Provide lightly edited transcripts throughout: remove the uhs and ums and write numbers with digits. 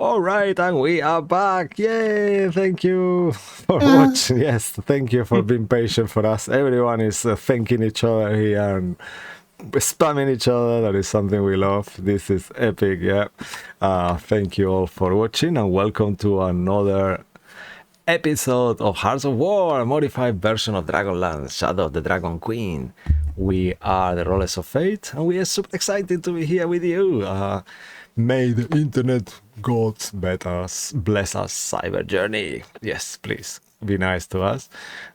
All right, and we are back. Yay! Thank you for watching. Yes, thank you for being patient for us. Everyone is thanking each other here and spamming each other. That is something we love. This is epic. Yeah. Thank you all for watching and welcome to another episode of Hearts of War, a modified version of Dragonlance, Shadow of the Dragon Queen. We are the Rollers of Fate, and we are super excited to be here with you. May the internet gods bless us cyber journey. Yes, please be nice to us.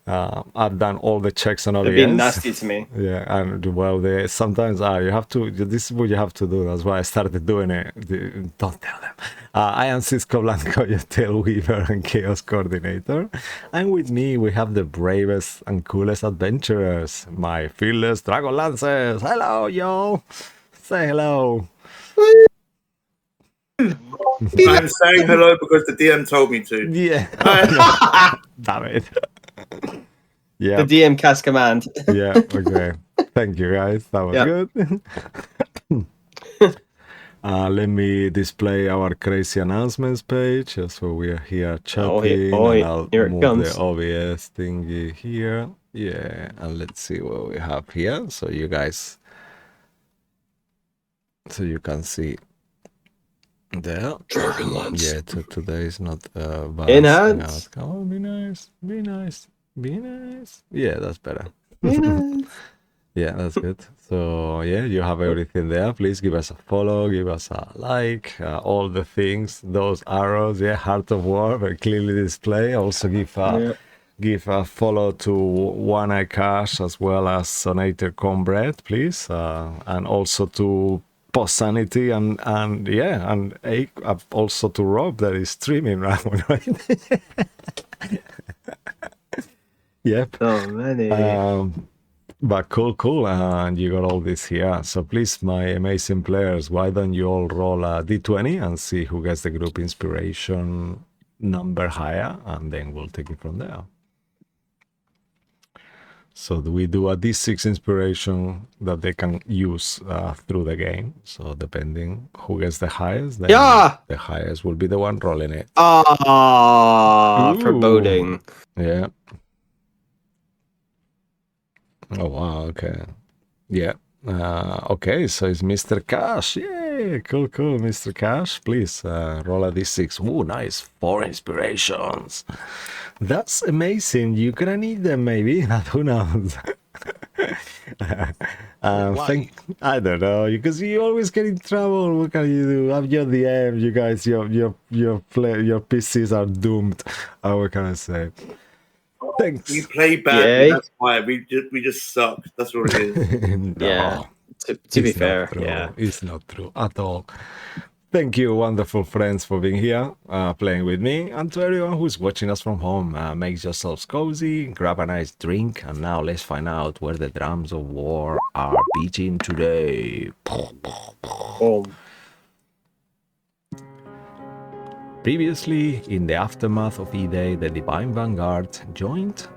I've done all the checks on OBS. They're being nasty to me. Yeah, and well, they sometimes are. You have to. This is what you have to do. That's why I started doing it. Don't tell them. I am Cisco Blanco, your tail weaver and chaos coordinator, and with me we have the bravest and coolest adventurers, my fearless Dragonlances. Hello, y'all. Say hello. I'm saying hello because the DM told me to. Yeah. Damn it. Yeah. The DM cast command. Yeah. Okay. Thank you, guys. That was good. Let me display our crazy announcements page. So we are here chatting. And I'll here it move comes. the OBS thingy here. Yeah. And let's see what we have here. So you guys, so you can see there. Dragonlance. Yeah, today is not bad. Enhance. Come on, be nice. Be nice. Be nice. Yeah, that's better. Yeah, that's good. So yeah, you have everything there. Please give us a follow, give us a like, all the things, those arrows. Yeah, Heart of War, very clearly display. Also give a follow to One Eye Cash as well as Sonator Comrade, please, and also to Post Sanity and also to Rob that is streaming right now. Yep. Oh many. But cool, and you got all this here. So please, my amazing players, why don't you all roll a d20 and see who gets the group inspiration number higher, and then we'll take it from there. So we do a d6 inspiration that they can use through the game. So depending who gets the highest, then the highest will be the one rolling it. Foreboding. Yeah. Oh wow, okay. Yeah. Okay, so it's Mr. Cash. Yay! Cool, Mr. Cash. Please roll a d6. Ooh, nice. 4 inspirations. That's amazing. You're gonna need them maybe. Who knows? Why? I don't know, because you always get in trouble. What can you do? I'm your DM, you guys. Your PCs are doomed. What can I say? Thanks. We play badly. That's why we just suck. That's what it is. No, yeah. To be fair, yeah, it's not true at all. Thank you, wonderful friends, for being here, playing with me, and to everyone who's watching us from home. Make yourselves cozy, grab a nice drink, and now let's find out where the drums of war are beating today. Previously, in the aftermath of E-Day, the Divine Vanguard joined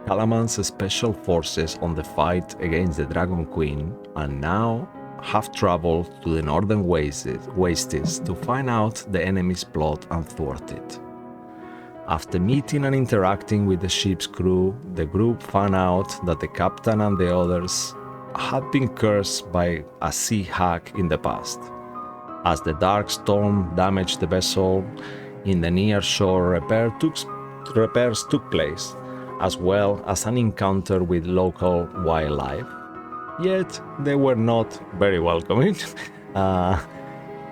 Calaman's special forces on the fight against the Dragon Queen, and now have traveled to the northern wastes to find out the enemy's plot and thwart it. After meeting and interacting with the ship's crew, the group found out that the captain and the others had been cursed by a sea hag in the past. As the dark storm damaged the vessel, in the near shore repairs took place, as well as an encounter with local wildlife. Yet they were not very welcoming.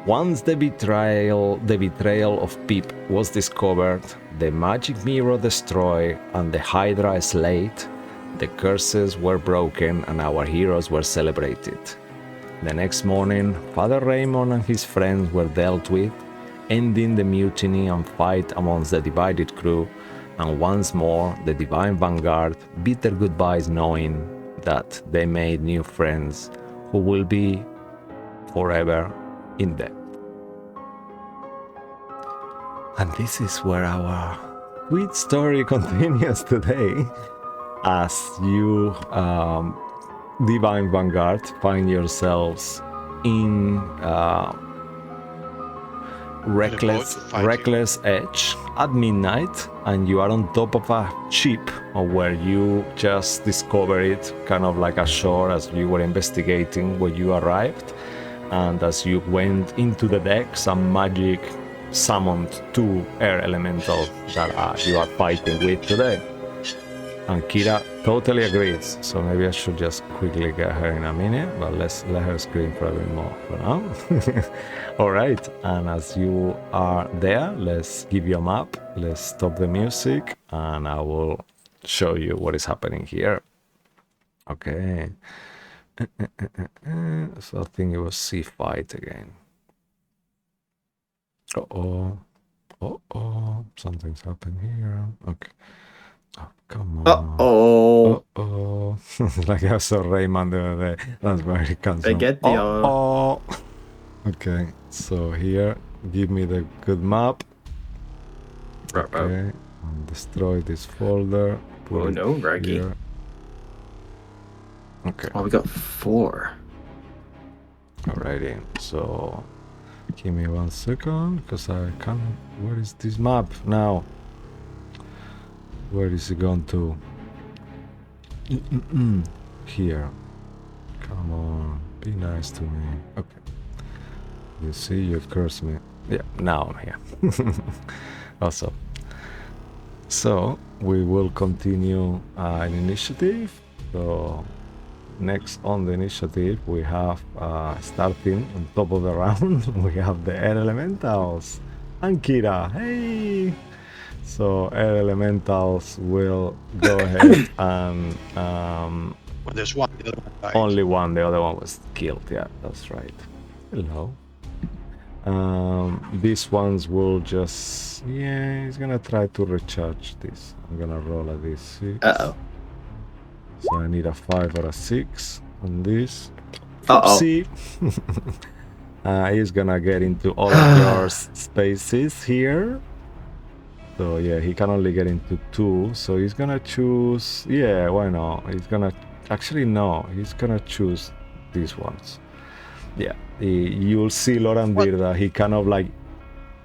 Once the betrayal of Pip was discovered, the magic mirror destroyed, and the Hydra slayed, the curses were broken and our heroes were celebrated. The next morning, Father Raymond and his friends were dealt with, ending the mutiny and fight amongst the divided crew, and once more the Divine Vanguard bid their goodbyes knowing that they made new friends who will be forever in debt. And this is where our sweet story continues today, as you Divine Vanguard find yourselves in reckless edge at midnight, and you are on top of a ship where you just discovered it, kind of like ashore as you were investigating when you arrived. And as you went into the deck, some magic summoned 2 air elementals that you are fighting with today. And Kira totally agrees, so maybe I should just quickly get her in a minute, but let's let her scream for a bit more for now. Alright, and as you are there, let's give you a map, let's stop the music, and I will show you what is happening here. Okay. So I think it was sea fight again. Uh-oh, something's happened here. Okay. Oh, come on. Uh-oh. Like I saw Rayman the other day. That's very cancelled. They get the Okay, so here, give me the good map. Okay, and destroy this folder. Oh no, Raggy. Okay. Oh, we got 4. Alrighty, so give me 1 second, because I can't. Where is this map now? Where is it gone to? Here. Come on, be nice to me. Okay. You see, you cursed me. Yeah, now I'm here. Awesome. So we will continue an initiative. So next on the initiative, we have starting on top of the round. We have the air elementals and Kira. Hey. So air elementals will go ahead and Well, there's one. The other one died. only one. The other one was killed. Yeah, that's right. Hello. These ones will just he's gonna try to recharge this. I'm gonna roll a d6. Uh-oh. So I need a 5 or a 6 on this. Uh-oh. See. He's gonna get into all of your spaces here. So yeah, he can only get into 2. So he's gonna choose. Yeah, why not? He's gonna actually no. He's gonna choose these ones. Yeah, you'll see Lorandir that he kind of like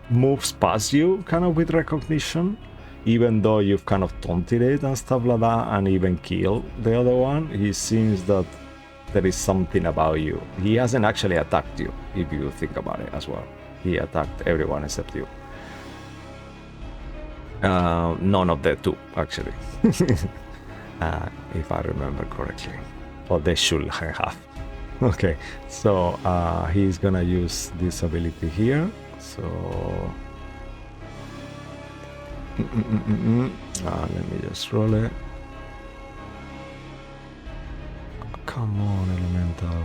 moves past you, kind of with recognition, even though you've kind of taunted it and stuff like that, and even killed the other one. He seems that there is something about you. He hasn't actually attacked you, if you think about it as well. He attacked everyone except you. None of the 2, actually, if I remember correctly. Or they should have. Okay, so he's gonna use this ability here. So let me just roll it. Come on, elemental.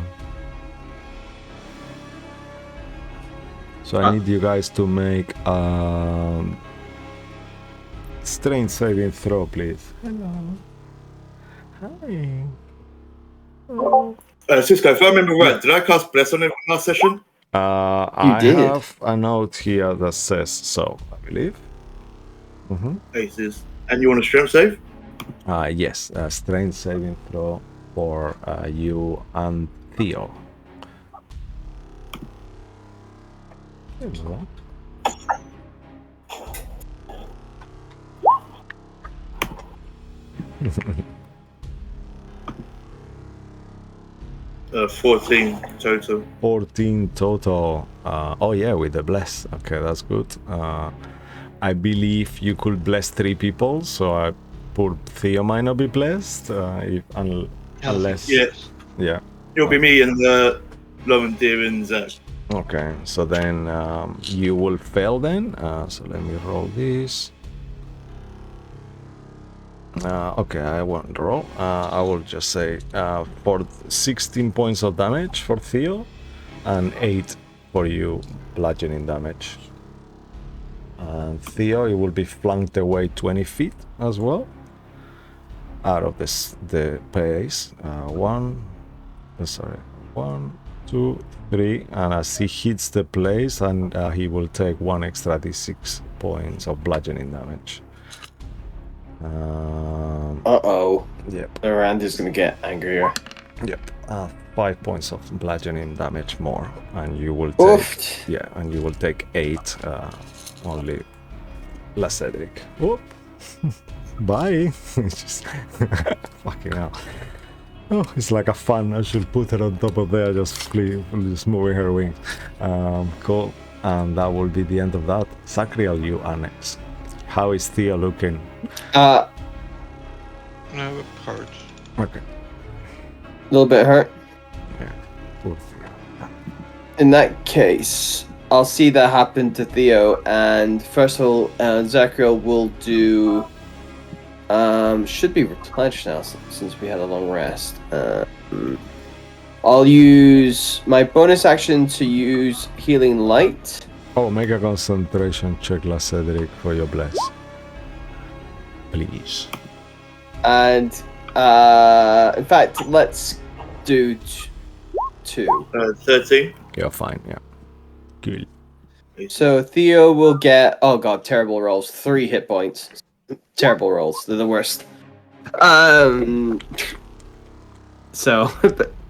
So I need you guys to make strength saving throw, please. Hello. Hi. Oh. Cisco, if I remember right, did I cast Bless on him last session? I did. have a note here that says so, I believe. Aces. And you want a strength save? Yes, strength saving throw for you and Theo. Hello. 14 total. 14 total. Oh yeah, with the bless. Okay, that's good. I believe you could bless 3 people, so poor Theo might not be blessed. Unless. Yes. Yeah. It'll be me and Lorandir and Zach. Okay, so then you will fail then. So let me roll this. Okay, I won't roll. I will just say for 16 points of damage for Theo and 8 for you bludgeoning damage. And Theo, you will be flanked away 20 feet as well out of the place. 1, 2, 3, and as he hits the place, and he will take 1 extra d6 points of bludgeoning damage. Uh-oh. Yep. Lorandir's gonna get angrier. Yep. 5 points of bludgeoning damage more, and you will take Oof. and you will take 8 only. La Cedric. Oop. Bye. Just fucking hell. Oh, it's like a fun. I should put her on top of there, just moving her wings. Cool. And that will be the end of that. Sacriel, you are next. How is Theo looking? No, it hurts. Okay. A little bit hurt. Yeah. Poor Theo. In that case, I'll see that happen to Theo, and first of all, Zachariel will do. Should be replenished now since we had a long rest. I'll use my bonus action to use Healing Light. Oh, make a concentration check, La Cedric, for your bless. Please. And in fact, let's do 2. 13. You're fine, yeah. Good. So Theo will get, oh god, terrible rolls, 3 hit points. Terrible rolls, they're the worst. So,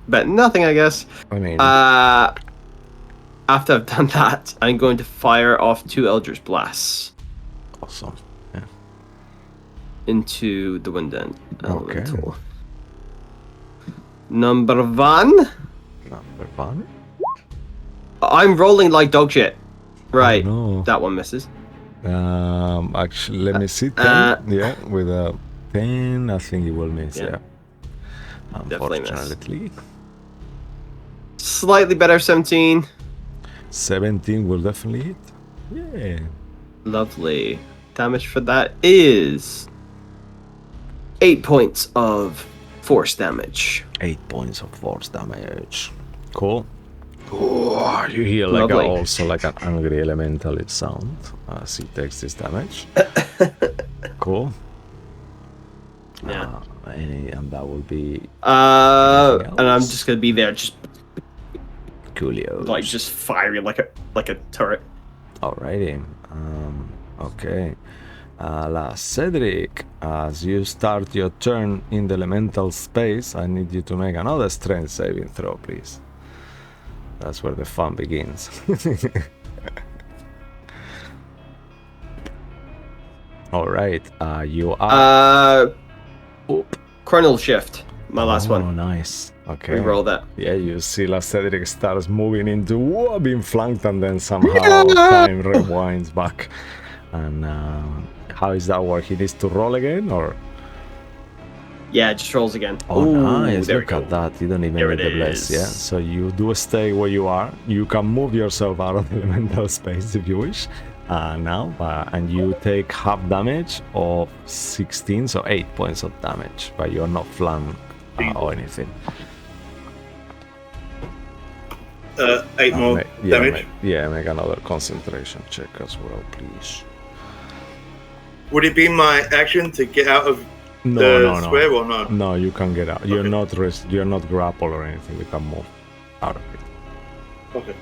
but nothing, I guess. I mean, After I've done that, I'm going to fire off 2 Eldritch Blasts awesome. Yeah. into the wind end. Okay. Elemental. Number 1. Number 1. I'm rolling like dog shit. Right, No. that one misses. Actually, let me see. 10. Yeah, with a 10, I think you will miss. Yeah. Yeah. Definitely miss. Unfortunately, Slightly better, 17. 17 will definitely hit. Yeah. Lovely. Damage for that is 8 points of force damage. 8 points of force damage. Cool. Oh, you hear like Lovely. also like an angry elemental sound as he takes this damage. Cool. Yeah. And that will be And I'm just gonna be there, just Coolio. like just firing like a turret. Alrighty. Okay. La Cedric, as you start your turn in the elemental space, I need you to make another strength saving throw, please. That's where the fun begins. Alright, you are... Chronal shift. My last Oh, one. nice. Okay. Reroll that. Yeah, you see La Cedric starts moving into being flanked, and then somehow time rewinds back. And how is that work? He needs to roll again, or? Yeah, it just rolls again. Oh, Ooh, nice! there we Look go. at that. You don't even There need it the bless. is. Yeah. So you do stay where you are. You can move yourself out of the elemental space if you wish. Now, and you take half damage of 16, so 8 points of damage, but you're not flanked or anything. 8 more damage. Make another concentration check as well, please. Would it be my action to get out of No. square or not? No, you can get out. You're Okay. you're not grappled or anything. You can move out of it. Okay.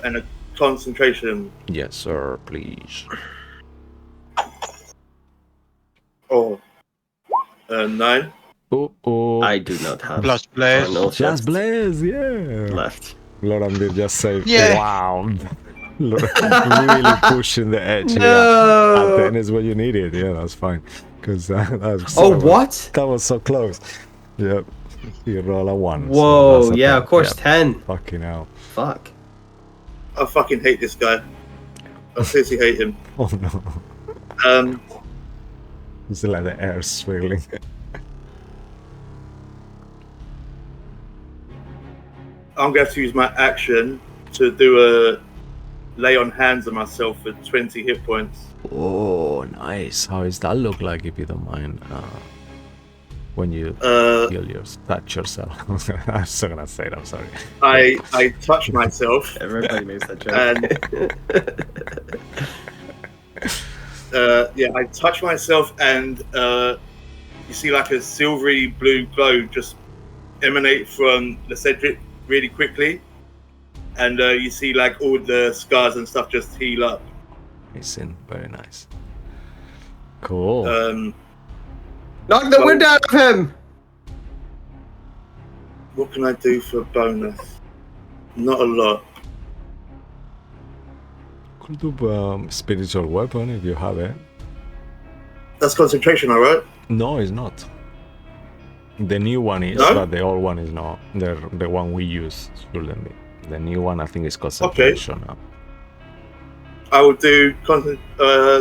And a concentration. Yes, sir. Please. Oh. 9. Oh. I do not have Plus blaze. Chronal Just shift blaze, yeah. left. Loran did just say, Yeah. wow. Really pushing the edge. No. Yeah. At 10 is what you needed. Yeah, that's fine. Because that's Oh, what? That was so close. Yep. You roll a 1. so Whoa, that's a yeah, 10. of course, Yep. 10. Fucking hell. Fuck. I fucking hate this guy. I seriously hate him. Oh no. It's like the air swirling. I'm going to have to use my action to do a lay on hands on myself for 20 hit points. Oh, nice. How does that look like, if you don't mind? When you touch yourself. I'm still gonna say it, I'm sorry. I touch myself Everybody makes that joke. and I touch myself, and you see like a silvery blue glow just emanate from the Cedric really quickly, and you see like all the scars and stuff just heal up. Amazing. Very nice. Cool. Knock the wind out of him! What can I do for a bonus? Not a lot. Could do spiritual weapon if you have it. That's concentration, alright? No, it's not. The new one is, No? but the old one is not. The one we use shouldn't be. The new one I think is concentration now. I will do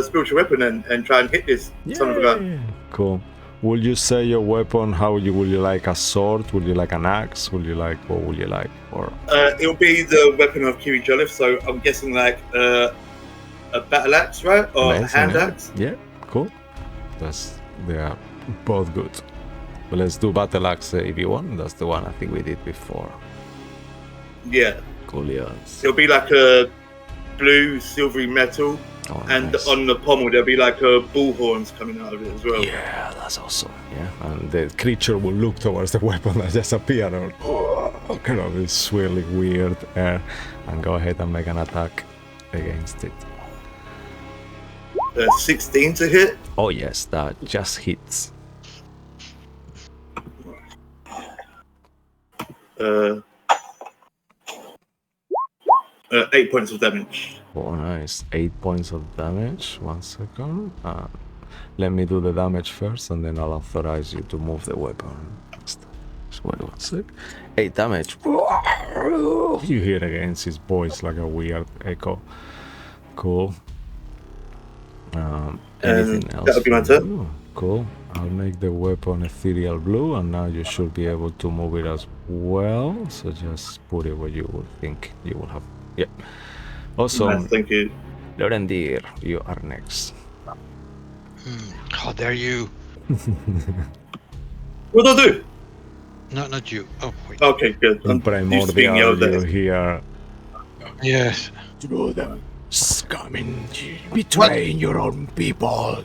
spiritual weapon and try and hit this son of a gun. Cool. Would you say your weapon? Would you like a sword? Would you like an axe? What would you like? Or It'll be the weapon of Kiri Joliffe, so I'm guessing like a battle axe, right? Or a hand axe? Yeah, cool. They are both good. But let's do battle axe if you want. That's the one I think we did before. Yeah. Cool, yes. It'll be like a blue, silvery metal. Oh, and nice. on the pommel there'll be like bull horns coming out of it as well. Yeah, that's awesome. Yeah, and the creature will look towards the weapon that just appeared, or kind of this swirling weird air, and go ahead and make an attack against it. 16 to hit. Oh yes, that just hits. 8 points of damage. Oh, nice. 8 points of damage. 1 second. Let me do the damage first, and then I'll authorize you to move the weapon. Just wait 1 sec. 8 damage. You hear against his voice like a weird echo. Cool. Anything else? That'll be my turn. Cool. I'll make the weapon ethereal blue, and now you should be able to move it as well. So just put it where you would think you will have. Yeah. Awesome. Nice, thank you. Lorendir, you are next. How dare you? What do I do? No, not you. Oh, wait. Okay, good. In Primordial, you hear. Yes. Through them, scamming, betraying your own people.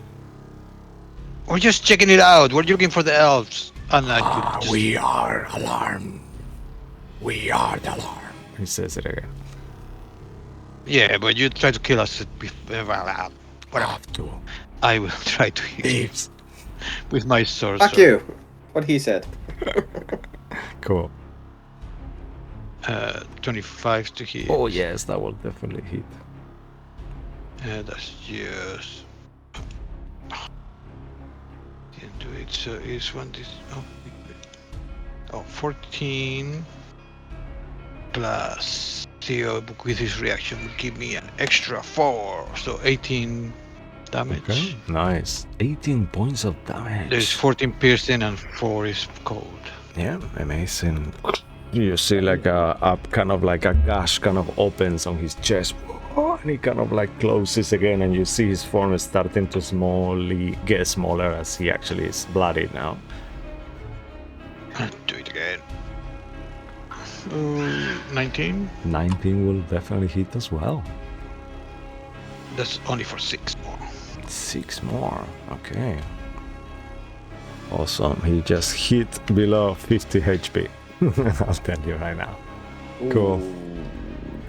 We're just checking it out. We're looking for the elves. And I could just... We are alarmed. We are the alarm. He says it again. Yeah, but you try to kill us. Whatever. Have to. I will try to hit Thieves. with my sword. Fuck you. What he said. Cool. 25 to hit. Oh yes, that will definitely hit. That's just... Didn't do it, so it's one this... Oh, 14 plus Theo with his reaction will give me an extra 4, so 18 damage. Okay, nice. 18 points of damage. There's 14 piercing and 4 is cold. Yeah, amazing. You see like a kind of like a gash kind of opens on his chest, and he kind of like closes again, and you see his form starting to get smaller as he actually is bloodied now. Do it again. 19? 19 will definitely hit as well. That's only for 6 more. 6 more, okay. Awesome, he just hit below 50 HP. I'll tell you right now. Cool.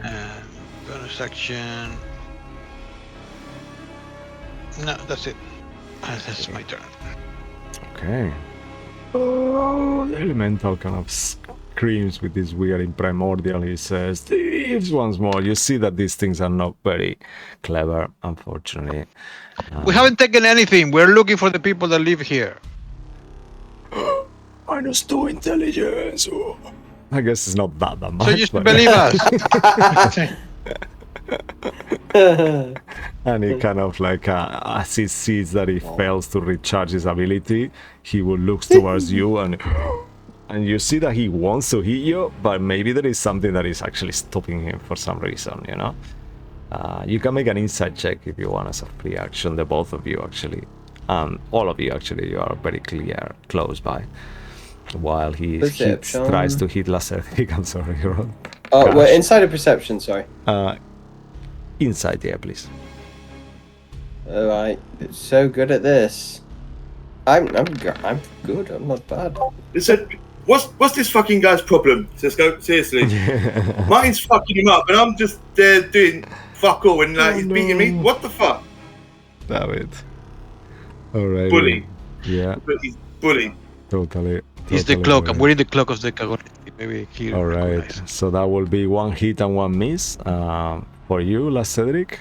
And bonus action. No, that's it. That's my turn. Okay. Oh, the elemental kind of screams with this weird primordial. He says, "Thieves!" once more. You see that these things are not very clever, unfortunately. We haven't taken anything. We're looking for the people that live here. -2 intelligence. Oh. I guess it's not that much. So you should believe us. And he kind of like, as he sees that he fails to recharge his ability, he will look towards you, and you see that he wants to hit you, but maybe there is something that is actually stopping him for some reason, you know? You can make an insight check if you want as a free action, the both of you actually. All of you actually, you are very close by. While he tries to hit Lacertic, I'm sorry, you're on. Oh, we're inside of perception, sorry. Inside, yeah, please. Alright, it's so good at this. I'm good, I'm not bad. Listen, what's this fucking guy's problem? Cisco, seriously. Martin's fucking him up, and I'm just there doing fuck all, and he's beating me. What the fuck? Damn it. Alright. Bully. Yeah. He's bully. Totally. It's the totally cloak. I'm agree. wearing the cloak of the Kagoriti. Maybe he All right, recognize. so that will be 1 hit and 1 miss for you, La Cedric,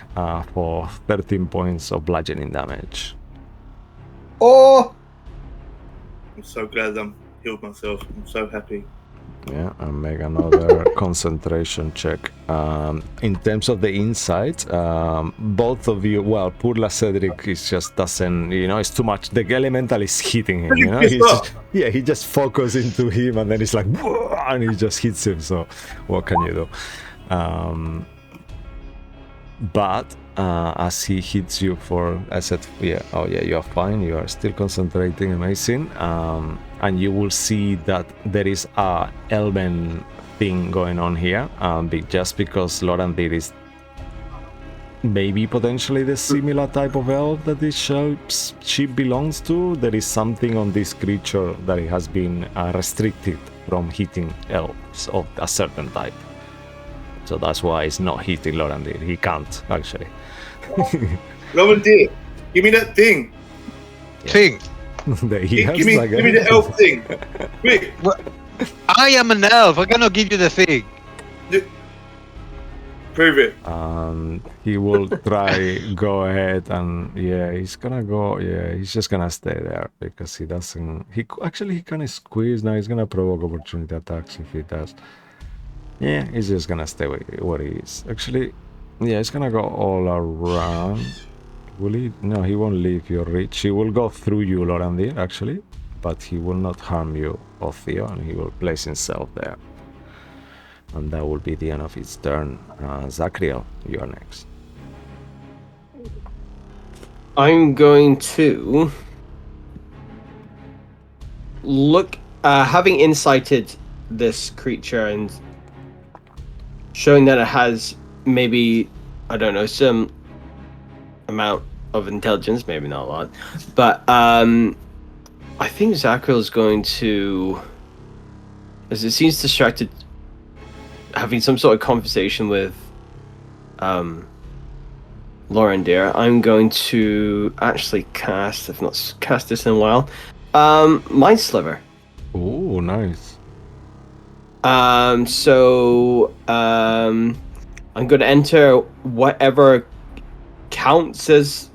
for 13 points of bludgeoning damage. Oh! I'm so glad I'm healed myself. I'm so happy. Yeah, and make another concentration check. In terms of the insight, both of you, well, poor La Cedric is just doesn't, it's too much. The elemental is hitting him, Pretty pissed He's off. he just focuses into him and then it's like, and he just hits him. So, what can you do? But as he hits you I said, you are fine. You are still concentrating, amazing. And you will see that there is a elven thing going on here. Just because Lorandir is maybe potentially the similar type of elf that this ship belongs to, there is something on this creature that it has been restricted from hitting elves of a certain type. So that's why it's not hitting Lorandir. He can't, actually. Lorandir, give me that thing. Thing. Give me the elf thing. Quick. I am an elf. I cannot give you the thing. Prove it. He will try go ahead and he's gonna go. He's just gonna stay there because he doesn't. He can squeeze now. He's gonna provoke opportunity attacks if he does. Yeah, he's just gonna stay where he is. Actually, he's gonna go all around. Will he? No, he won't leave your reach. He will go through you, Lorandir, actually, but he will not harm you, Othio, and he will place himself there. And that will be the end of his turn. Zachriel, you are next. I'm going to look, having incited this creature and showing that it has maybe, I don't know, some amount of intelligence, maybe not a lot, but I think Zachriel is going to, as it seems distracted, having some sort of conversation with Lorandir, I'm going to actually cast, if not cast this in a while, Mind Sliver. Oh, nice. So I'm going to enter whatever counts as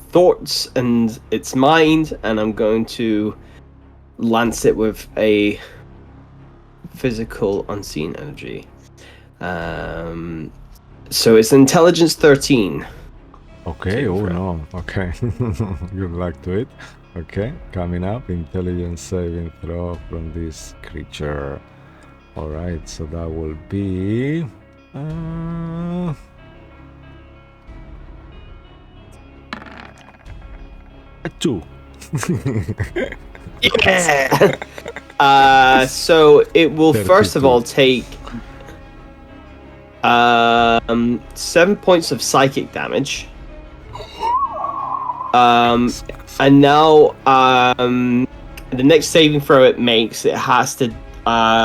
thoughts and its mind, and I'm going to lance it with a physical unseen energy. So it's intelligence 13. Okay, no. Okay. Good luck to it. Okay, coming up, intelligence saving throw from this creature. Alright, so that will be... a 2. Yeah! So it will 32. first of all take 7 points of psychic damage. And now the next saving throw it makes, it has to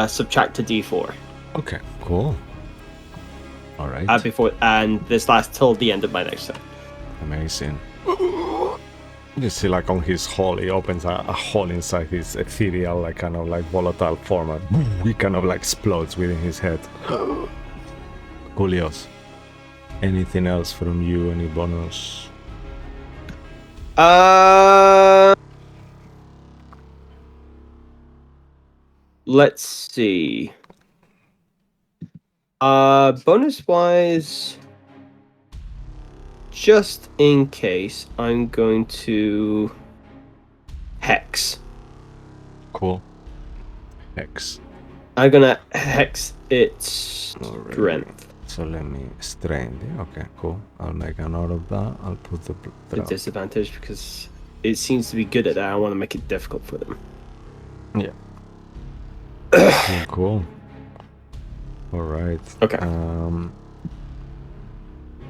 subtract a d4. Okay, cool. Alright. Before, and this lasts till the end of my next turn. Amazing. You see, like on his hull, he opens a hole inside his ethereal, like kind of like volatile form, and he kind of like explodes within his head. Julios, anything else from you? Any bonus? Let's see. Bonus wise, just in case, I'm going to hex. Cool. Hex. I'm gonna hex its strength. So let me strength. Okay, cool. I'll make a note of that. I'll put the The disadvantage because it seems to be good at that. I want to make it difficult for them. Yeah. Cool. All right. Okay.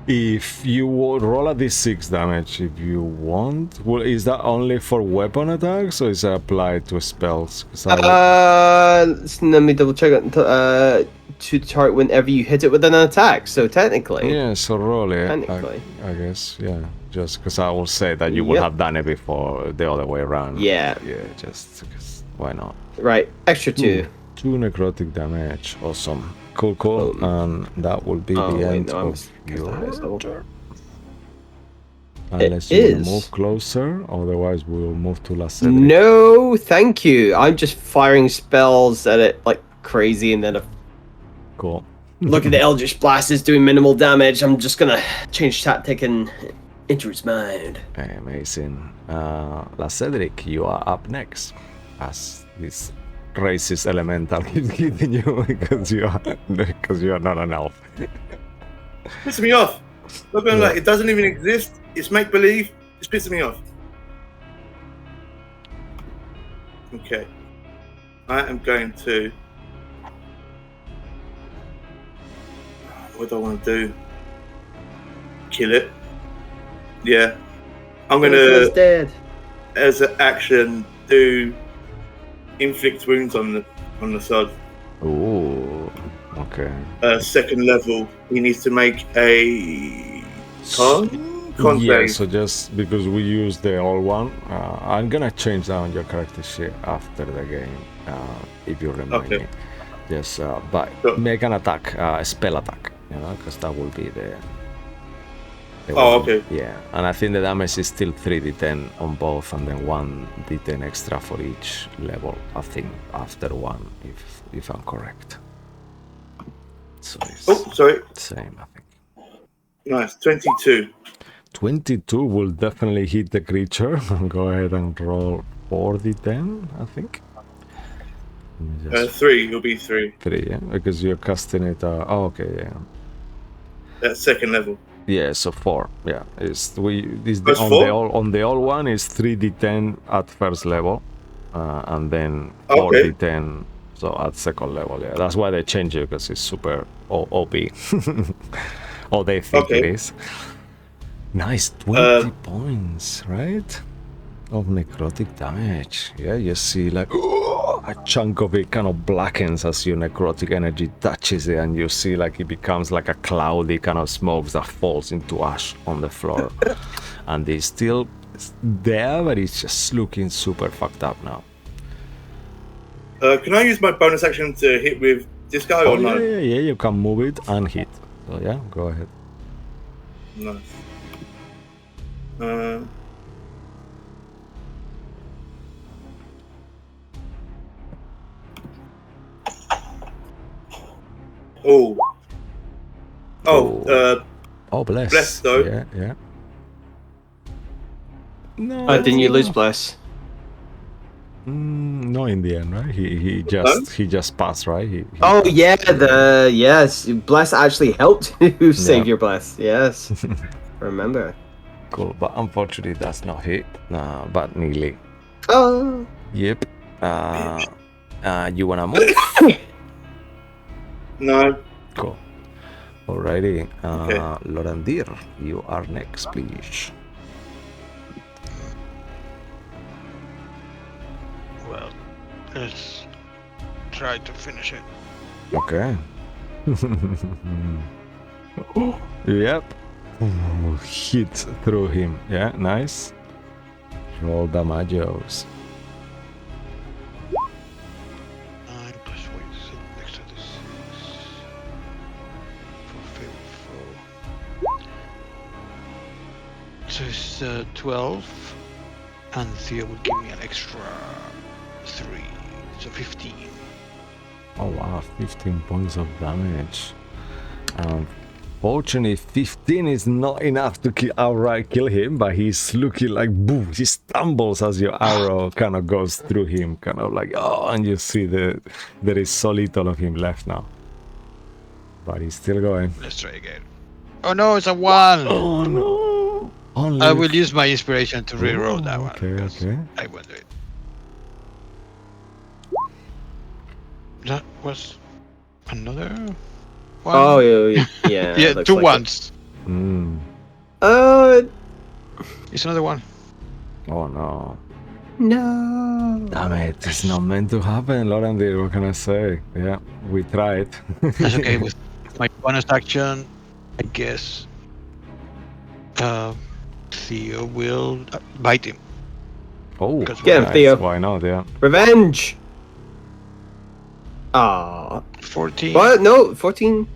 If you roll a d6 damage, if you want, well, is that only for weapon attacks or is it applied to spells? Let me double check it. To target whenever you hit it with an attack. So technically, yeah. So roll it. Technically, I guess, yeah. Just because I will say that you would have done it before the other way around. Yeah. Yeah. Just because Why not? Right, extra 2. 2 necrotic damage. Awesome. Cool. And that will be Oh, the wait, end no, I'm of your turn. It Unless you want to is. move closer, otherwise we'll move to La Cedric. No, thank you. I'm just firing spells at it like crazy, and then Cool. look at the Eldritch Blast is doing minimal damage. I'm just gonna change tactic and enter its mind. Amazing. La Cedric, you are up next. As this racist elemental is hitting you because you are not an elf. Pisses me off. Not going like it doesn't even exist. It's make believe. It's pissing me off. Okay. I am going to. What do I want to do? Kill it. Yeah. I'm gonna, It's dead. as an action, do inflict wounds on the sod. Ooh. Okay. Second level. He needs to make a con Yeah, save. so just because we use the old one, I'm gonna change down your character sheet after the game, if you remind me. Yes, but Sure. make an attack, a spell attack, because that will be the Oh, one. okay. Yeah, and I think the damage is still 3d10 on both, and then 1d10 extra for each level, I think, after one, if I'm correct. So it's Oh, sorry. same, I think. Nice. 22. 22 will definitely hit the creature. Go ahead and roll 4d10, I think. Let me just 3. It'll be 3. 3, yeah? Because you're casting it. Oh, okay, yeah. That's second level. Yeah, so 4. Yeah, That's on 4? on the old one is 3d10 at first level, and then Okay. 4d10 so at second level. Yeah, that's why they change it, because it's super OP. Or they think it Okay. is. Nice, 20 points, right? Of necrotic damage. Yeah, you see like a chunk of it kind of blackens as your necrotic energy touches it, and you see like it becomes like a cloudy kind of smoke that falls into ash on the floor. And it's still there, but it's just looking super fucked up now. Can I use my bonus action to hit with this guy Oh or no? yeah, you can move it and hit. So yeah, go ahead. Nice. Oh. Oh, bless. Bless, though. Yeah. No. Didn't you lose Bless? No, in the end, right? He just passed, right? He Oh passed. yeah, yes. Bless actually helped you save your Bless. Yes. Remember. Cool, but unfortunately that's not hit. But nearly. Oh. Yep. You wanna move? No. Cool. Alrighty. Okay. Lorandir, you are next, please. Well, let's try to finish it. Okay. Yep. Hit through him. Yeah, nice. Roll damagos. 9 plus what is it next to this is 4. So it's 12, and Theo will give me an extra 3, so 15. Oh wow, 15 points of damage. Fortunately, 15 is not enough to outright kill him, but he's looking like boom. He stumbles as your arrow kind of goes through him, kind of like and you see there is so little of him left now. But he's still going. Let's try again. Oh no, it's a 1! Oh no! Only I will use my inspiration to reroll that one. Okay, because okay. I will do it. That was another one. Oh yeah. Yeah, looks 2 like ones. It's another one. Oh no. No. Damn it, it's not meant to happen, Lorandir, what can I say? Yeah, we tried. That's okay. With my bonus action, I guess Theo will bite him. Oh, Because Get him, nice. Theo. Why not? Yeah. Revenge! Ah. 14. What? No, 14?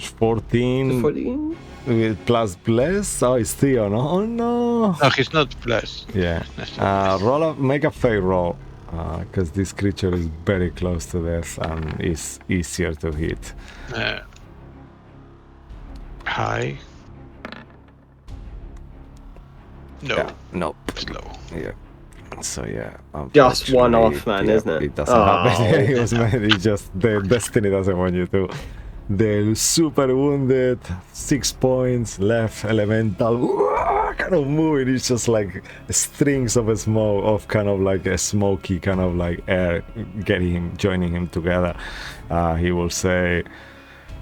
14 14? with plus bless. Oh, it's Theo. No, oh, no. No, he's not blessed. Yeah. That's not blessed. Make a fail roll, because this creature is very close to death and is easier to hit. High. No. Yeah. Nope. Slow. Yeah. So yeah. Just one unfortunately, off, man, yeah, isn't it? It doesn't happen. Oh. It was it's just the destiny doesn't want you to. The super wounded, 6 points left. Elemental, kind of moving. It's just like strings of a smoke, of kind of like a smoky kind of like air, joining him together. He will say,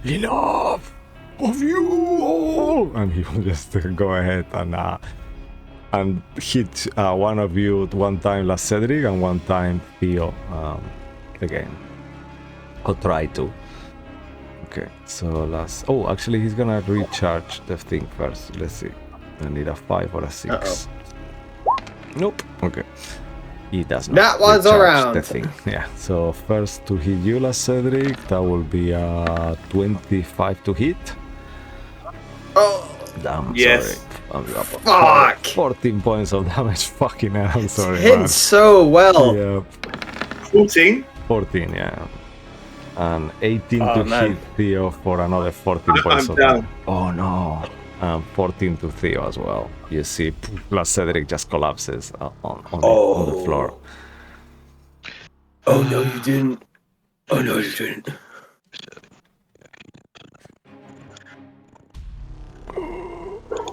"Enough of you all," and he will just go ahead and hit one of you one time, last Cedric, and one time Theo again, or try to. Okay, so last. Oh, actually, he's gonna recharge the thing first. Let's see. I need a 5 or a 6. Nope. Okay. He does not. That one's recharge around. the thing. Yeah. So first to hit you, last Cedric, that will be 25 to hit. Oh, Damn. Yes. Sorry. fuck! 14 points of damage. Fucking hell. I'm sorry. Hitting Man. so well. Yeah. 14. 14. Yeah. And 18 Oh, to man. hit Theo for another 14 points I'm of down. damage. Oh no. 14 to Theo as well. You see, last Cedric just collapses on the floor. Oh, no, you didn't. Oh, no, you didn't.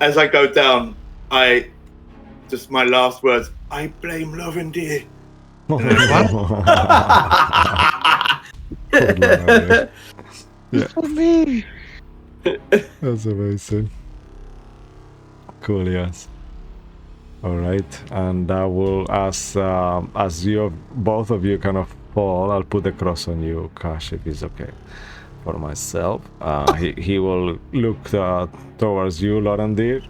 As I go down, just my last words. I blame Lorendir. Yeah, For me. that's amazing. Cool, yes. All right, and I will, as you both of you kind of fall, I'll put the cross on you, Kash, if it's okay. For myself, he will look towards you, Lorendir.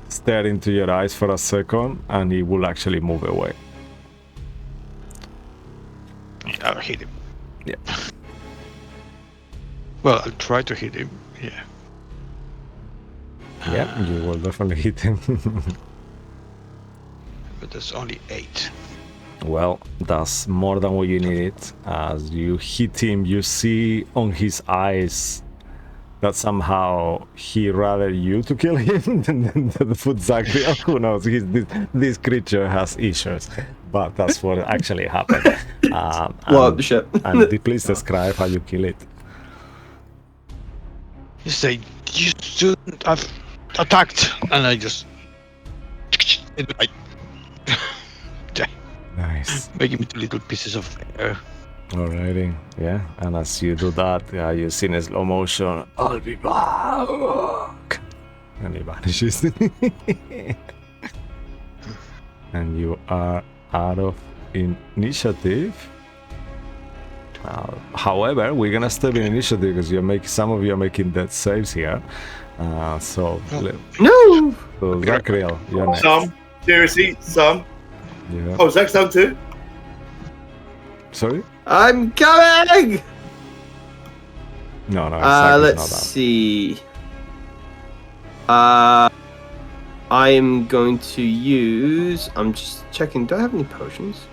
Stare into your eyes for a second, and he will actually move away. I'll hit him. Yeah. Well, I'll try to hit him. Yeah. Yeah, you will definitely hit him. But that's only 8. Well, that's more than what you needed. As you hit him, you see on his eyes that somehow he rather you to kill him than the foot Zachary. Who knows? This creature has issues, but that's what actually happened. Well, shit. And please describe how you kill it. You say, you shouldn't have attacked. And I just... Nice. Make him into little pieces of air. Alrighty, yeah. And as you do that, you see in slow motion, "I'll be back," and he vanishes. And you are out of initiative. However, we're gonna step in initiative because some of you are making death saves here. No! So Zachriel, you're next. Some. Seriously, some. Yeah. Oh, Zach's down too? Sorry? I'm coming! No, Zach Let's is not see. I'm going to use. I'm just checking. Do I have any potions?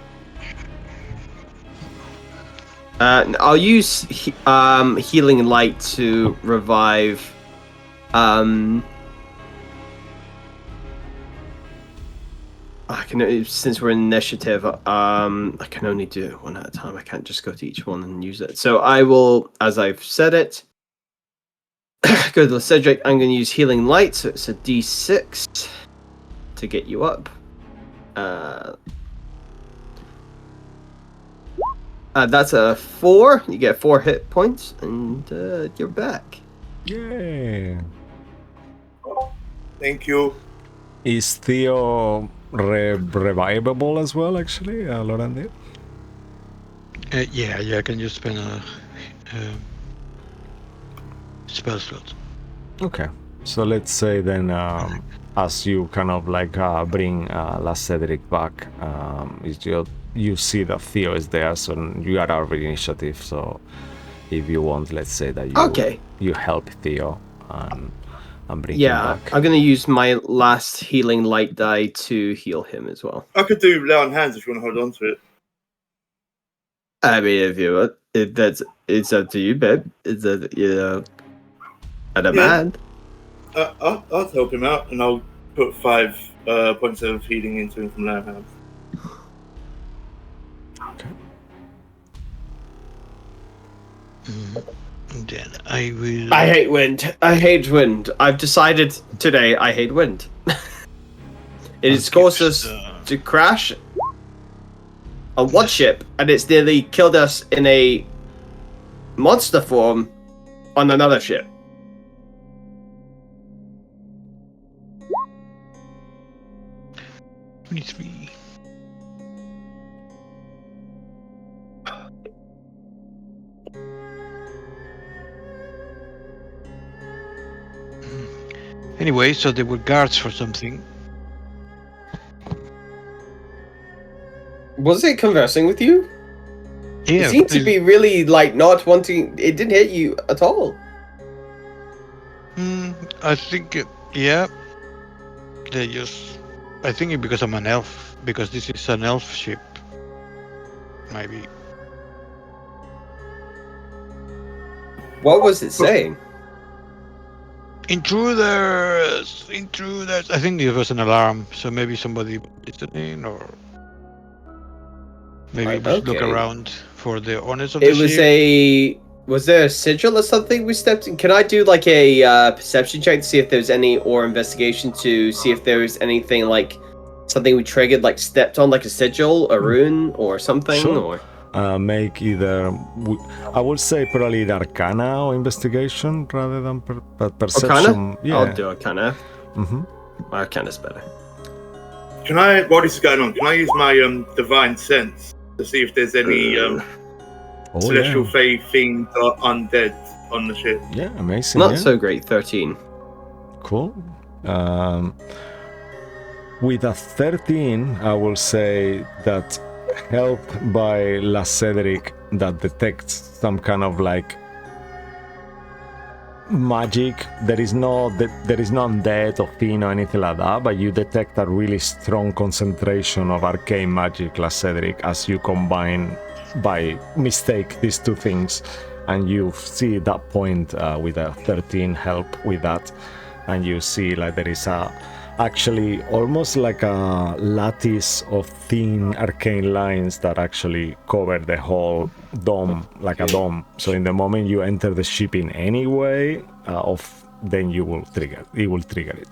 I'll use healing light to revive. I can, since we're in initiative, I can only do it one at a time. I can't just go to each one and use it. So I will, as I've said it, go to the Cedric. I'm going to use healing light, so it's a D6 to get you up. That's a 4. You get 4 hit points, and you're back. Yeah. Thank you. Is Theo revivable as well, actually, Lorendir? Yeah, I can just spend a spell slot. Okay, So let's say then, as you kind of like bring Last Cedric back, you see that Theo is there, so you are out of initiative. So if you want, let's say that you help Theo and bring him back. I'm gonna use my last healing light die to heal him as well. I could do lay on hands if you want to hold on to it. I mean, if you want, it's up to you, babe. It's I don't mind. I'll help him out, and I'll put 5 points of healing into him from lay on hands. Okay. Then I will. I hate wind. I hate wind. I've decided today I hate wind. It has caused us to crash on one ship, and it's nearly killed us in a monster form on another ship. $23. Anyway, so they were guards for something. Was it conversing with you? Yeah, It seemed to be really like not wanting. It didn't hit you at all. I think, yeah. They just. I think it because I'm an elf, because this is an elf ship. Maybe. What was it saying? Intruders! Intruders! I think it was an alarm, so maybe somebody was listening, or maybe we should look Okay. around for the owners of the It was ship. Was there a sigil or something we stepped in? Can I do like a perception check to see if there's any, or investigation to see if there was anything like something we triggered, like stepped on, like a sigil, a rune, or something? Sure. Or Make either, I would say probably the Arcana or investigation rather than perception. Arcana? Yeah. I'll do Arcana. Mm-hmm. Arcana's better. Can I, while this is going on, can I use my divine sense to see if there's any celestial fae fiends or undead on the ship? Yeah, amazing. Not so great. 13. Cool. With a 13, I will say that helped by La Cedric that detects some kind of like magic. There is no undead or fiend or anything like that, but you detect a really strong concentration of arcane magic, La Cedric, as you combine by mistake these two things, and you see that point with a 13 help with that, and you see like there is actually almost like a lattice of thin arcane lines that actually cover the whole dome, like a dome. So in the moment you enter the ship in any way, then it will trigger it.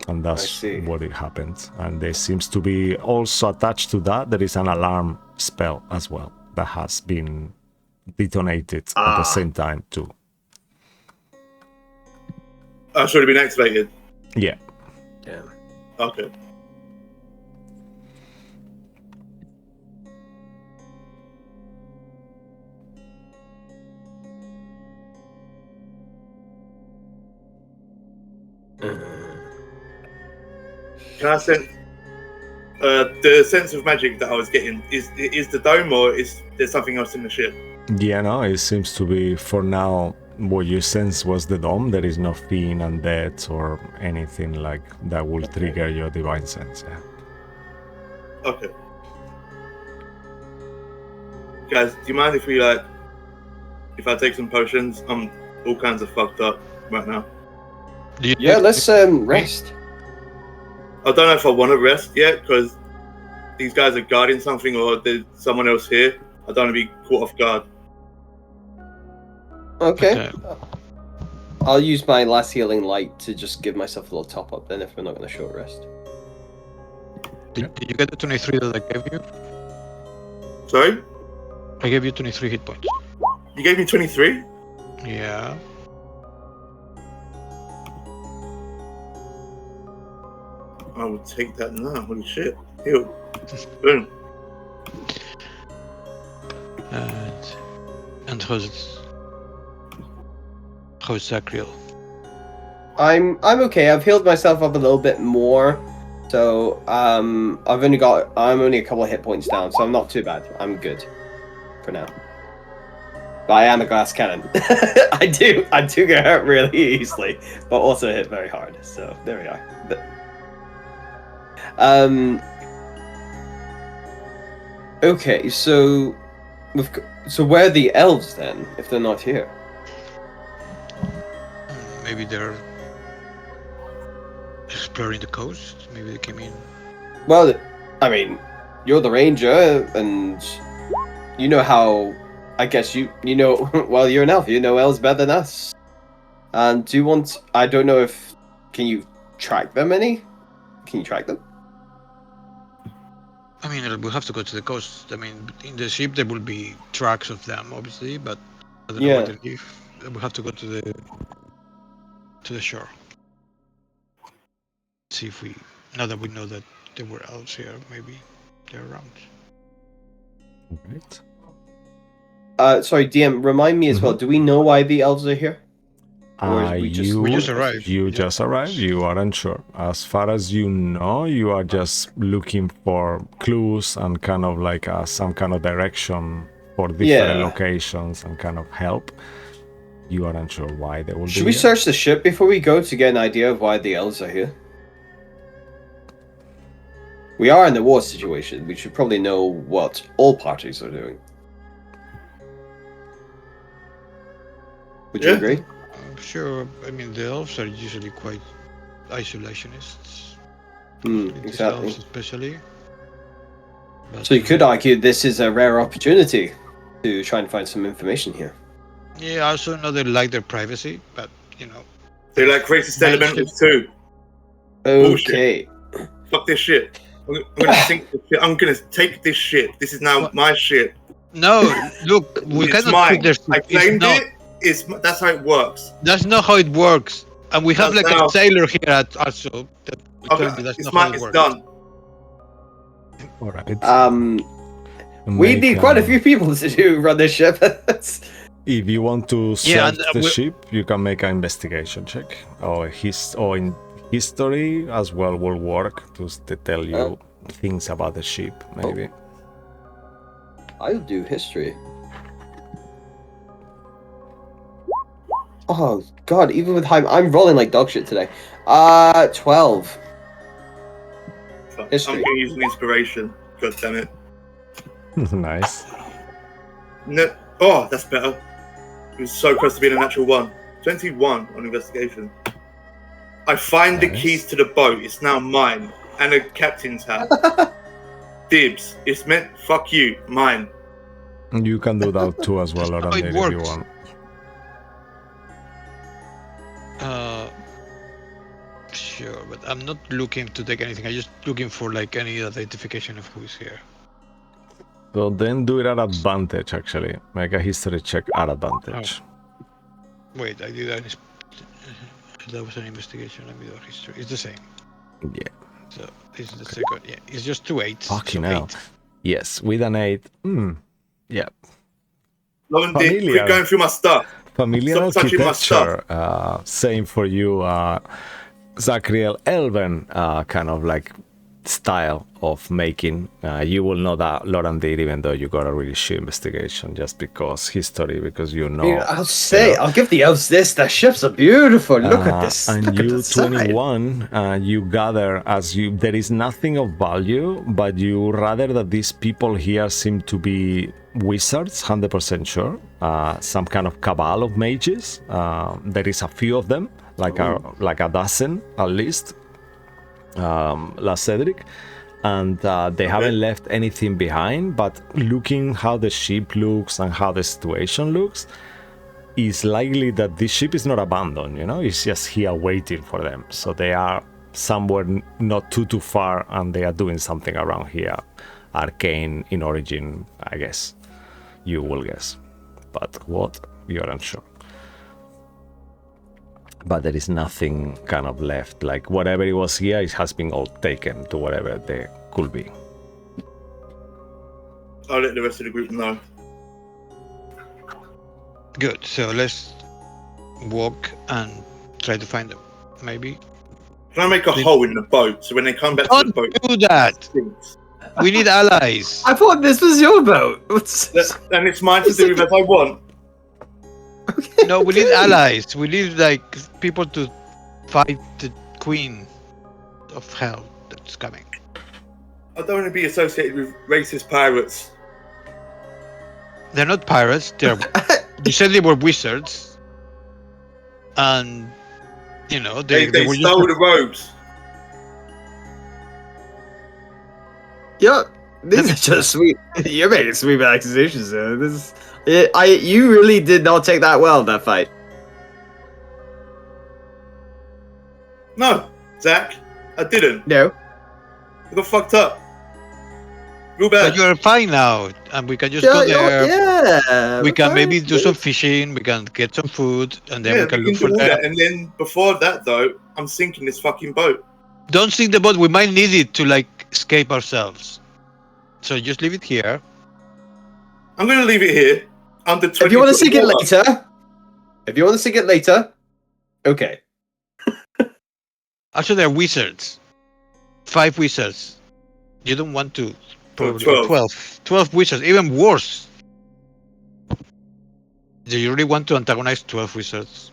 And that's what it happens. And there seems to be also attached to that, there is an alarm spell as well that has been detonated at the same time too. That's already been activated. Yeah. Damn. Okay. Can I sense the sense of magic that I was getting? Is the dome, or is there something else in the ship? Yeah, no, it seems to be for now. What you sense was the dome. There is no fiend, undead, or anything like that will trigger your divine sense. Yeah. Okay. Guys, do you mind if we if I take some potions? I'm all kinds of fucked up right now. Yeah, let's rest. I don't know if I want to rest yet because these guys are guarding something, or there's someone else here. I don't want to be caught off guard. Okay. I'll use my last healing light to just give myself a little top up then if we're not going to short rest. Did you get the 23 that I gave you? Sorry? I gave you 23 hit points. You gave me 23? Yeah. I will take that now. Holy shit. Heal. Boom. And how's Zacriel? I'm okay. I've healed myself up a little bit more, so I'm only a couple of hit points down, so I'm not too bad. I'm good for now. But I am a glass cannon. I do get hurt really easily, but also hit very hard. So there we are. Okay, so where are the elves then, if they're not here? Maybe they're exploring the coast. Maybe they came in. Well, I mean, you're the ranger, and you know how. I guess you know. Well, you're an elf. You know elves better than us. And do you want? I don't know if. Can you track them any? Can you track them? I mean, we'll have to go to the coast. I mean, in the ship there will be tracks of them, obviously, but I don't know where they live. We'll have to go to the shore. See if we, now that we know that there were elves here, maybe they're around. Right. Sorry, DM. Remind me as well. Do we know why the elves are here? We just arrived. You just arrived. You aren't sure. As far as you know, you are just looking for clues and kind of like some kind of direction for different locations and kind of help. You aren't sure why they will be Should we here. search the ship before we go to get an idea of why the elves are here? We are in a war situation. We should probably know what all parties are doing. Would you agree? Sure. I mean, the elves are usually quite isolationists. Exactly. Elves especially. But, So you could argue this is a rare opportunity to try and find some information here. Yeah, also know they like their privacy, but you know. They like racist elementals too. Okay. Bullshit. Fuck this shit. I'm gonna sink this shit. I'm gonna take this shit. This is now my shit. No, look, we It's cannot mine. take their ship. I claimed It's it. That's how it works. That's not how it works. And we have like a sailor here at also. It's mine. It's done. All right. We need quite a few people to run this ship. If you want to search the ship, you can make an investigation check, or in history as well will work to tell you things about the ship, maybe. I'll do history. Oh god, even with high, I'm rolling like dog shit today. 12. History. I'm gonna use an inspiration. God damn it. Nice. No. Oh, that's better. It was so close to being a natural one. 21 on investigation. I find the keys to the boat. It's now mine. And a captain's hat. Dibs. It's meant, fuck you, mine. You can do that too as well, or if you want. Sure, but I'm not looking to take anything. I'm just looking for like any identification of who is here. So then do it at advantage, actually. Make a history check at advantage. Oh. Wait, I did that. That was an investigation. Let me do history. It's the same. Yeah. So this is the second. Yeah, it's just 2 8s. Fucking hell. Yes, with an 8. Yeah. Quit going through my stuff. Familiar Stop touching my architecture. stuff. Same for you, Zachriel. Elven kind of like style of making. You will know that Lauren did, even though you got a really shit investigation, just because history, because you know. I'll say, I'll give the elves this. The ships are beautiful. Look at this. And look you, at the 21, you gather there is nothing of value, but you rather that these people here seem to be wizards, 100% sure. Some kind of cabal of mages. There is a few of them, like a dozen at least. Last Cedric, and they haven't left anything behind, but looking how the ship looks and how the situation looks, it's likely that this ship is not abandoned, it's just here waiting for them. So they are somewhere not too far, and they are doing something around here. Arcane in origin, I guess. You will guess. But what? You're unsure. But there is nothing kind of left. Like whatever it was here, it has been all taken to whatever they could be. I'll let the rest of the group know. Good. So let's walk and try to find them. maybe. Can I make a hole in the boat so when they come back to the Don't boat? do that. it sinks? We need allies. I thought this was your boat. What's... And it's mine to do with as I want. No, we need allies. We need like people to fight the queen of hell that's coming. I don't want to be associated with racist pirates. They're not pirates. They're. You said they were wizards, and you know They were stole the robes. Yeah, these are just sweet. You're making sweet accusations. This, you really did not take that well that fight. No, Zach, I didn't. No. I got fucked up. Real bad. But you're fine now, and we can just go there. Yeah. We can maybe do some fishing. We can get some food, and then we can look for do all them. that. And then before that, though, I'm sinking this fucking boat. Don't sink the boat. We might need it to like escape ourselves. So just leave it here. I'm going to leave it here. Under 20. If you want to sink it later, okay. Actually, they're wizards. 5 wizards. You don't want to. 12 wizards. Even worse. Do you really want to antagonize 12 wizards?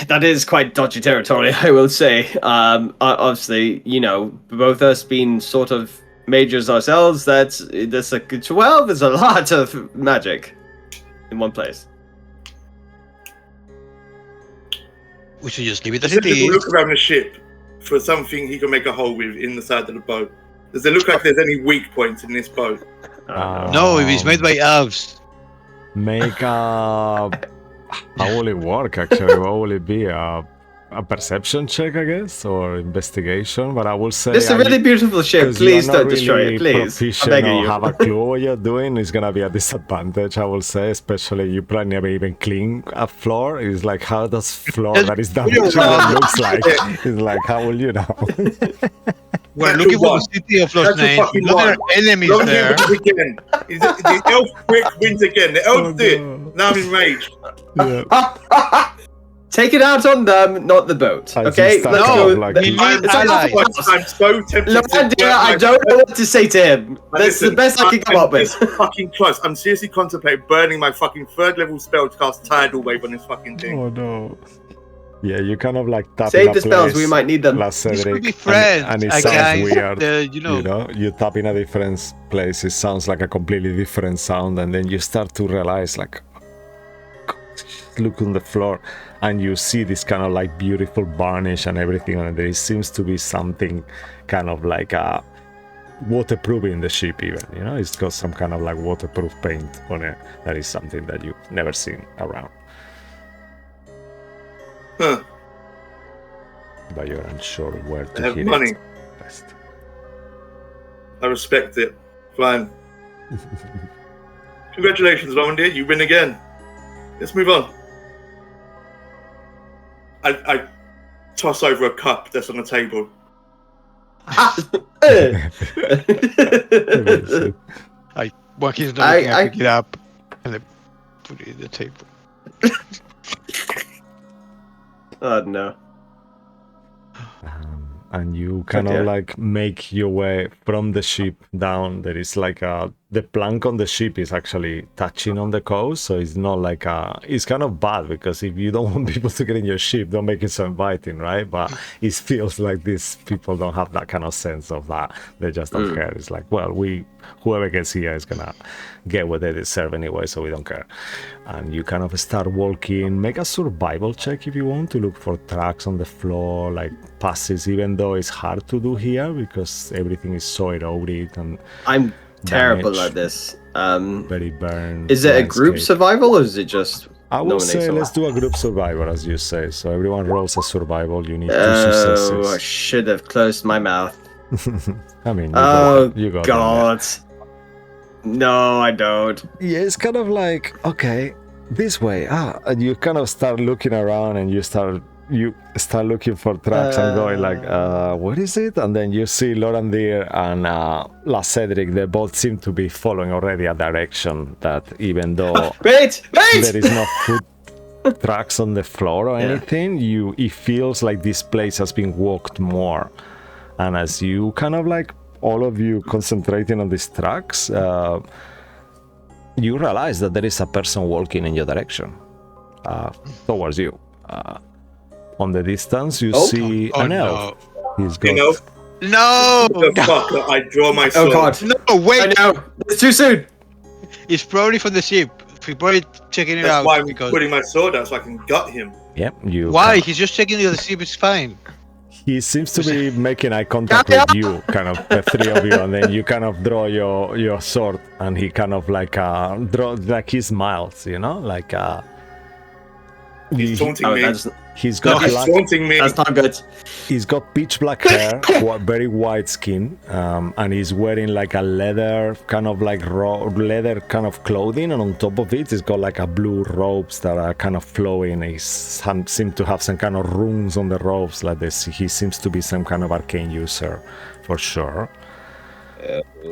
That is quite dodgy territory, I will say. Obviously, both us being sort of majors ourselves, that's a 12 is a lot of magic in one place. We should just leave it as Does it is. look around the ship for something he can make a hole with in the side of the boat? Does it look like there's any weak points in this boat? No, if it's made by elves. Make a... How will it work, actually? What will it be? A perception check, I guess, or investigation? But I will say... It's a really beautiful ship. Please don't destroy it, please. I'm begging you. Have a clue what you're doing. It's gonna be a disadvantage, I will say, especially you probably never even clean a floor. It's like, how does floor that is damaged looks like? It's like, how will you know? We're looking for the city of Lost Names. There are enemies there. Again. The elf quick wins again. The elf did. Now I'm enraged. Yeah. Take it out on them, not the boat. Okay? Let's go. Like I'm so tempted. I don't know what to say to him. That's the best I can come up with. Fucking close. I'm seriously contemplating burning my fucking 3rd level spell to cast Tidal Wave on this fucking thing. Oh no. Yeah, you kind of like tap Save in a the spells, place, we might need them. Last This Cedric, could be friends, and it guys. sounds weird. You know. You tap in a different place, it sounds like a completely different sound, and then you start to realize, like, look on the floor, and you see this kind of like beautiful varnish and everything, and there seems to be something kind of like waterproof in the ship, even. It's got some kind of like waterproof paint on it. That is something that you've never seen around. Huh. But you're unsure where to I have hit money. it best. I respect it. Fine. Congratulations, Lomondere. You win again. Let's move on. I toss over a cup that's on the table. While he's not looking, I pick it up and then put it in the table. Oh no. And you kind of like make your way from the ship down. There is like the plank on the ship is actually touching on the coast, so it's not like it's kind of bad, because if you don't want people to get in your ship, don't make it so inviting, right? But it feels like these people don't have that kind of sense of that. They just don't care. It's like, well, whoever gets here is gonna get what they deserve anyway, so we don't care. And you kind of start walking. Make a survival check if you want to look for tracks on the floor, like passes, even though it's hard to do here because everything is so eroded and I'm terrible at this. Very burned. Is it a group landscape. survival or is it just? I would say let's do a group survival, as you say. So everyone rolls a survival. You need 2 successes. Oh, I should have closed my mouth. I mean, you got God. No, I don't. Yeah, it's kind of like, okay, this way. And you kind of start looking around and you start looking for tracks and going like, what is it? And then you see Lorandir and La Cedric, they both seem to be following already a direction that even though Wait! there is no tracks on the floor or anything. It feels like this place has been walked more. And as you kind of like, all of you concentrating on these tracks, you realize that there is a person walking in your direction, towards you. On the distance, you see an elf. He's got... No! The fuck! I draw my sword. Oh god. No, wait! No, it's too soon. It's probably from the ship. We're probably checking it That's out. why I'm because... putting my sword out so I can gut him. Yep, you... Why? He's just checking the ship, it's fine. He seems to be making eye contact with you, kind of, the three of you, and then you kind of draw your sword, and he kind of like he smiles, you know, like He's taunting me. He's got He's taunting me. That's not good. He's got pitch black hair, very white skin, and he's wearing like a leather kind of like leather kind of clothing, and on top of it, he's got like a blue robes that are kind of flowing. He seems to have some kind of runes on the robes, like this. He seems to be some kind of arcane user, for sure.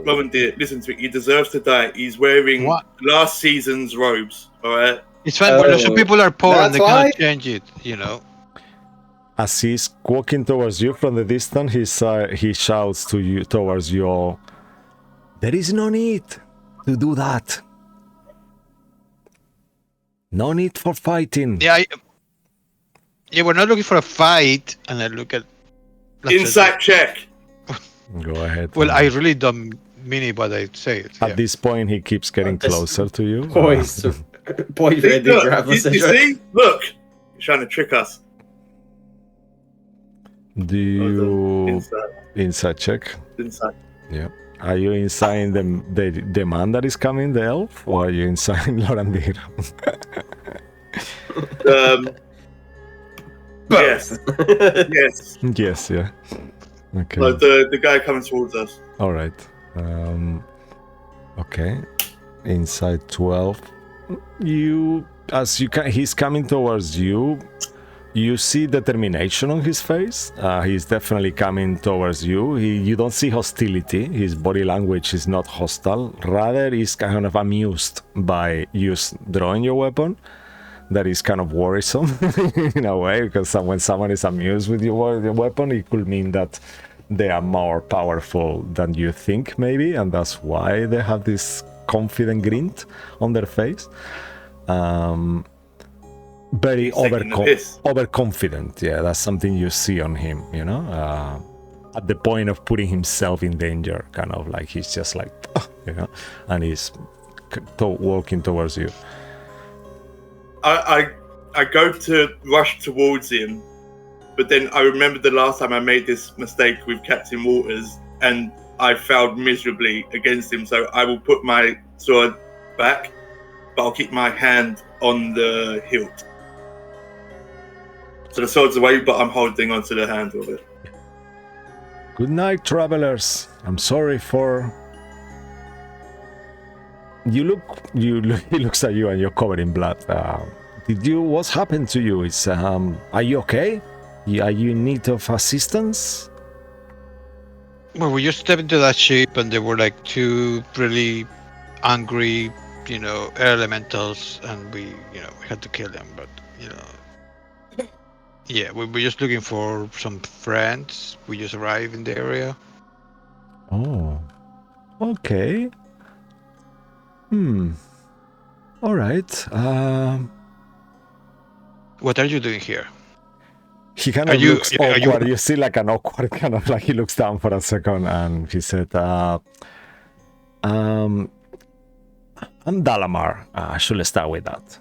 Robin, dear, listen to me. He deserves to die. He's wearing last season's robes. All right. It's fine, but some people are poor and they cannot change it, you know. As he's walking towards you from the distance, he shouts to you towards you all, "There is no need to do that. No need for fighting." Yeah, we're not looking for a fight, and I look at... Insight check. Go ahead. Well, I really don't mean it, but I say it. At this point, he keeps getting closer to you. Boyfriend, you see? Look, he's trying to trick us. Do you inside check? Inside. Yeah. Are you inside the man that is coming, the elf, or are you inside Lorandir? Yes. Yes. Yes. Yeah. Okay. Like the guy coming towards us. All right. Okay. Inside 12. He's coming towards you. You see determination on his face. He's definitely coming towards you. You don't see hostility. His body language is not hostile. Rather, he's kind of amused by you drawing your weapon. That is kind of worrisome in a way, because when someone is amused with your weapon, it could mean that they are more powerful than you think, maybe, and that's why they have this confident grin on their face. Very overconfident. Yeah, that's something you see on him, you know, at the point of putting himself in danger, kind of like he's just like, you know, and he's walking towards you. I go to rush towards him, but then I remember the last time I made this mistake with Captain Waters, and I failed miserably against him, so I will put my sword back, but I'll keep my hand on the hilt. So the sword's away, but I'm holding onto the handle of it. Good night, travelers. I'm sorry for... He looks at you and you're covered in blood. What's happened to you? Are you okay? Are you in need of assistance? Well, we just stepped into that ship and there were like two really angry, you know, air elementals, and we had to kill them, but, you know. Yeah, we were just looking for some friends. We just arrived in the area. Oh, okay. All right. What are you doing here? He kind of looks awkward. You see like an awkward kind of like he looks down for a second and he said, I'm Dalamar. I should start with that.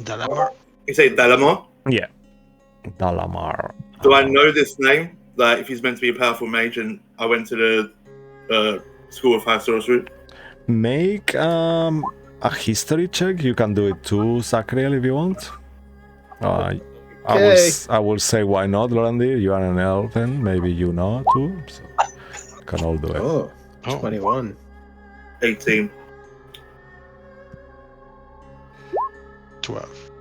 Dalamar? You say Dalamar? Yeah. Dalamar. Do I know this name? Like, if he's meant to be a powerful mage and I went to the School of High Sorcery? Make a history check. You can do it too, Zachariel, if you want. I will say why not, Lorandir. You are an elf and maybe you know too. So can all do it. Oh, 21. 18. 12.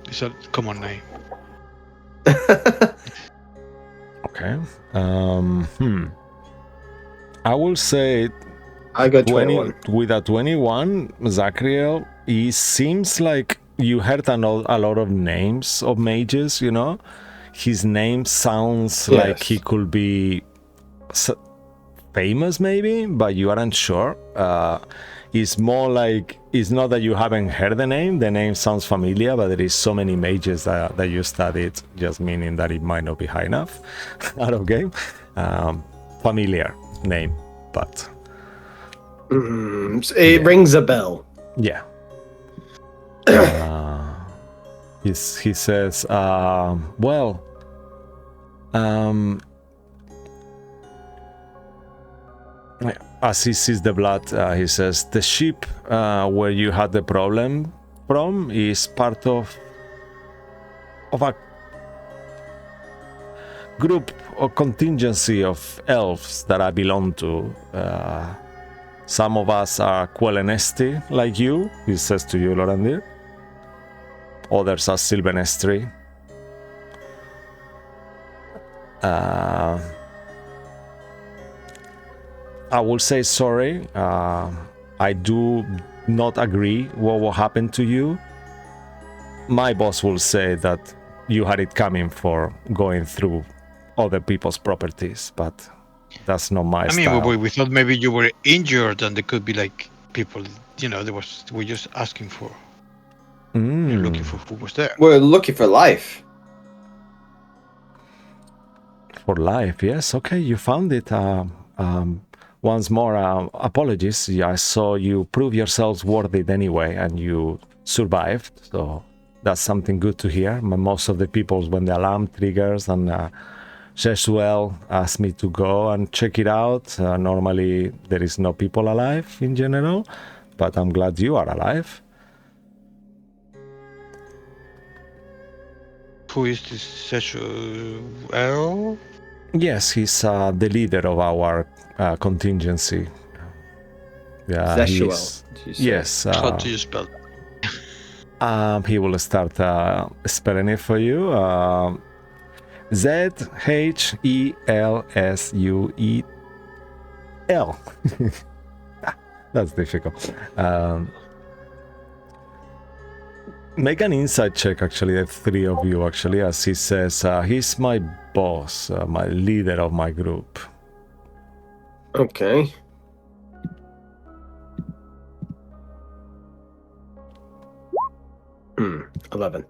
It's a common name. Okay. I will say I got 21. With a 21, Zachriel, it seems like you heard a lot of names of mages, you know? His name sounds like he could be famous, maybe, but you aren't sure. It's more like, it's not that you haven't heard the name sounds familiar, but there is so many mages that you studied, just meaning that it might not be high enough out of game. Familiar name, but... it rings a bell. Yeah. He says, well, as he sees the blood, he says, the ship where you had the problem from is part of a group or contingency of elves that I belong to. Some of us are Quellenesti, like you, he says to you, Lorandir. Others are Sylvanestri. I will say sorry. I do not agree what will happen to you. My boss will say that you had it coming for going through other people's properties, but that's not my style. I mean, we thought maybe you were injured and there could be like people, you know, we're just asking for, you're looking for who was there. We're looking for life. For life, yes. Okay, you found it. Once more, apologies. I saw you prove yourselves worthy anyway, and you survived. So that's something good to hear. Most of the people, when the alarm triggers and Jessuel asked me to go and check it out. Normally, there is no people alive in general, but I'm glad you are alive. Who is this Jessuel? Yes, he's the leader of our contingency. Yeah, Jessuel. Yes. How do you spell that? He will start spelling it for you. Zhelsuel. That's difficult. Make an insight check, actually, the three of you, actually, as he says, he's my boss, my leader of my group. Okay. Hmm. 11.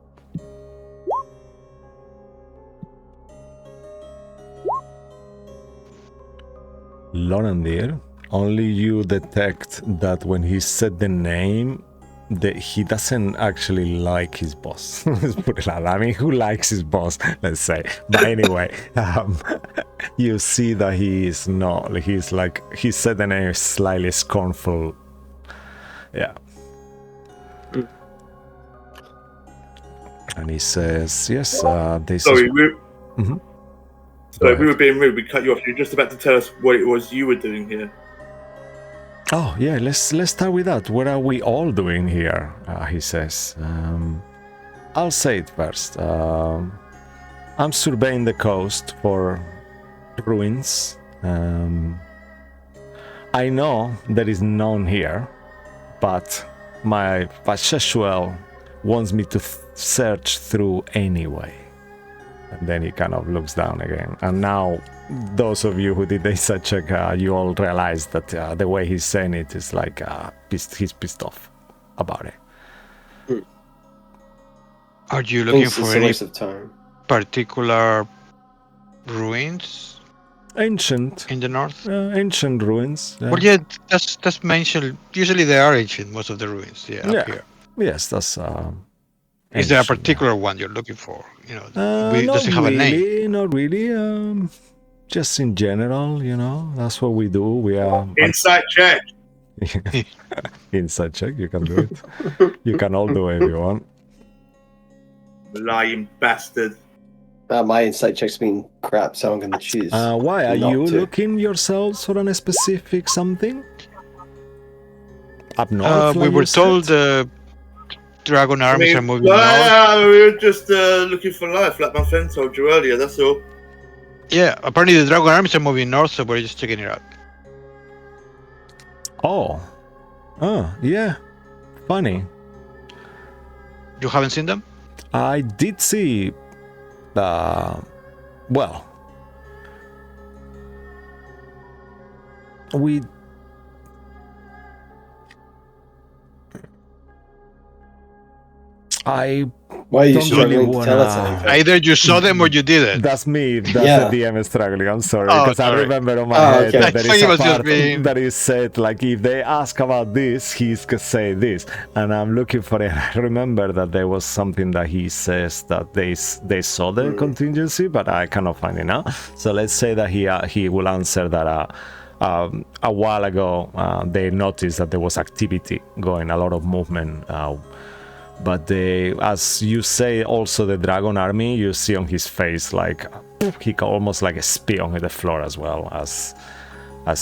Lorandir, only you detect that when he said the name, that he doesn't actually like his boss. Let's put it like that. I mean, who likes his boss? Let's say. But anyway, you see that he is not. He's like, he said the name slightly scornful. Yeah. And he says, yes, this Sorry, is... Sorry, we were being rude. We cut you off. You're just about to tell us what it was you were doing here. Oh, yeah, let's start with that. What are we all doing here? He says. I'll say it first. I'm surveying the coast for ruins. I know there is none here, but my Jessuel wants me to search through anyway. And then he kind of looks down again. And now, those of you who did the insight check, you all realize that the way he's saying it is like he's pissed off about it. Are you looking for any waste of time. particular ruins? Ancient. In the north? Ancient ruins. Yeah. Well, yeah, that's mentioned. Usually they are ancient, most of the ruins. Yeah, up here. Yes, that's... Is there a particular one you're looking for? You know, does it have a name? Not really. Just in general, you know, that's what we do. We are Insight check. Insight check. You can do it. You can all do it if you want. Lying bastard. My insight check's been crap, so I'm going to choose. Why are not you to. looking yourselves for a specific something? Up north, We like were you told said? dragon armies are moving north. We were just looking for life, like my friend told you earlier. That's all. Yeah, apparently the dragon armies are moving north, so we're just checking it out. Oh. Oh, yeah. Funny. You haven't seen them? I did see well, we I Why are you don't really struggling to tell us wanna. anything? Either you saw them or you didn't. That's me. That's Yeah. the DM struggling. I'm sorry, Oh, because I sorry. remember on my Oh, head okay. that there I is thought it a was just part being- that is said like if they ask about this, he's gonna say this, and I'm looking for it. I remember that there was something that he says that they saw the contingency, but I cannot find it now. So let's say that he will answer that. A while ago, they noticed that there was activity going, a lot of movement. But as you say, also the dragon army, you see on his face like he almost like a spit on the floor as well as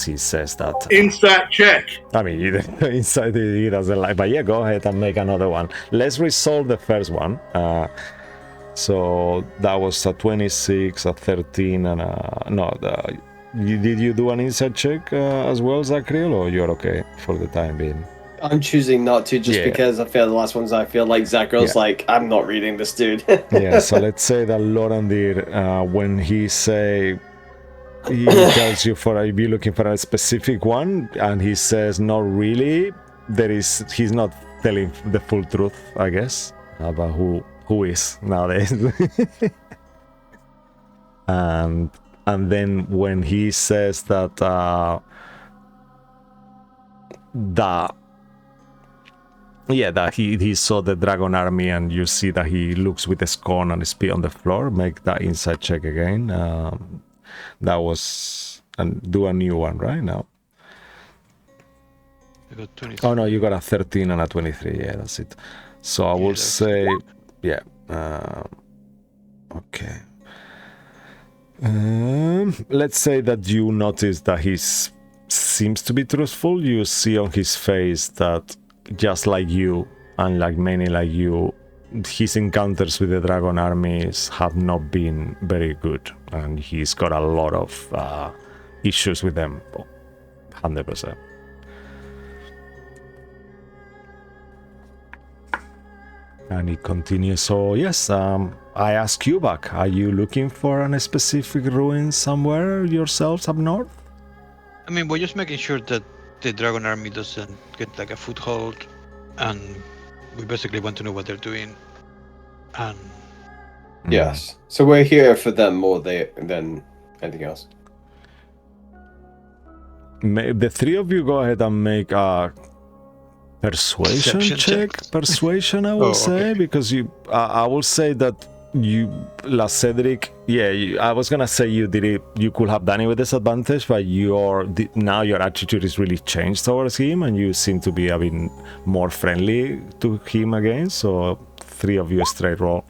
he says that. Insight check. I mean, inside he doesn't like. But yeah, go ahead and make another one. Let's resolve the first one. So that was a 26, a 13, and did you do an insight check as well, Zachriel, or you're okay for the time being? I'm choosing not to just Yeah. because I feel the last ones I feel like Zakrill's Yeah. like, I'm not reading this dude. Yeah, so let's say that Lorandir, when he tells you for if you're looking for a specific one, and he says not really, he's not telling the full truth, I guess, about who is nowadays. and then when he says that that he saw the dragon army, and you see that he looks with a scorn and spit on the floor. Make that insight check again. That was, and do a new one right now. I got 23. Oh no, you got a 13 and a 23. Yeah, that's it. So I will that's say, yeah. Okay. Let's say that you notice that he seems to be truthful. You see on his face that, just like you, and like many like you, his encounters with the dragon armies have not been very good, and he's got a lot of issues with them, 100%. And he continues, so yes, I ask you back, are you looking for a specific ruin somewhere yourselves up north? I mean, we're just making sure that the dragon army doesn't get like a foothold, and we basically want to know what they're doing. And Yes. So we're here for them more than anything else. The three of you go ahead and make a persuasion Deception check. Persuasion, I will say, okay. because I will say that you, La Cedric, I was gonna say you did it. You could have done it with disadvantage, but now your attitude is really changed towards him, and you seem to be a bit more friendly to him again. So three of you straight roll.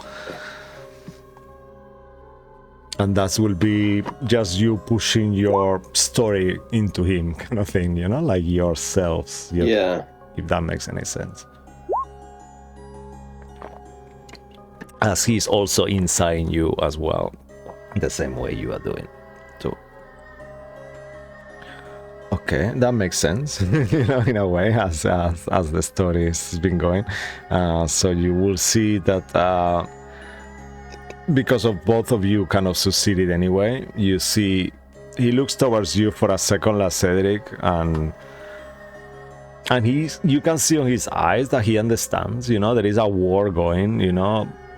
And that will be just you pushing your story into him, kind of thing, like yourselves. Yeah. If that makes any sense. As he's also inside you as well, the same way you are doing too. Okay, that makes sense, in a way, as the story has been going. So you will see that because of both of you kind of succeeded anyway, you see he looks towards you for a second, La Cedric, and you can see on his eyes that he understands, there is a war going,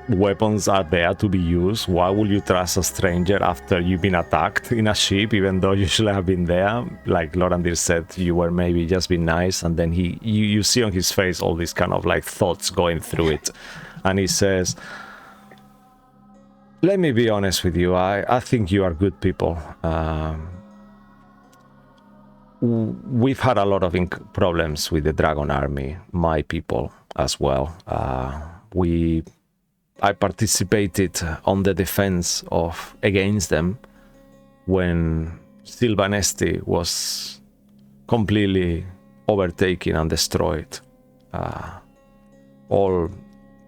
weapons are there to be used. Why would you trust a stranger after you've been attacked in a ship, even though you should have been there? Like Lorandir said, you were maybe just being nice, and then you see on his face all these kind of like thoughts going through it, and he says, let me be honest with you, I think you are good people. We've had a lot of problems with the dragon army, my people as well. I participated on the defense against them when Silvanesti was completely overtaken and destroyed. All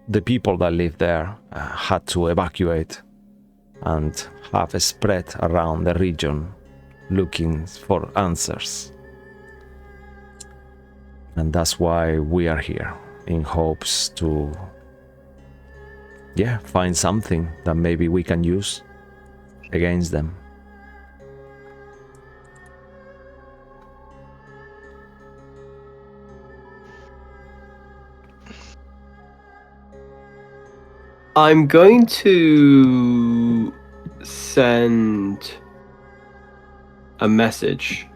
the people that lived there had to evacuate and have spread around the region looking for answers. And that's why we are here, in hopes to, find something that maybe we can use against them. I'm going to send a message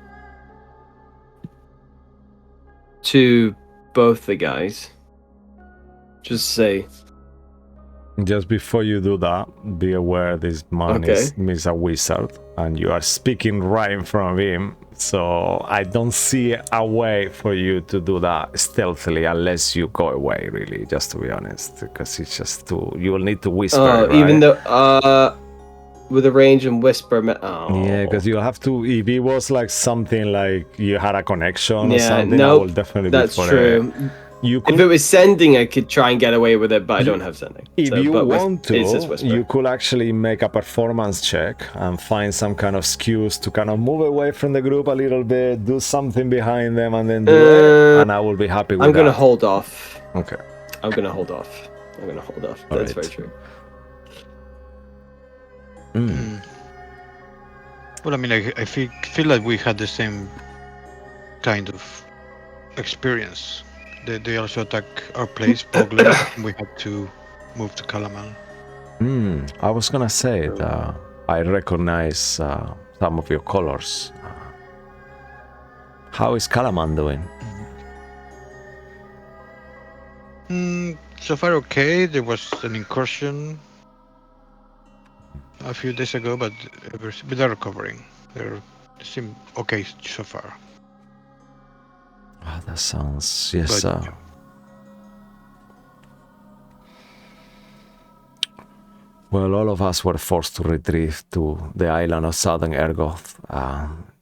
to both the guys. Just say, Just before you do that, be aware this man is a wizard, and you are speaking right in front of him. So I don't see a way for you to do that stealthily unless you go away, really, just to be honest, because it's just too. You will need to whisper. Right? Even though, with a range and whisper. Yeah, because you have to. If it was like something like you had a connection or something, I will definitely. That's be for true. If it was sending, I could try and get away with it, but I don't have sending. If you want to, you could actually make a performance check and find some kind of excuse to kind of move away from the group a little bit, do something behind them, and then do it. And I will be happy with that. I'm going to hold off. Okay. I'm going to hold off. That's very true. Well, I mean, I feel like we had the same kind of experience. They also attacked our place, Bogler, and we had to move to Kalaman. I was gonna say that I recognize some of your colors. How is Kalaman doing? So far okay. There was an incursion a few days ago, but they're recovering. They seem okay so far. Oh, that sounds yes. Well, all of us were forced to retreat to the island of Southern Ergoth,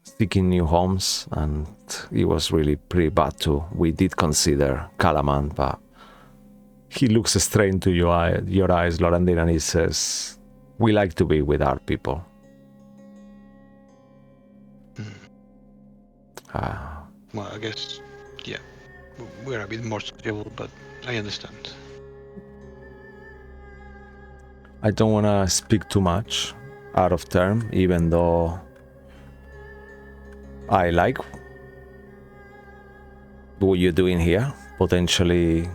seeking new homes, and it was really pretty bad too. We did consider Kalaman, but he looks straight into your eyes, Lorandin, and he says, "We like to be with our people." Well, I guess, yeah, we're a bit more sociable, but I understand. I don't want to speak too much out of term, even though I like what you're doing here. Potentially,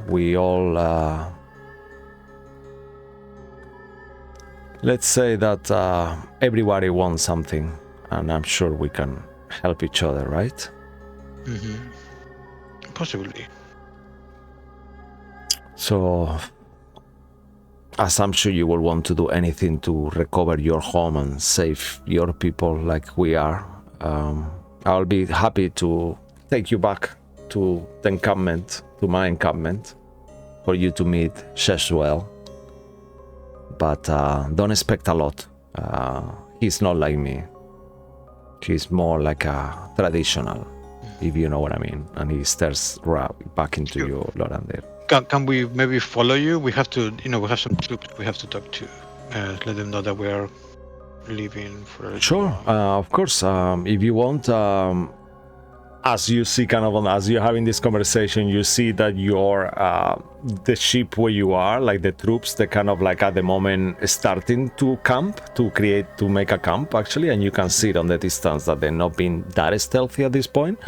we all... let's say that everybody wants something, and I'm sure we can help each other, right? Possibly. So, as I'm sure you will want to do anything to recover your home and save your people like we are, I'll be happy to take you back to the encampment, to my encampment, for you to meet Sheshwell. But don't expect a lot. He's not like me. He's more like a traditional, if you know what I mean. And he stares right back into you, Lorander. Can we maybe follow you? We have to, we have some troops we have to talk to. Let them know that we are leaving for a Sure, of course. If you want, as you see, as you're having this conversation, you see that you're the ship where you are, like the troops, they're kind of like at the moment starting to camp, to make a camp actually, and you can see it on the distance that they're not being that stealthy at this point.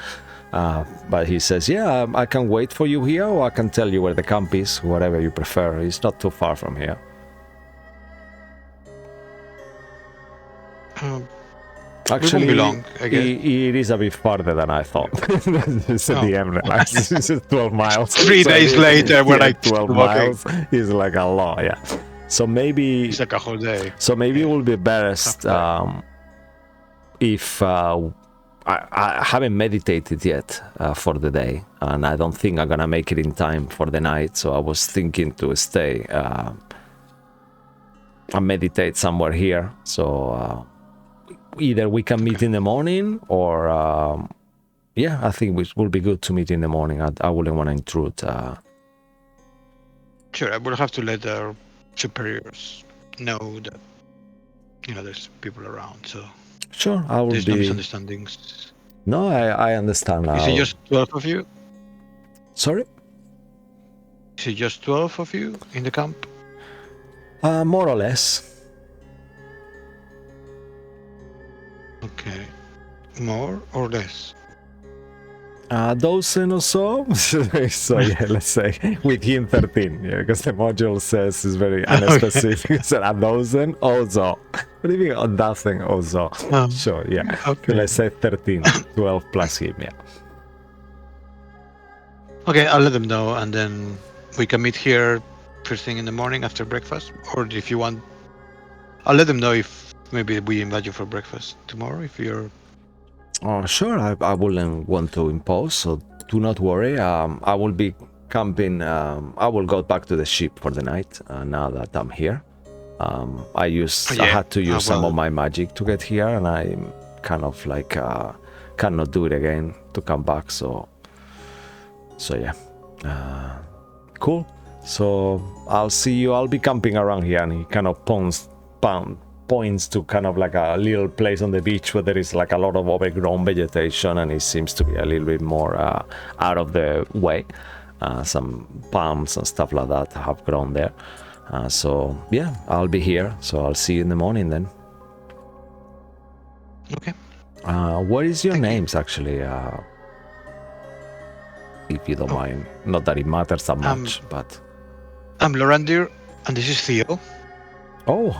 But he says, yeah, I can wait for you here, or I can tell you where the camp is, whatever you prefer. It's not too far from here. Actually, long, I guess. It is a bit farther than I thought. It's at the end. It's 12 miles. 3 days later, we're like 12 miles is like a lot, yeah. So maybe it's like a whole day. So maybe it will be best if I haven't meditated yet for the day, and I don't think I'm gonna make it in time for the night. So I was thinking to stay and meditate somewhere here. So either we can meet in the morning, or I think it will be good to meet in the morning. I wouldn't want to intrude. Sure, I will have to let our superiors know that there's people around. So sure, I will there's no misunderstandings. No, I understand now. Is it just 12 of you? Sorry? Is it just 12 of you in the camp? More or less. Okay. More or less? A dozen or so. So yeah, let's say with him 13. Yeah, because the module says it's very unspecific. So a dozen also. What do you mean a dozen also? Sure, yeah. Okay. Let's say 13, 12 plus him. Yeah. Okay, I'll let them know, and then we can meet here first thing in the morning after breakfast. Or if you want, I'll let them know if maybe we invite you for breakfast tomorrow. If you're Oh, sure. I wouldn't want to impose, so do not worry. I will be camping. I will go back to the ship for the night now that I'm here. I had to use some of my magic to get here, and I kind of like cannot do it again to come back. So yeah, cool. So I'll see you. I'll be camping around here, and he kind of points to kind of like a little place on the beach where there is like a lot of overgrown vegetation, and it seems to be a little bit more out of the way. Some palms and stuff like that have grown there. So yeah, I'll be here. So I'll see you in the morning then. okay. What is your names actually? If you don't mind. Not that it matters that much, but. I'm Lorandir, and this is Theo. Oh,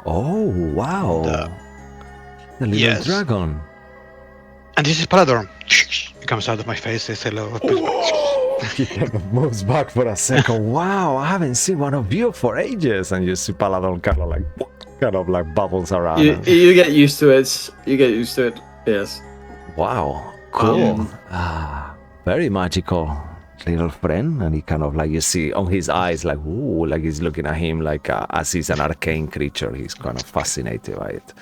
wow. The little yes. dragon. And this is Palador. He comes out of my face, says hello. He kind of moves back for a second. Wow, I haven't seen one of you for ages. And you see Palador kind of like bubbles around. You get used to it. You get used to it. Yes. Wow, cool. Very magical little friend. And he kind of like, you see on his eyes like, ooh, like he's looking at him like as he's an arcane creature. He's kind of fascinated by it,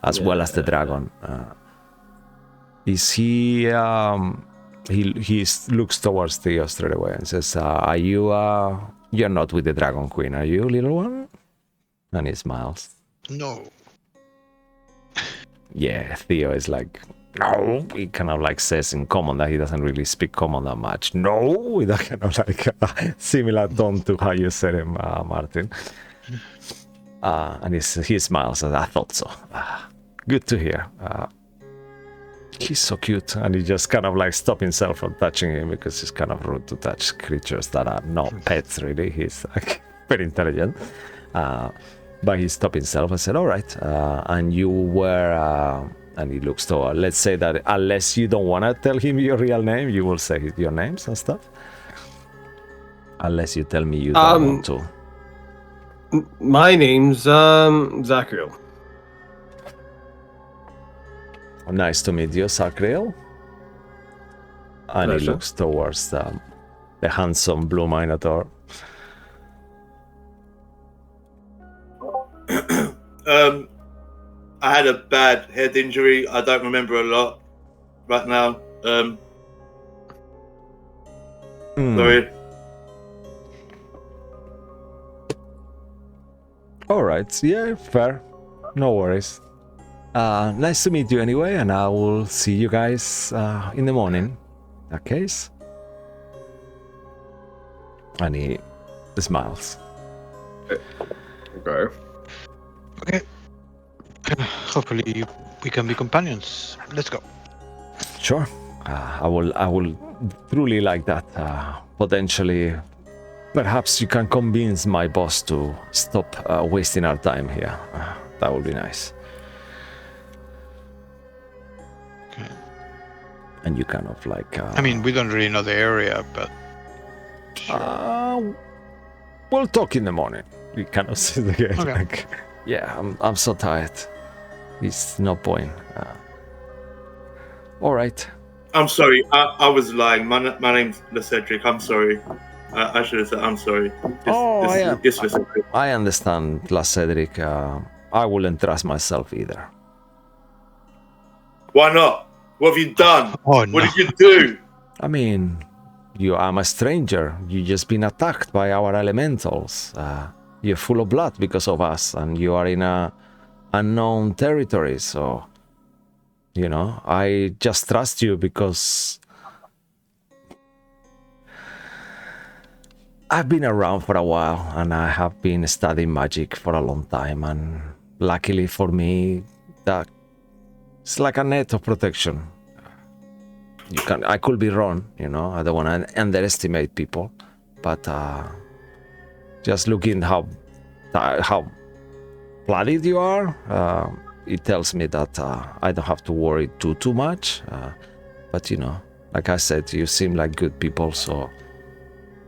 as well as the dragon. Is he looks towards Theo straight away and says, are you you're not with the Dragon Queen, are you, little one? And he smiles. No. Yeah, Theo is like, no. He kind of like says in common that he doesn't really speak common that much. No, with that kind of like similar tone to how you said him, Martin. And he smiles, and I thought so. Good to hear. He's so cute, and he just kind of like stopped himself from touching him because it's kind of rude to touch creatures that are not pets, really. He's like very intelligent. But he stopped himself and said, all right. And you were, and he looks toward, let's say that unless you don't want to tell him your real name, you will say your names and stuff. Unless you tell me you don't want to. My name's Zachariel. Nice to meet you, Zachariel. And he looks towards the handsome blue Minotaur. I had a bad head injury. I don't remember a lot right now. Sorry. All right. Yeah, fair. No worries. Nice to meet you anyway, and I will see you guys in the morning. In that case. And he smiles. Okay. Okay. Hopefully we can be companions. Let's go. Sure. I will truly like that. Potentially, perhaps you can convince my boss to stop wasting our time here. That would be nice. Okay. And you kind of like. I mean, we don't really know the area, but. We'll talk in the morning. We kind of sit again. Okay. Like, yeah, I'm so tired. It's no point. All right. I'm sorry. I was lying. My name's LeCedric. I'm sorry. I should have said I'm sorry. I understand, LeCedric. I wouldn't trust myself either. Why not? What have you done? Oh, no. What did you do? I mean, I'm a stranger. You just been attacked by our elementals. You're full of blood because of us, and you are in a unknown territory. So You know, I just trust you because I've been around for a while and I have been studying magic for a long time, and luckily for me, that it's like a net of protection. I could be wrong, you know. I don't want to underestimate people, but just looking how bloodied you are, it tells me that I don't have to worry too much. But you know, like I said, you seem like good people, so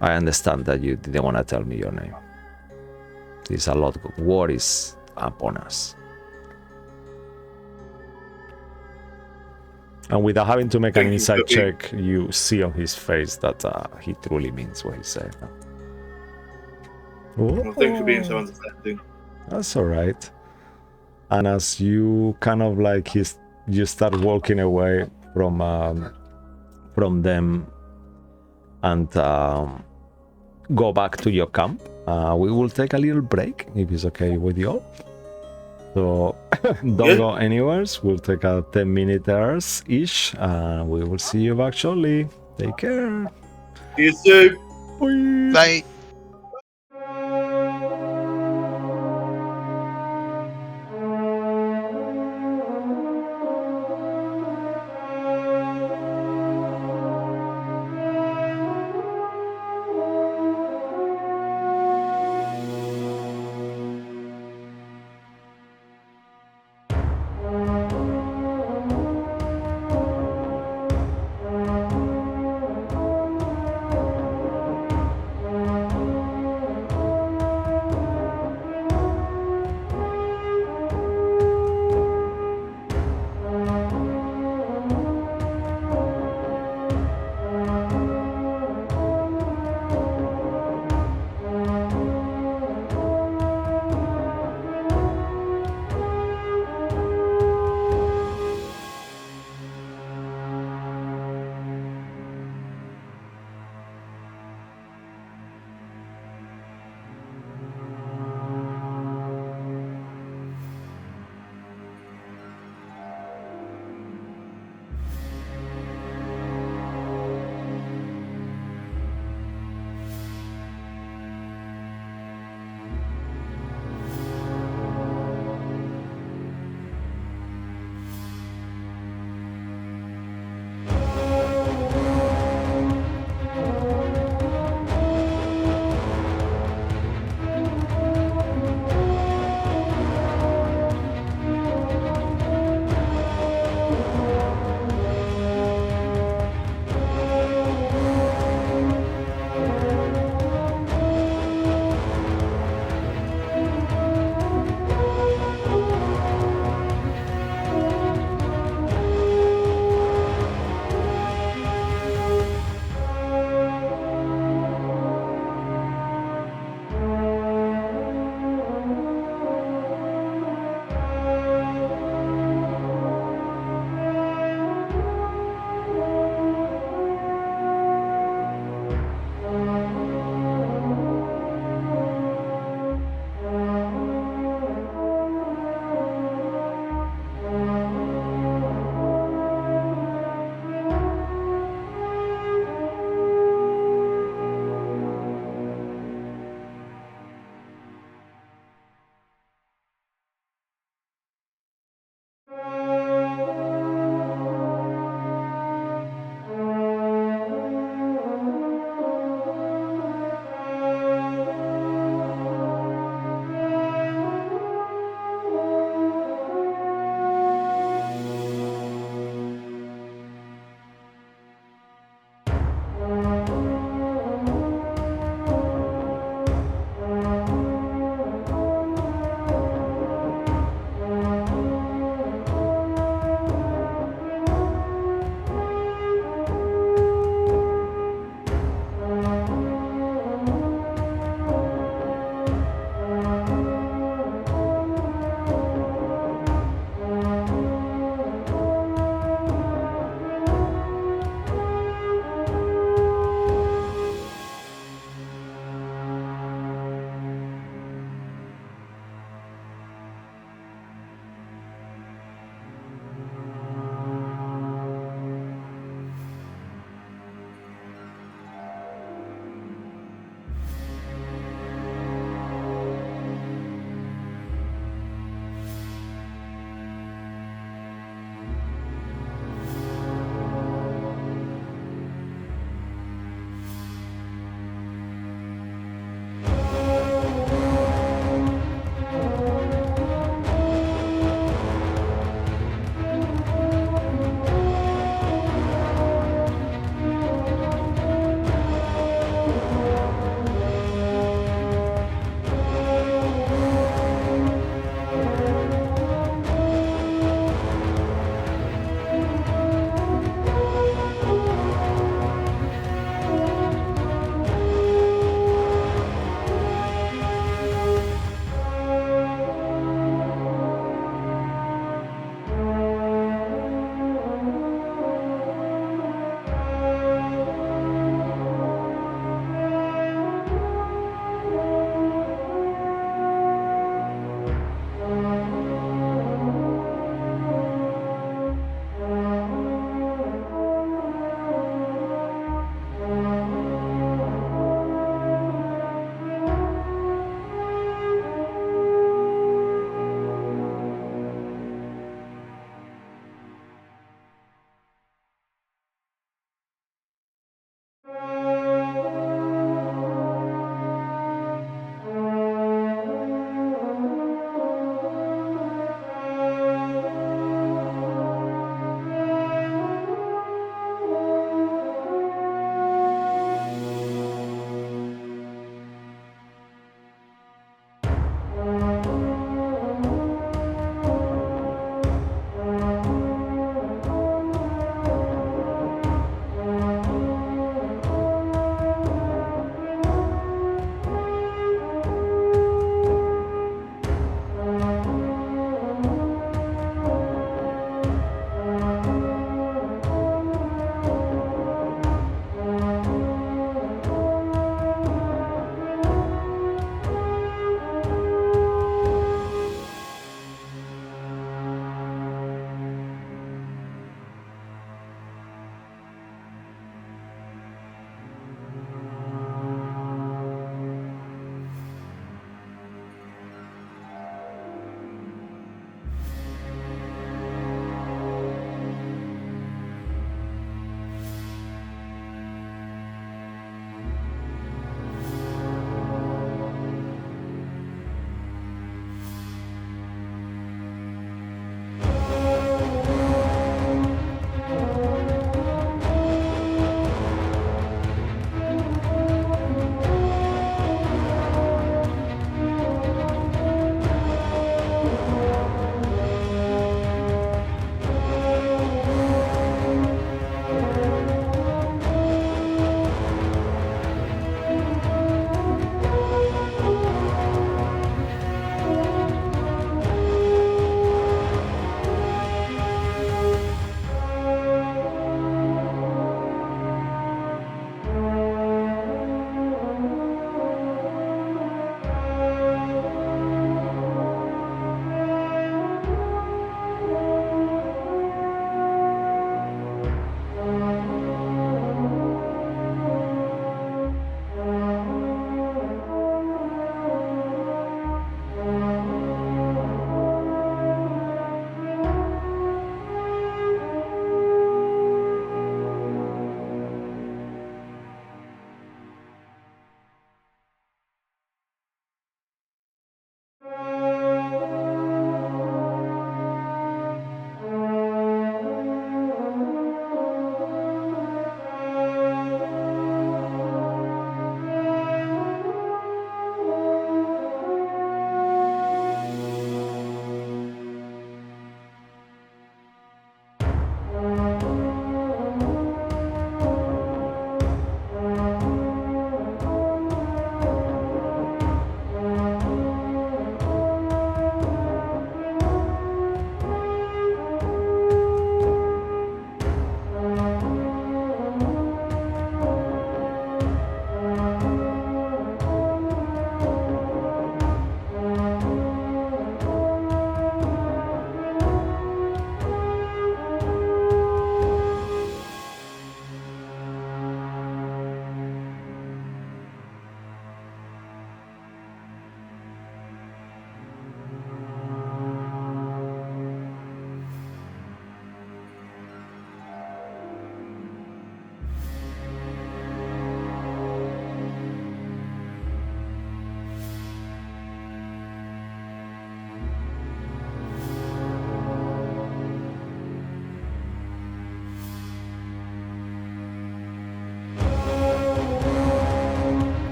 I understand that you didn't want to tell me your name. There's a lot of worries upon us. And without having to make an insight check, you see on his face that he truly means what he said. Well, thanks for being so understanding. That's all right. And as you kind of like you start walking away from them and go back to your camp, we will take a little break if it's okay with you all. So don't go anywhere. We'll take a 10-minute ish. We will see you back shortly. Take care. See you soon. Bye.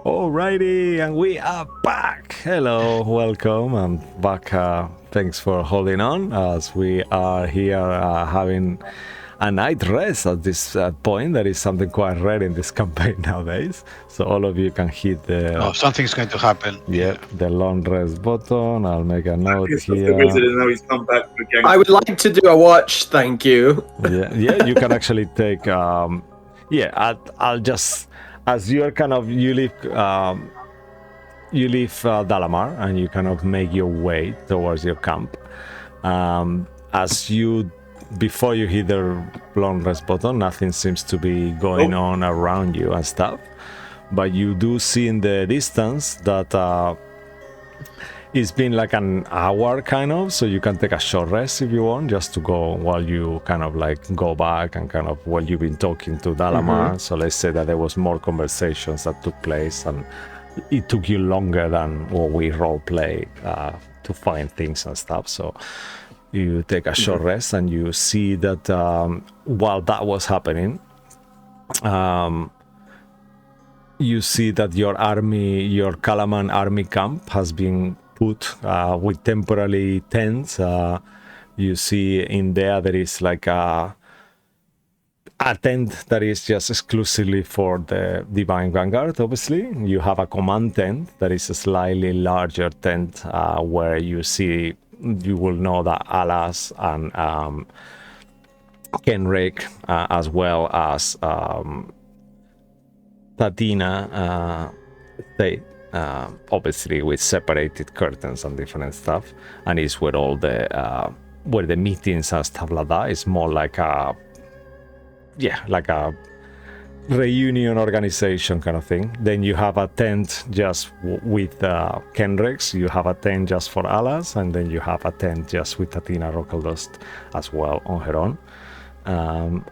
Alrighty, and we are back. Hello, welcome, and back. Thanks for holding on as we are here having a night rest at this point. That is something quite rare in this campaign nowadays. So all of you can hit the Oh, something's going to happen. the long rest button. I'll make a note Pissed off the here. wizard and now he's come back again. I would like to do a watch, thank you. Yeah, you can actually take. I'll just as you're kind of you leave Dalamar and you kind of make your way towards your camp. As you before you hit the long rest button, nothing seems to be going on around you and stuff. But you do see in the distance that it's been like an hour kind of, so you can take a short rest if you want, just to go while you kind of like go back and kind of while you've been talking to Dalamar. So let's say that there was more conversations that took place and it took you longer than what we role play to find things and stuff. So you take a short rest and you see that while that was happening, you see that your army, your Kalaman army camp has been put with temporary tents. You see in there is like a tent that is just exclusively for the Divine Vanguard. Obviously, you have a command tent that is a slightly larger tent where you see, you will know that Alas and Kenrick, as well as Tatina, they obviously with separated curtains and different stuff, and it's where all the where the meetings and stuff like that is more like a reunion organization kind of thing. Then you have a tent just with Kenrix, you have a tent just for Alas, and then you have a tent just with Tatina Rockledust as well on her own.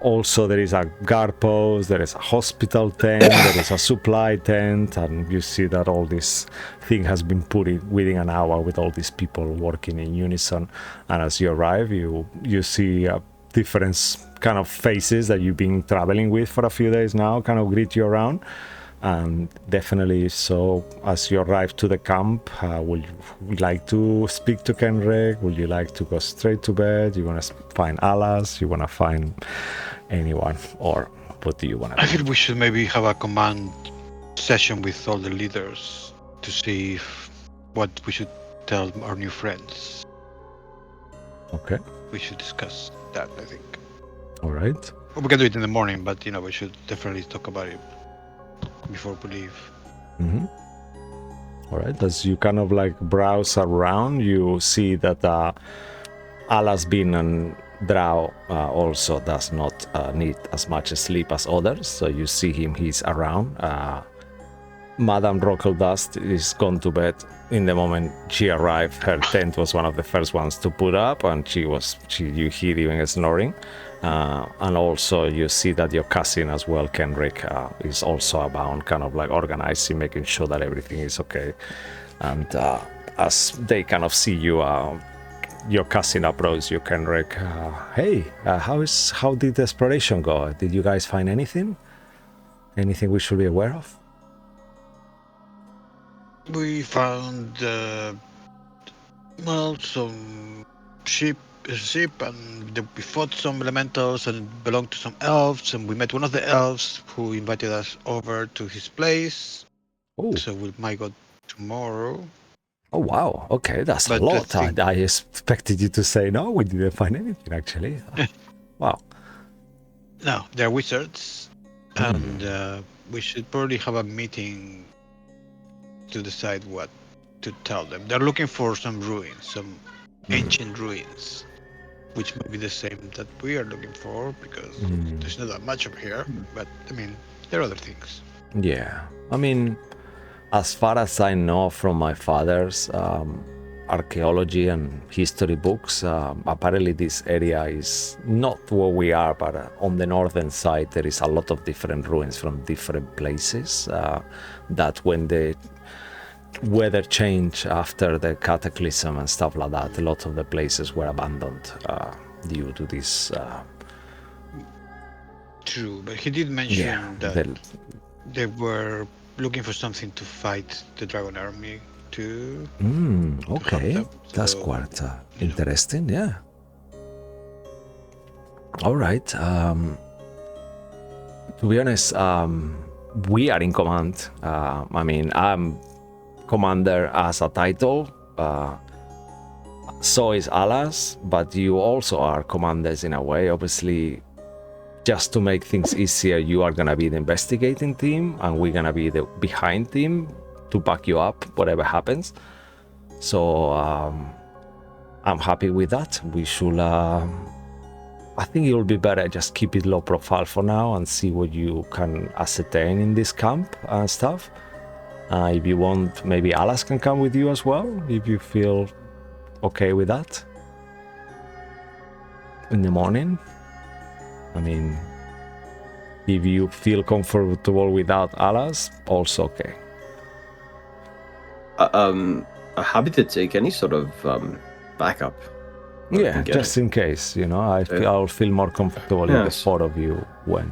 Also there is a guard post, there is a hospital tent, there is a supply tent, and you see that all this thing has been put in within an hour with all these people working in unison. And as you arrive, you see different kind of faces that you've been traveling with for a few days now kind of greet you around. And definitely, so as you arrive to the camp, would you like to speak to Kenrick? Would you like to go straight to bed? You want to find Alas? You want to find anyone? Or what do you want to do? I feel we should maybe have a command session with all the leaders to see what we should tell our new friends. Okay. We should discuss that, I think. All right. Well, we can do it in the morning, but we should definitely talk about it before we leave. All right. As you kind of like browse around, you see that Alasbin and Drow also does not need as much sleep as others. So you see him, he's around. Madame Rockledust is gone to bed. In the moment she arrived, her tent was one of the first ones to put up, and you hear even snoring. And also you see that your cousin as well, Kenrick, is also about kind of like organizing, making sure that everything is okay. And as they kind of see you, your cousin approaches you, Kenrick. Hey, how did the exploration go? Did you guys find anything? Anything we should be aware of? We found some ship, and we fought some elementals and belonged to some elves, and we met one of the elves who invited us over to his place. Oh. So we might go tomorrow. Oh wow, okay, that's a lot. I expected you to say no, we didn't find anything actually. Wow. No, they're wizards, and we should probably have a meeting to decide what to tell them. They're looking for some ruins, some ancient ruins, which may be the same that we are looking for, because there's not that much over here, but I mean, there are other things. Yeah, I mean, as far as I know from my father's archaeology and history books, apparently this area is not where we are, but on the northern side there is a lot of different ruins from different places that when the weather changed after the cataclysm and stuff like that, a lot of the places were abandoned due to this. True, but he did mention that they were looking for something to fight the dragon army to Okay, them, that's so, quite you know. interesting. Yeah. All right. To be honest, we are in command. I mean, I'm commander as a title. So is Alas, but you also are commanders in a way. Obviously, just to make things easier, you are gonna be the investigating team, and we're gonna be the behind team to back you up, whatever happens. So I'm happy with that. We should. I think it will be better just keep it low profile for now and see what you can ascertain in this camp and stuff. If you want, maybe Alas can come with you as well, if you feel okay with that. In the morning. I mean, if you feel comfortable without Alas, also okay. I'm happy to take any sort of backup. Yeah, just in case, you know, I'll feel more comfortable if the four of you went,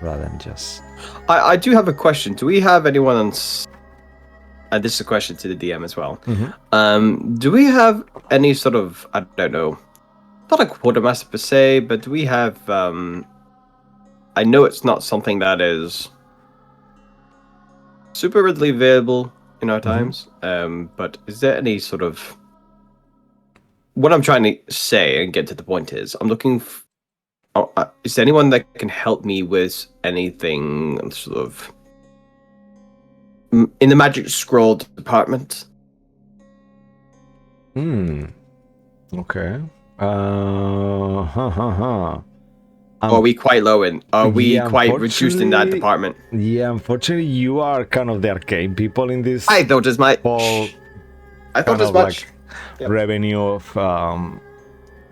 rather than just... I do have a question. Do we have anyone on... And this is a question to the DM as well. Do we have any sort of, I don't know, not a quartermaster per se, but do we have... I know it's not something that is super readily available in our times, but is there any sort of... What I'm trying to say and get to the point is, I'm looking. Is there anyone that can help me with anything sort of in the Magic Scroll department? Okay. Are we quite low in? Are we quite reduced in that department? Yeah, unfortunately, you are kind of the arcane people in this. I thought as much. I thought as much. Revenue of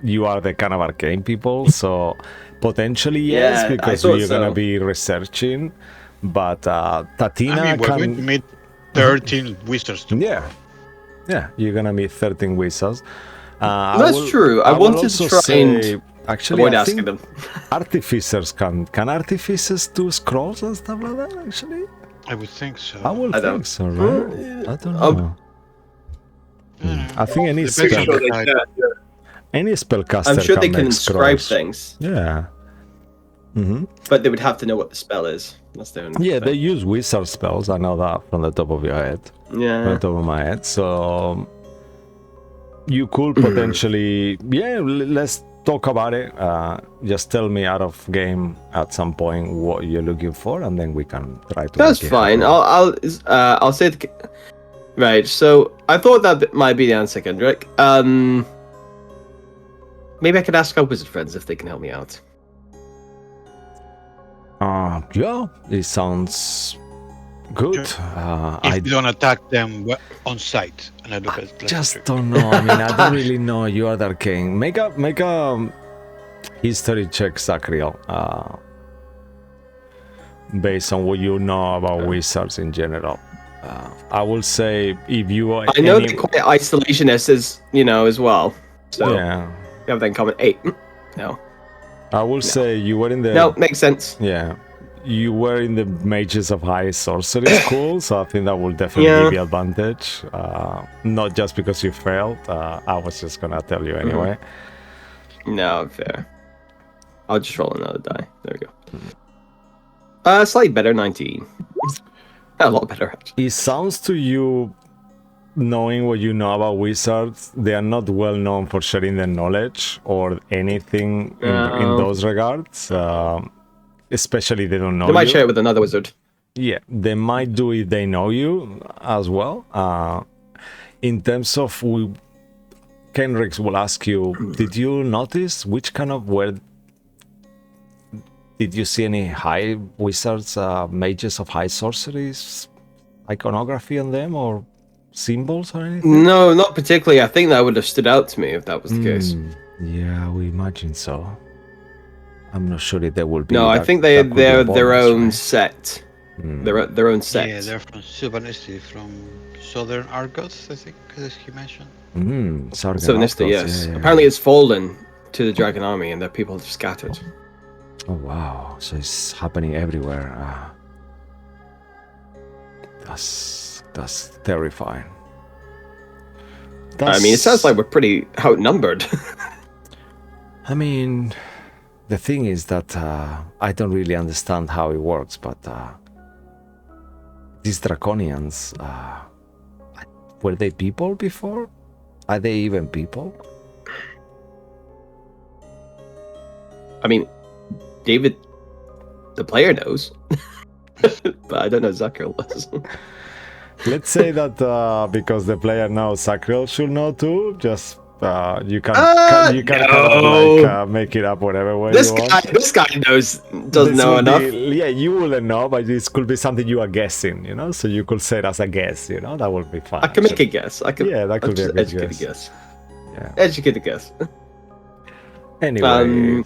you are the kind of arcane people, so potentially yes, because you're gonna be researching, but Tatina I mean, we're going to meet 13 wizards tomorrow. Yeah, you're gonna meet 13 wizards. That's true. I wanted to try and actually avoid asking them. Artificers can artificers do scrolls and stuff like that, actually? I would think so. I would think so, right? I don't know. I think any spellcaster. I'm sure they can inscribe things. Yeah. But they would have to know what the spell is. That's the only thing. They use wizard spells. I know that from the top of your head. Yeah. From the top of my head. So you could potentially, let's talk about it. Just tell me out of game at some point what you're looking for, and then we can try to. That's fine. I'll say. Right, so I thought that might be the answer, Kendrick. Maybe I could ask our wizard friends if they can help me out. Yeah, it sounds good. If you don't attack them on sight, and I look at just don't know. I mean, I don't really know. You are the arcane. Make a history check, Zachriel. Based on what you know about wizards in general. I will say if you are. I know they're quite isolationists, as well. So yeah, you have that in common. 8. No. I will say you were in the. No, makes sense. Yeah, you were in the Mages of High Sorcery school, so I think that will definitely give you advantage. Not just because you failed. I was just gonna tell you anyway. No, fair. I'll just roll another die. There we go. Slightly better, 19. A lot better, actually. It sounds to you, knowing what you know about wizards, they are not well known for sharing their knowledge or anything in those regards. Especially they don't know you. They might share it with another wizard. Yeah, they might do if they know you as well. In terms of, Kenrix will ask you, did you notice which kind of did you see any high wizards, mages of high sorceries, iconography on them, or symbols or anything? No, not particularly. I think that would have stood out to me if that was the case. Yeah, we imagine so. I'm not sure if there will be. No, I think they're their own set. Their own set. Yeah, they're from Subanesti, from Southern Argoth, I think, as he mentioned. Subanesti, yes. Yeah. Apparently it's fallen to the Dragon Army and their people have scattered. Oh wow, so it's happening everywhere. That's terrifying. I mean, it sounds like we're pretty outnumbered. I mean, the thing is that I don't really understand how it works, but these Draconians, were they people before? Are they even people? I mean, David, the player knows, but I don't know Zakril was. Let's say that because the player knows, Sacriel should know too. Just you can kind of make it up whatever way you want. This guy doesn't know enough. You wouldn't know, but this could be something you are guessing, So you could say it as a guess, That would be fun. I can make a guess. That could be a good educated guess. Yeah. Educated guess. Anyway,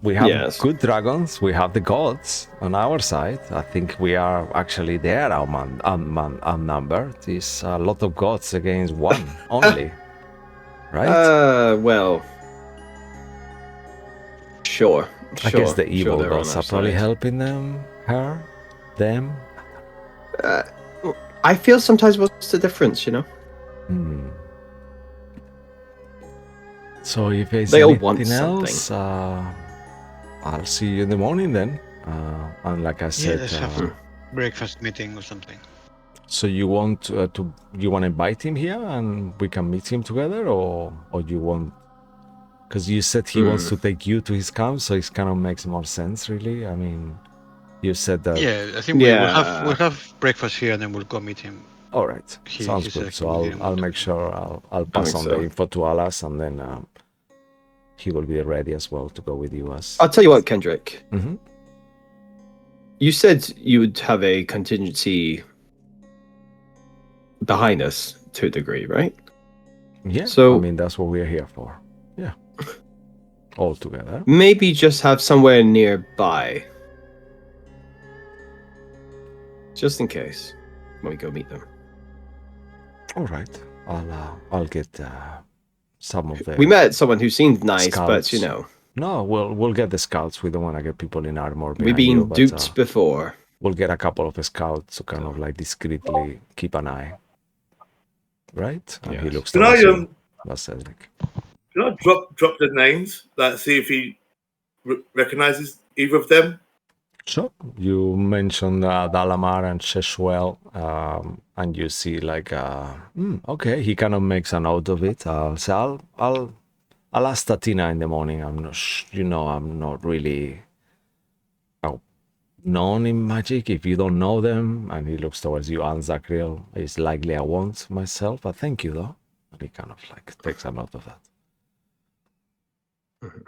we have good dragons. We have the gods on our side. I think we are actually there outnumbered. It's a lot of gods against one only, right? Well, sure. I guess the evil gods are probably helping them. I feel sometimes what's the difference, So if there's they all anything want else, I'll see you in the morning then. And like I said, let's have a breakfast meeting or something. So you want to invite him here and we can meet him together, or you want? Because you said he wants to take you to his camp, so it kind of makes more sense, really. I mean, you said that. Yeah, I think we'll have breakfast here and then we'll go meet him. All right, sounds good. So I'll make sure I'll pass on the info to Alas, and then he will be ready as well to go with you. I'll tell you what, Kendrick. Mm-hmm. You said you would have a contingency behind us to a degree, right? Yeah. So I mean, that's what we're here for. Yeah. All together. Maybe just have somewhere nearby, just in case when we go meet them. All right. I'll get some of the. We met someone who seemed nice, scouts. but No, we'll get the scouts. We don't want to get people in armor. We've been duped before. We'll get a couple of scouts to kind of like discreetly keep an eye. Right? And he looks. Can I Cedric. Can I drop the names? Like, see if he recognizes either of them. Sure. You mentioned Dalamar and Sheshwell, and you see like, okay, he kind of makes a note of it. So I'll ask Tatina in the morning. I'm not, I'm not really known in magic. If you don't know them, and he looks towards you and Zakril, it's likely I won't myself. But thank you though. And he kind of like takes a note of that. Mm-hmm.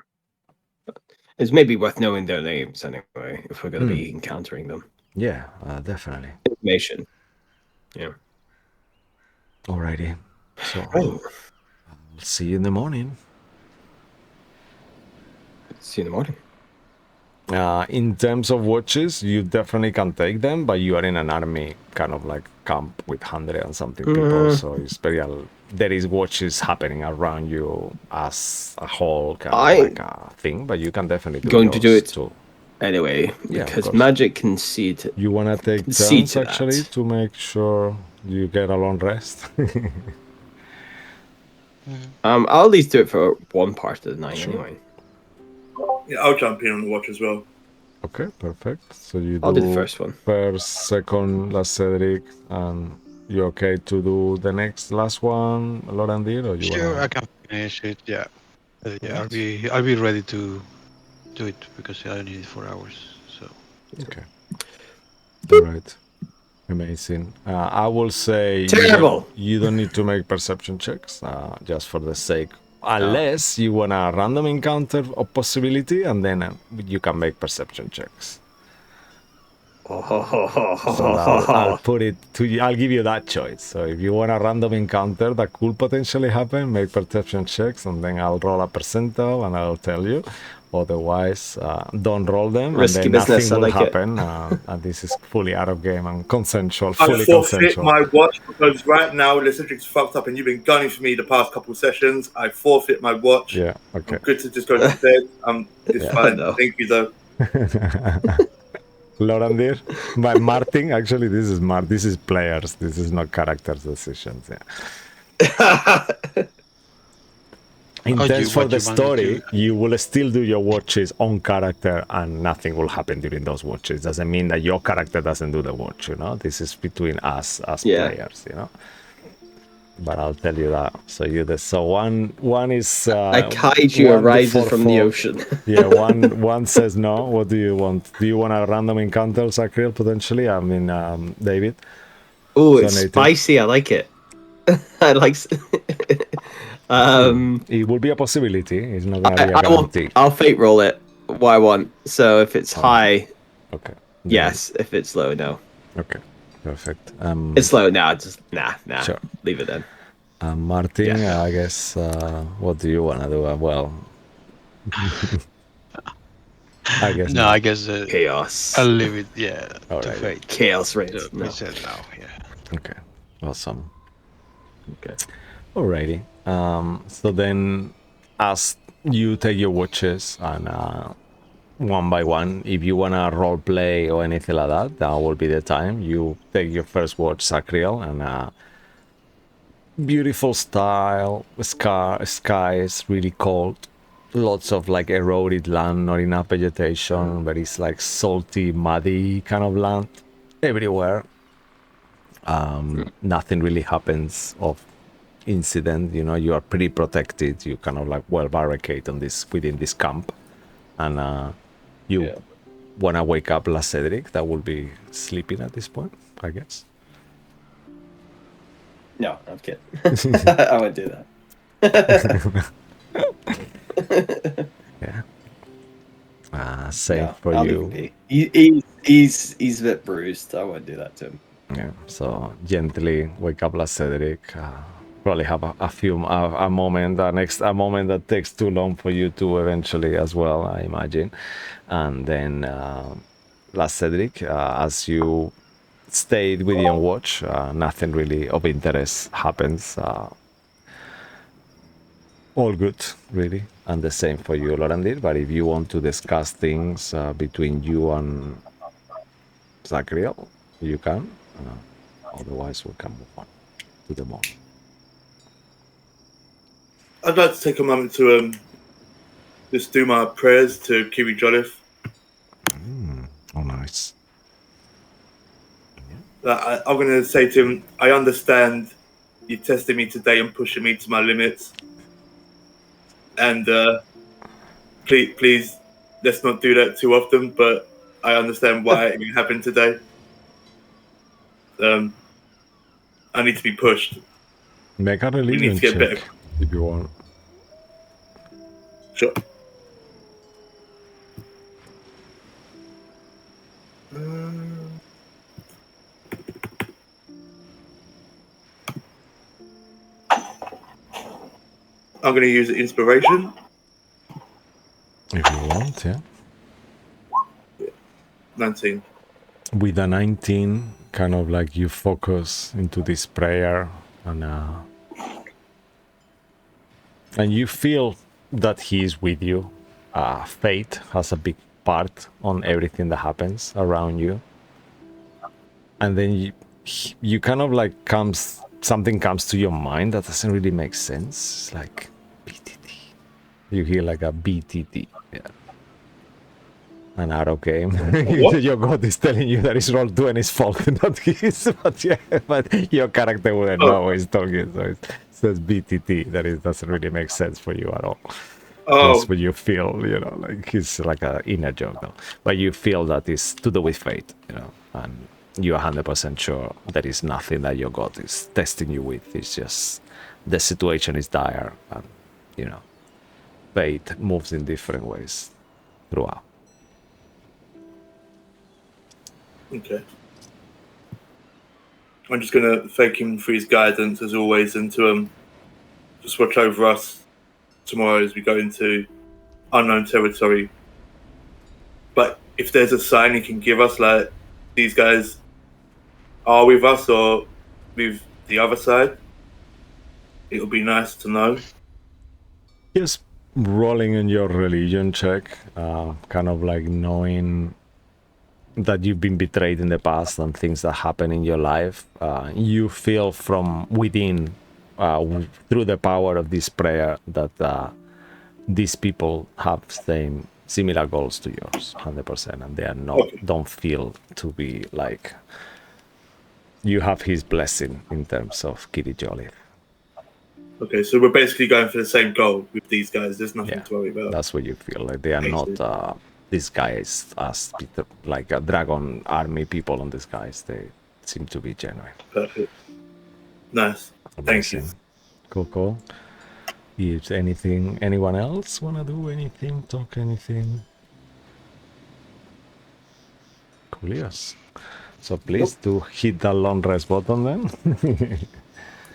It's maybe worth knowing their names anyway, if we're going to be encountering them. Yeah, definitely. Information. Yeah. Alrighty. So I'll see you in the morning. See you in the morning. In terms of watches, you definitely can take them, but you are in an army kind of like camp with 100 and something people, so it's very. There is watches happening around you as a whole kind of like a thing, but you can definitely do it too. Anyway, because magic can see it. You want to take turns actually to make sure you get a long rest. I'll at least do it for one part of the night anyway. Yeah, I'll jump in on the watch as well. Okay, perfect. So I'll do the first one. First, second, last Cedric, and you okay to do the last one, Lorandir, or you Sure, I can finish it. Yeah, I'll be ready to do it because I need it 4 hours. So okay, all right, amazing. I will say terrible. You don't need to make perception checks, just for the sake. Unless you want a random encounter of possibility, and then you can make perception checks. So I'll put it to you. I'll give you that choice. So if you want a random encounter that could potentially happen, make perception checks, and then I'll roll a percentile and I'll tell you. Otherwise, don't roll them, risky and then business, nothing will happen. And this is fully out of game and consensual. Fully I forfeit consensual. my watch because right now the Cedric's fucked up, and you've been gunning for me the past couple of sessions. I forfeit my watch. Yeah. Okay. I'm good to just go to bed. It's fine. No. Thank you though. Lorandir, by Martin. Actually, this is players. This is not characters' decisions. Yeah. In terms for what the you wanted story, to- you will still do your watches on character, and nothing will happen during those watches. Doesn't mean that your character doesn't do the watch. You know, this is between us as Yeah. players. You know. But I'll tell you that. So one is A kaiju one arises from the 4/4. ocean. Yeah, one says no. What do you want? Do you want a random encounter, Sacriel, potentially? I mean, David. Oh, it's Donated. spicy. I like it. I like. It will be a possibility. It's not gonna be a guarantee. I'll fate roll it. What I want. So if it's high, Okay. yes. If it's low, no. Okay. Perfect. It's low now. Just nah. Sure. Leave it then. Martin, Yeah. I guess. What do you wanna do? Well, I guess. No, not. I guess Chaos. I'll leave it. Yeah, All to right. fate. Chaos rate. So No. we said no. Yeah. Okay. Awesome. Okay. Alrighty. So then, as you take your watches and one by one, if you wanna role play or anything like that, that will be the time. You take your first watch, Sacriel, and beautiful sky is really cold. Lots of like eroded land, not enough vegetation, but it's like salty, muddy kind of land everywhere. Nothing really happens of incident. You know, you are pretty protected. You kind of like well barricade on this within this camp, and you wanna wake up La Cedric that will be sleeping at this point, I guess. No, I'm kidding. I wouldn't do that. Yeah. Same No, for I'll you. leave him be. He's a bit bruised. I wouldn't do that to him. Yeah. So gently wake up La Cedric. Probably have a moment, a moment that takes too long for you to eventually as well, I imagine. And then La Cedric, as you stayed with your watch, nothing really of interest happens. All good, really. And the same for you, Lorandir. But if you want to discuss things between you and Zachriel, you can. Otherwise, we can move on to the moment. I'd like to take a moment to just do my prayers to Kiri Jolliffe. Oh, nice. I'm going to say to him, I understand you tested me today and pushing me to my limits. And please, let's not do that too often, but I understand why it happened today. I need to be pushed. Make a religion need to get check better. if you want. Sure. I'm going to use inspiration. If you want, yeah. 19. With a 19, kind of like you focus into this prayer and you feel that he is with you. Fate has a big part on everything that happens around you. And then you kind of like something comes to your mind that doesn't really make sense. It's like BTT. You hear like a BTT. Yeah. An arrow game. Your god is telling you that it's roll 20's fault, not his. But your character wouldn't know what he's talking. So it says BTT. That doesn't really make sense for you at all. That's what you feel, like it's like an inner joke, though. But you feel that it's to do with fate, and you're 100% sure there is nothing that your god is testing you with. It's just the situation is dire, and fate moves in different ways throughout. Okay. I'm just going to thank him for his guidance as always, and to just watch over us tomorrow as we go into unknown territory. But if there's a sign he can give us, like these guys are with us or with the other side, it'll be nice to know. Just rolling in your religion check, kind of like knowing that you've been betrayed in the past and things that happen in your life, you feel from within, through the power of this prayer, that these people have similar goals to yours, 100%, and they are not don't feel to be like you have his blessing in terms of Kitty Jolly. Okay, so we're basically going for the same goal with these guys. There's nothing Yeah, to worry about. that's what you feel like. They are not these guys as Peter, like a dragon army people on these guys. They seem to be genuine. Perfect. Nice. Thank you. Cool. If anyone else wanna do anything, talk anything? Cool, yes. So please do hit that long rest button then.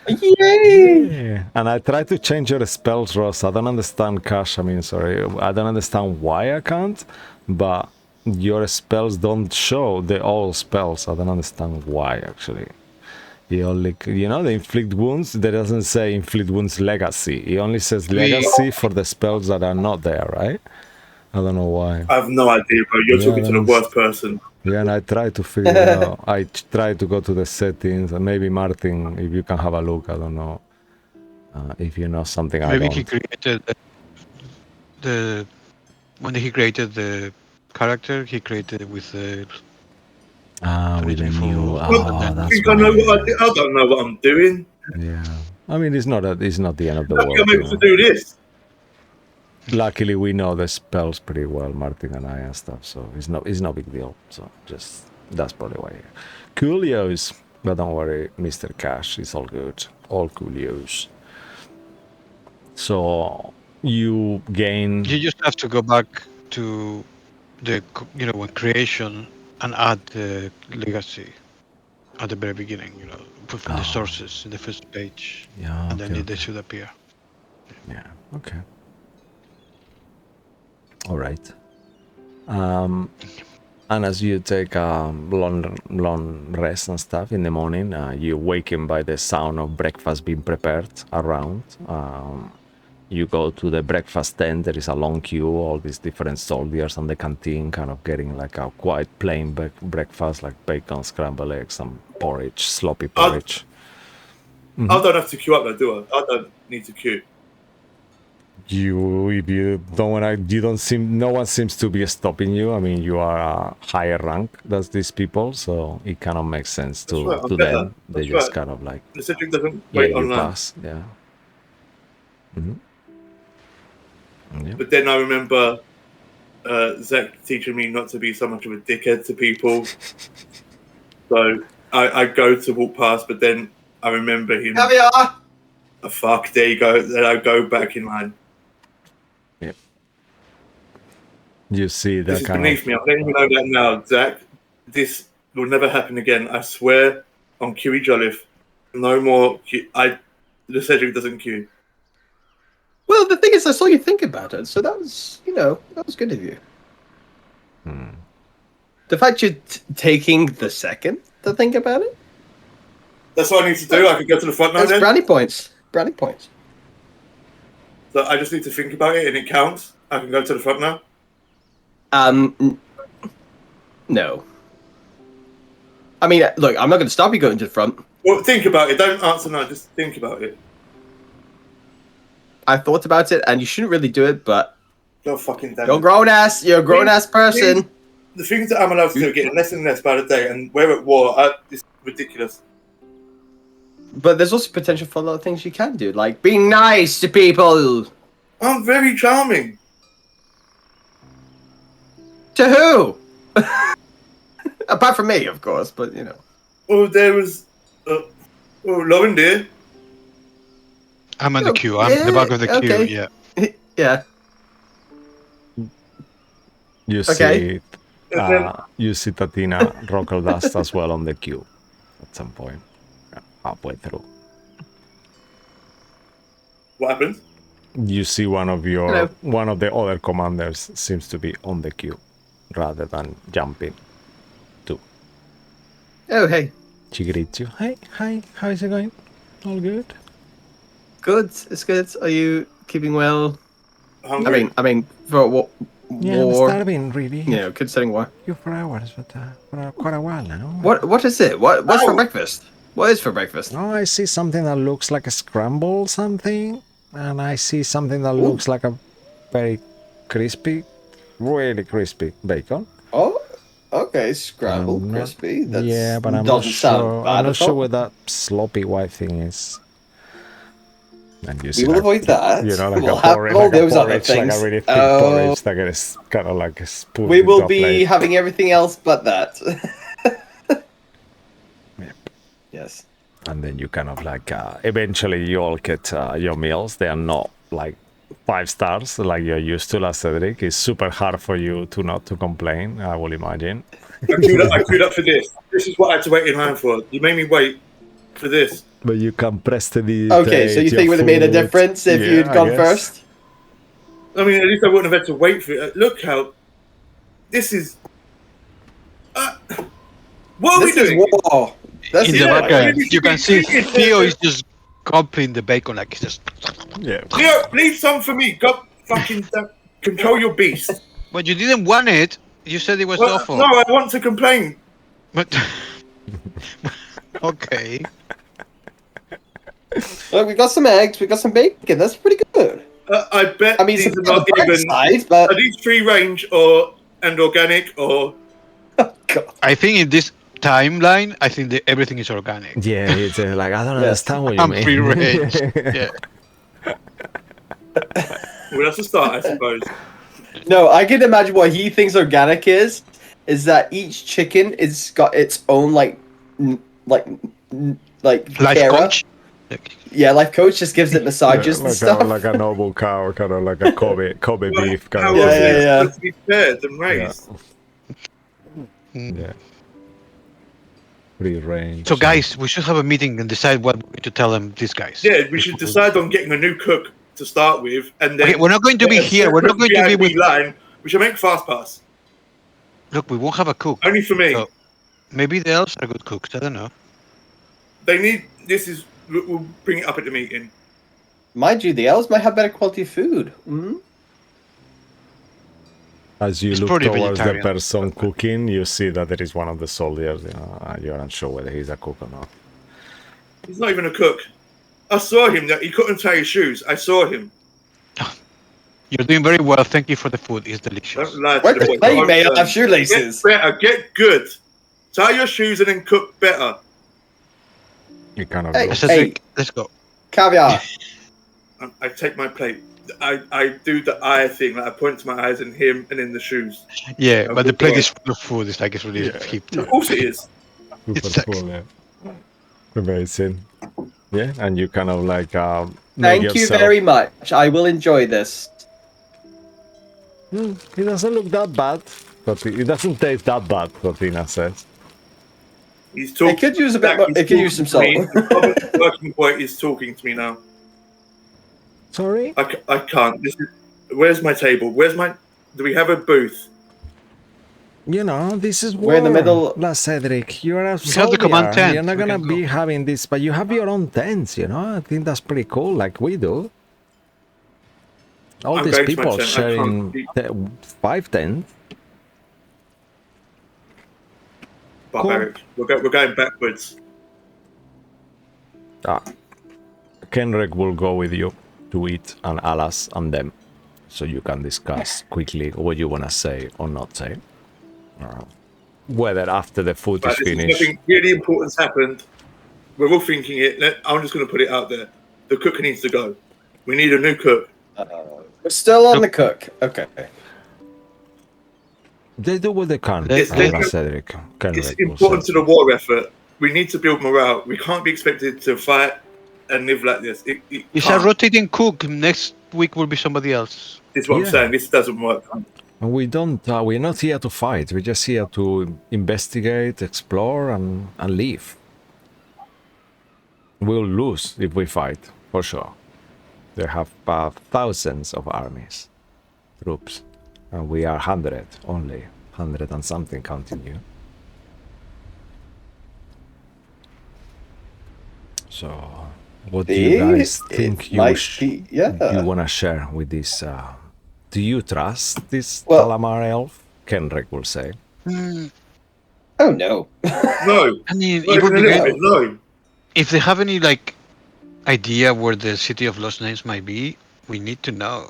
Yay! Yeah. And I try to change your spells, Ross. I don't understand, Cash. I don't understand why I can't, but your spells don't show the all spells. I don't understand why, actually. He only, the inflict wounds, that doesn't say inflict wounds legacy. He only says legacy for the spells that are not there, right? I don't know why. I have no idea, bro. You're talking to the worst person. Yeah, and I try to figure it out. I try to go to the settings, and maybe Martin, if you can have a look, I don't know. If you know something I don't. Maybe he created when he created the character, he created it with the with the new. I think I know what I do. I don't know what I'm doing. Yeah, I mean it's not the end of the I'm world. able to do this. Luckily, we know the spells pretty well, Martin and I and stuff, so it's no big deal. So just that's probably why. Coolios, but don't worry, Mr. Cash, it's all good. All coolios. So you gain. You just have to go back to the when creation and add the legacy at the very beginning. Put the sources in the first page, Yeah, and then they should appear. Yeah. Okay. All right. And as you take a long rest and stuff in the morning, you waken by the sound of breakfast being prepared around. You go to the breakfast tent. There is a long queue. All these different soldiers on the canteen, kind of getting like a quite plain breakfast, like bacon, scrambled eggs, some porridge, sloppy porridge. I don't have to queue up, though, do I? I don't need to queue. If you don't want to, no one seems to be stopping you. I mean, you are a higher rank than these people, so it kind of makes sense to them. They just kind of like the Cedric doesn't wait online. Pass. Yeah. Yeah. But then I remember Zach teaching me not to be so much of a dickhead to people. So I go to walk past, but then I remember him. Caviar! Oh, fuck, there you go. Then I go back in line. Yep. You see that this is kind beneath me. I'm letting you know that now, Zach. This will never happen again. I swear on QE Jolliffe. No more. The Cedric doesn't queue. Well, the thing is, I saw you think about it, so that was, that was good of you. The fact you're taking the second to think about it? That's what I need to do. I could go to the front now. That's brownie points. Brownie points. So I just need to think about it, and it counts. I can go to the front now. No. I mean, look, I'm not going to stop you going to the front. Well, think about it. Don't answer now. Just think about it. I thought about it, and you shouldn't really do it, but You're fucking damn. you're a grown-ass person. The things that I'm allowed to do are getting less and less by the day, and we're at war. It's ridiculous. But there's also potential for a lot of things you can do, like being nice to people. I'm very charming. To who? Apart from me, of course, but Oh, there was... Lauren, dear. I'm in the queue. I'm in the back of the queue, yeah. Yeah. you see you see Tatina Rockledust as well on the queue at some point. Halfway through. What happens? You see one of the other commanders seems to be on the queue rather than jumping too. Oh, hey. She greets you. Hi, how is it going? All good? Good, it's good. Are you keeping well? Hungry? I mean, for what? Yeah, I'm war. starving, really. Considering war. You for hours, but for quite a while now. What is it? What's for breakfast? What is for breakfast? Oh, I see something that looks like a scramble something, and I see something that looks like a very crispy, really crispy bacon. Oh, okay, scrambled, I'm not- crispy. That's yeah, but I'm not doesn't sound sure. bad I'm not at sure all. what that sloppy white thing is. And you We see, will like, avoid that. you know, like We'll a have porridge, all like a those other porridge, like things. a really thick Oh. porridge that is kind of like a spoon. We will into a be plate. having everything else but that. Yep. Yes. And then you kind of like eventually you all get your meals. They are not like 5 stars like you're used to, last Cedric. It's super hard for you to not to complain, I will imagine. I queued up for this. This is what I had to wait in line for. You made me wait for this. But you can press the Okay, so you think it would have made a difference if you'd gone first? I mean, at least I wouldn't have had to wait for it. Look how this is. What are This we is doing? war. That's In the background, you can see Theo is just copying the bacon like he's just. Yeah. Leo, leave some for me. Go fucking control your beast. But you didn't want it. You said it was Well, awful. no, I want to complain. But okay. Look, we got some eggs, we got some bacon. That's pretty good. I bet I mean, these it's are on not the bright even. side, but Are these free range and organic or? God. I think in this timeline, I think that everything is organic. Yeah, it's like, I don't Yes. understand what you I'm mean. free range. Yeah. Well, that's a start, I suppose. No, I can imagine what he thinks organic is that each chicken is got its own like Life carer. coach. Yeah, life coach just gives it massages and like stuff. like a noble cow, kind of like a Kobe beef kind How of Yeah, else thing. is it yeah. supposed to be fed and raised? Yeah. Free range. So, guys, we should have a meeting and decide what we're going to tell them. These guys. Yeah, we should decide on getting a new cook to start with, and then Okay, we're not going to be here. We're not going to be with. line. We should make fast pass. Look, we won't have a cook. Only for me. So, maybe the elves are good cooks. I don't know. They need. This is. We'll bring it up at the meeting. Mind you, the elves might have better quality food. Mm-hmm. As you It's look probably towards the vegetarian. person cooking, you see that there is one of the soldiers. You know, you're unsure whether he's a cook or not. He's not even a cook. I saw him. He couldn't tie his shoes. I saw him. You're doing very well. Thank you for the food. It's delicious. Don't lie to What the the boy. play may have Get shoelaces. better. Get good. Tie your shoes and then cook better. He kind of Hey, looks. Cedric, let's go. Caviar. I take my plate. I do the eye thing. Like I point to my eyes and him, and then the shoes. Yeah, Oh, but the good plate boy. is full of food. It's like it's really hip. Of course it is. super It's cool, yeah. Amazing. Yeah, and you kind of like make Thank you yourself- very much. I will enjoy this. It doesn't look that bad, but it doesn't taste that bad, Cortina says. He's talking. It could use a bit more. He's It could use some talking salt. to me. The public working boy is talking to me now. Sorry? I can't. Where's my table? Where's my? Do we have a booth? You know, this is We're in the war, middle- La Cedric. You're a have the soldier. command tent. You're not We gonna can be go. having this, but you have your own tents, you know? I think that's pretty cool, like we do. All I'm these going to my people tent. I sharing can't 5 tents. Barbaric. We're going backwards. Kenrick will go with you to eat, and Alas and them, so you can discuss quickly what you want to say or not say. Whether after the food is finished. Nothing really important's happened. We're all thinking it. I'm just going to put it out there. The cook needs to go. We need a new cook. We're still on the cook. Okay. They do what they can, It's- La Cedric. Kenrick It's will important say. to the war effort. We need to build morale. We can't be expected to fight and live like this. It It's a can't. rotating cook. Next week will be somebody else. This is what Yeah. I'm saying. This doesn't work. And we don't. We're not here to fight. We're just here to investigate, explore, and leave. We'll lose if we fight, for sure. They have thousands of armies, troops, and we are 100 only, 100 and something counting you. So, what do you guys think you might be, yeah. you want to share with this Do you trust this Well- Calamar elf? Kenrick will say. Oh no. No, I mean, not it would even a be little good bit. No. if they have any like idea where the city of Lost Names might be. We need to know.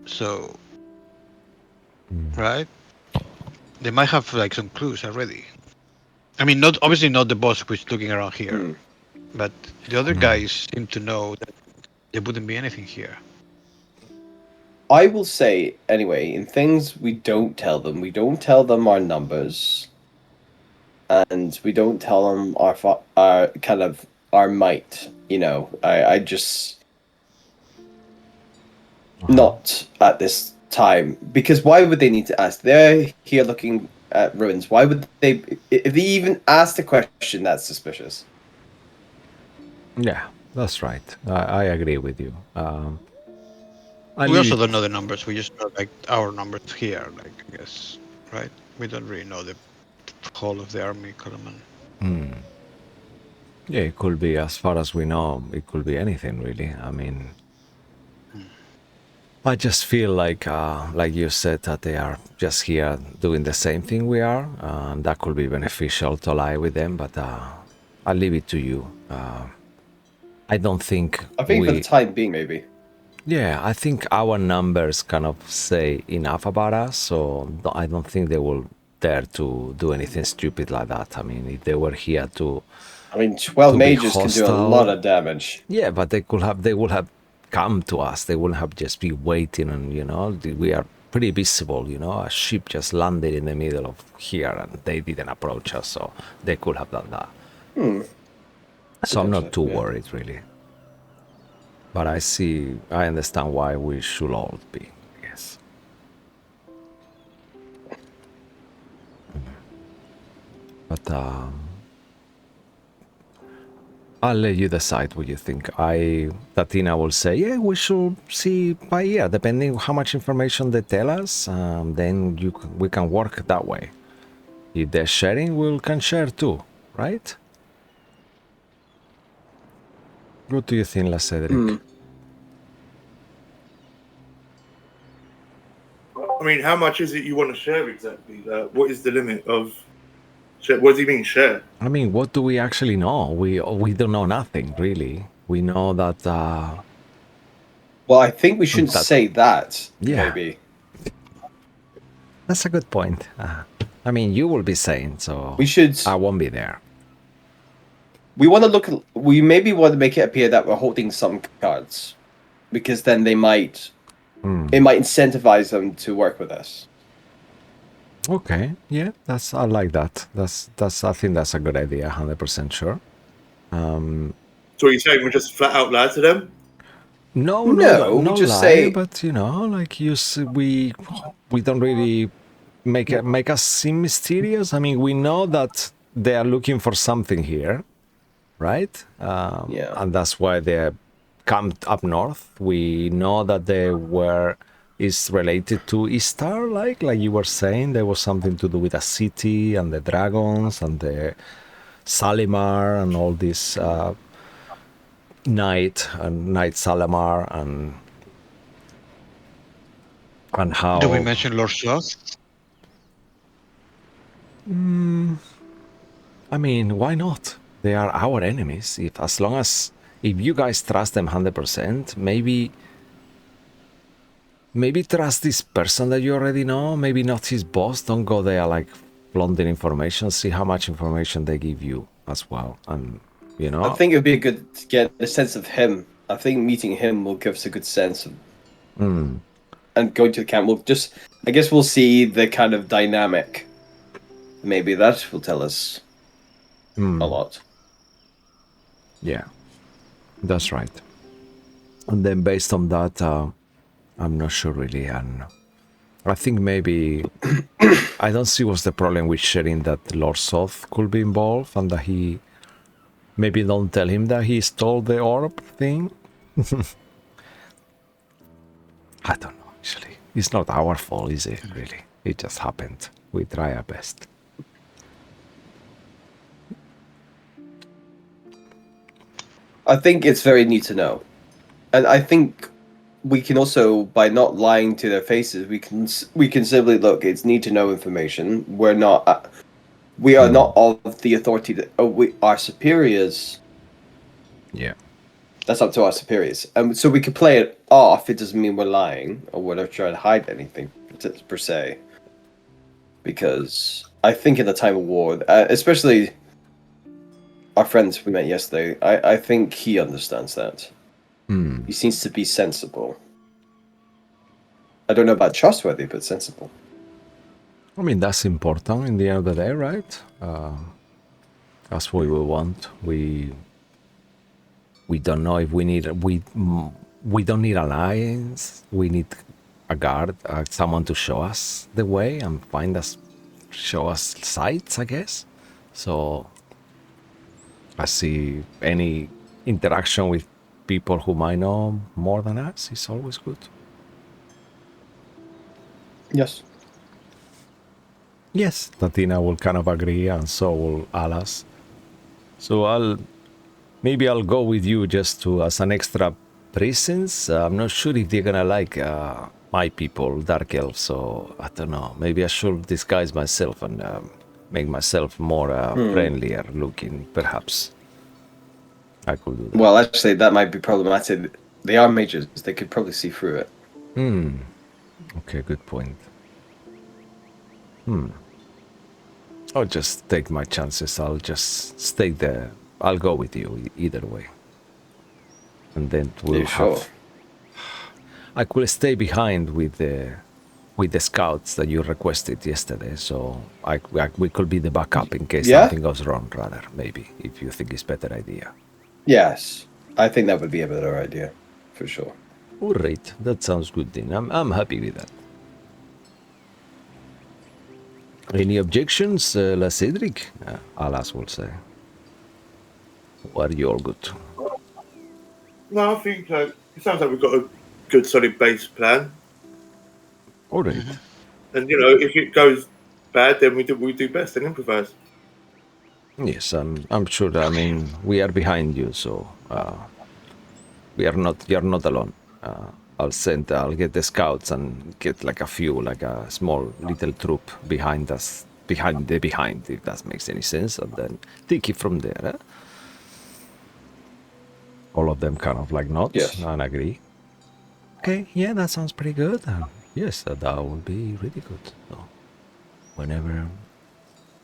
So, right? They might have like some clues already. I mean, not obviously not the boss who's looking around here, Hmm. but the other guys seem to know that there wouldn't be anything here. I will say anyway, in things we don't tell them. We don't tell them our numbers, and we don't tell them our kind of our might. You know, I just not at this time, because why would they need to ask? They're here looking at ruins. Why would they? If they even ask the question, that's suspicious. Yeah, that's right. I agree with you. I We leave also it. don't know the numbers. We just know like our numbers here, like I guess, right? We don't really know the whole of the army, Coleman. Yeah, it could be, as far as we know, it could be anything really. I mean, I just feel like you said, that they are just here doing the same thing we are. That could be beneficial to lie with them, but I'll leave it to you. I don't think I think for the we. time being, maybe. Yeah, I think our numbers kind of say enough about us, so I don't think they will dare to do anything stupid like that. I mean, if they were here I mean, 12 to be mages can do a lot hostile, of damage. yeah, but they would have come to us. They wouldn't have just be waiting, and we are pretty visible. A ship just landed in the middle of here, and they didn't approach us, so they could have done that. So I'm not too Potentially, yeah. worried really. But I understand why we should all be. Yes. But I'll let you decide what you think. Tatina will say, yeah, we should see by ear, depending how much information they tell us. Then we can work that way. If they're sharing, we can share too, right? What do you think, La Cedric? I mean, how much is it you want to share exactly? What is the limit of share? What do you mean share? I mean, what do we actually know? We don't know nothing really. We know that Well, I think we shouldn't That- say that, Yeah. maybe. that's a good point. I mean, you will be saying, so We should. I won't be there. We want to look. We maybe want to make it appear that we're holding some cards, because then they might. It might incentivize them to work with us. Okay, yeah, I like that. I think that's a good idea. 100% sure. So you're saying we just flat out lie to them? No, No, we no just lie, say- but like we don't really make us seem mysterious. I mean, we know that they are looking for something here, right? Yeah. And that's why they come up north. We know that they were is related to Istar, like you were saying. There was something to do with a city and the dragons and the Salimar and all this Knight Salamar and how. Do we mention Lord Sloth? I mean, why not? They are our enemies. If you guys trust them 100%, maybe trust this person that you already know. Maybe not his boss. Don't go there like flaunting information. See how much information they give you as well, and I think it would be good to get a sense of him. I think meeting him will give us a good sense of. And going to the camp, I guess we'll see the kind of dynamic. Maybe that will tell us a lot. Yeah, that's right. And then based on that, I'm not sure really, and I think maybe I don't see what's the problem with sharing that Lord Soth could be involved, and that he maybe don't tell him that he stole the orb thing. I don't know, actually. It's not our fault, is it, really? It just happened. We try our best. I think it's very neat to know. And I think we can also, by not lying to their faces, we can simply look. It's need to know information. We are not of the authority that we our superiors. Yeah. That's up to our superiors, so we can play it off. It doesn't mean we're lying or we're trying to hide anything per se. Because I think in the time of war, especially our friends we met yesterday, I think he understands that. He seems to be sensible. I don't know about trustworthy, but sensible. I mean, that's important in the end of the day, right? That's what we want. We don't know if we don't need alliance. We need a guard, someone to show us the way and show us sights, I guess. So I see any interaction with people who might know more than us is always good. Yes. Yes, Tatina will kind of agree, and so will Alas. So maybe I'll go with you just to as an extra presence. I'm not sure if they're gonna like my people, Dark Elves, so I don't know. Maybe I should disguise myself and make myself more friendlier looking, perhaps. I could do that. Well, actually, that might be problematic. They are mages. They could probably see through it. Okay, good point. I'll just take my chances. I'll just stay there. I'll go with you either way. And then we'll have... Sure? I could stay behind with the scouts that you requested yesterday, so we could be the backup in case something goes wrong, rather, maybe, if you think it's a better idea. Yes, I think that would be a better idea, for sure. All right, that sounds good then. I'm happy with that. Any objections, La Cedric? Alas will say. Or are you all good? No, I think it sounds like we've got a good solid base plan. All right. And if it goes bad, then we do best and improvise. Yes, I'm sure. I mean, we are behind you, so you're not alone. I'll get the scouts and get like a small little troop behind us, behind, if that makes any sense, and then take it from there. Eh? All of them kind of like nod and agree. Okay, yeah, that sounds pretty good. Yes, that would be really good. So, whenever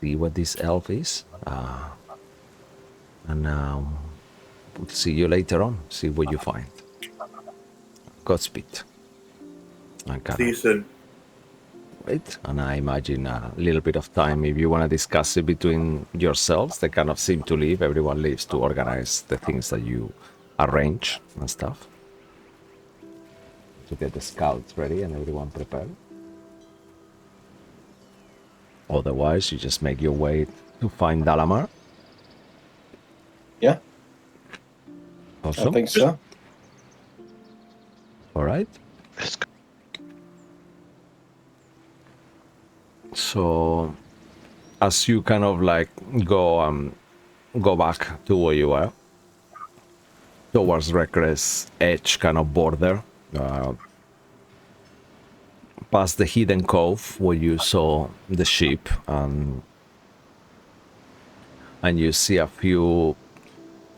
see what this elf is, and we'll see you later on. See what you find. Godspeed. See you soon. Right, and I imagine a little bit of time if you want to discuss it between yourselves. They kind of seem to leave. Everyone leaves to organize the things that you arrange and stuff. To get the scouts ready and everyone prepared. Otherwise, you just make your way to find Dalamar. Yeah. Awesome. I think so. All right. Let's go. So, as you kind of like go back to where you were, towards Reckless Edge kind of border, past the hidden cove where you saw the ship, and you see a few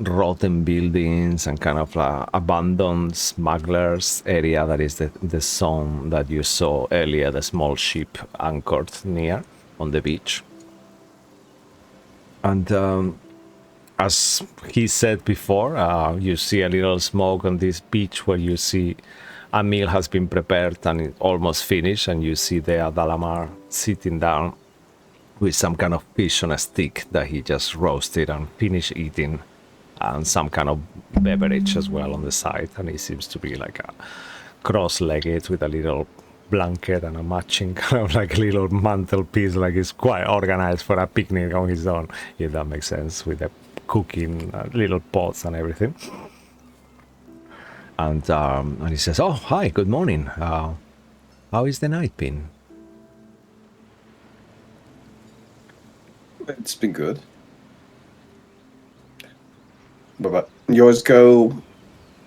rotten buildings and kind of abandoned smugglers area. That is the zone that you saw earlier, the small ship anchored near on the beach. And as he said before, you see a little smoke on this beach where you see a meal has been prepared and it's almost finished, and you see there Dalamar sitting down with some kind of fish on a stick that he just roasted and finished eating, and some kind of beverage as well on the side, and he seems to be like a cross-legged with a little blanket and a matching kind of like little mantelpiece, like he's quite organized for a picnic on his own, if that makes sense, with the cooking little pots and everything. And he says, "Oh, hi, good morning. How is the night been?" It's been good. What about yours? Go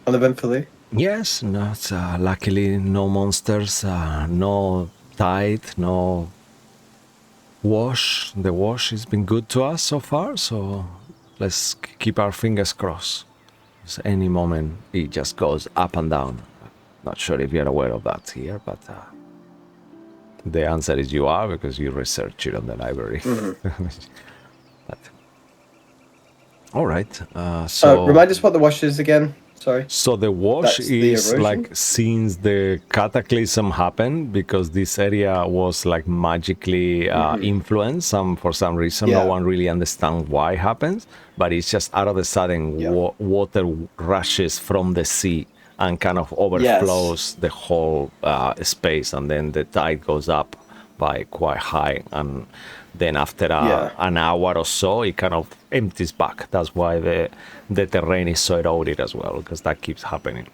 uneventfully? Yes, not luckily no monsters, no tide, no wash. The wash has been good to us so far, so let's keep our fingers crossed. 'Cause any moment it just goes up and down. Not sure if you're aware of that here, but the answer is you are because you research it on the library. But, all right, so Remind us what the wash is again. Sorry. so the wash That's the is erosion? like since the cataclysm happened, because this area was like magically influenced, for some reason no Yeah. one really understands why it happens, but it's just out of the sudden Yeah. water rushes from the sea and kind of overflows the whole space, and then the tide goes up by quite high, and then after an hour or so it kind of empties back. That's why the terrain is so eroded as well, because that keeps happening.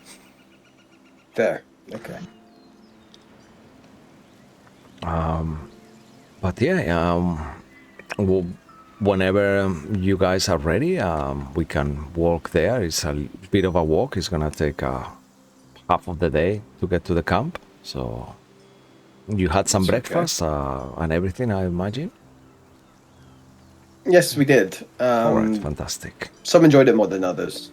There. Okay. But yeah, whenever you guys are ready, we can walk there. It's a bit of a walk. It's gonna take half of the day to get to the camp. So you had some That's okay. breakfast and everything, I imagine. Yes, we did. All right, fantastic. Some enjoyed it more than others.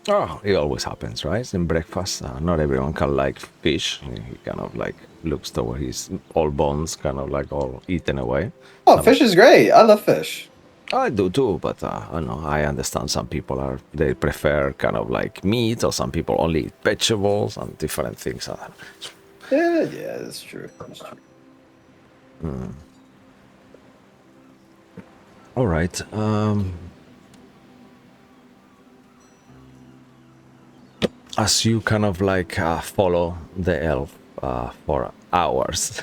Oh, it always happens, right? In breakfast, not everyone can like fish. He kind of like looks toward his all bones, kind of like all eaten away. Oh, fish is great. I love fish. I do too, but I know I understand some people they prefer kind of like meat, or some people only eat vegetables and different things. Yeah, that's true. That's true. All right. As you kind of like follow the elf for hours,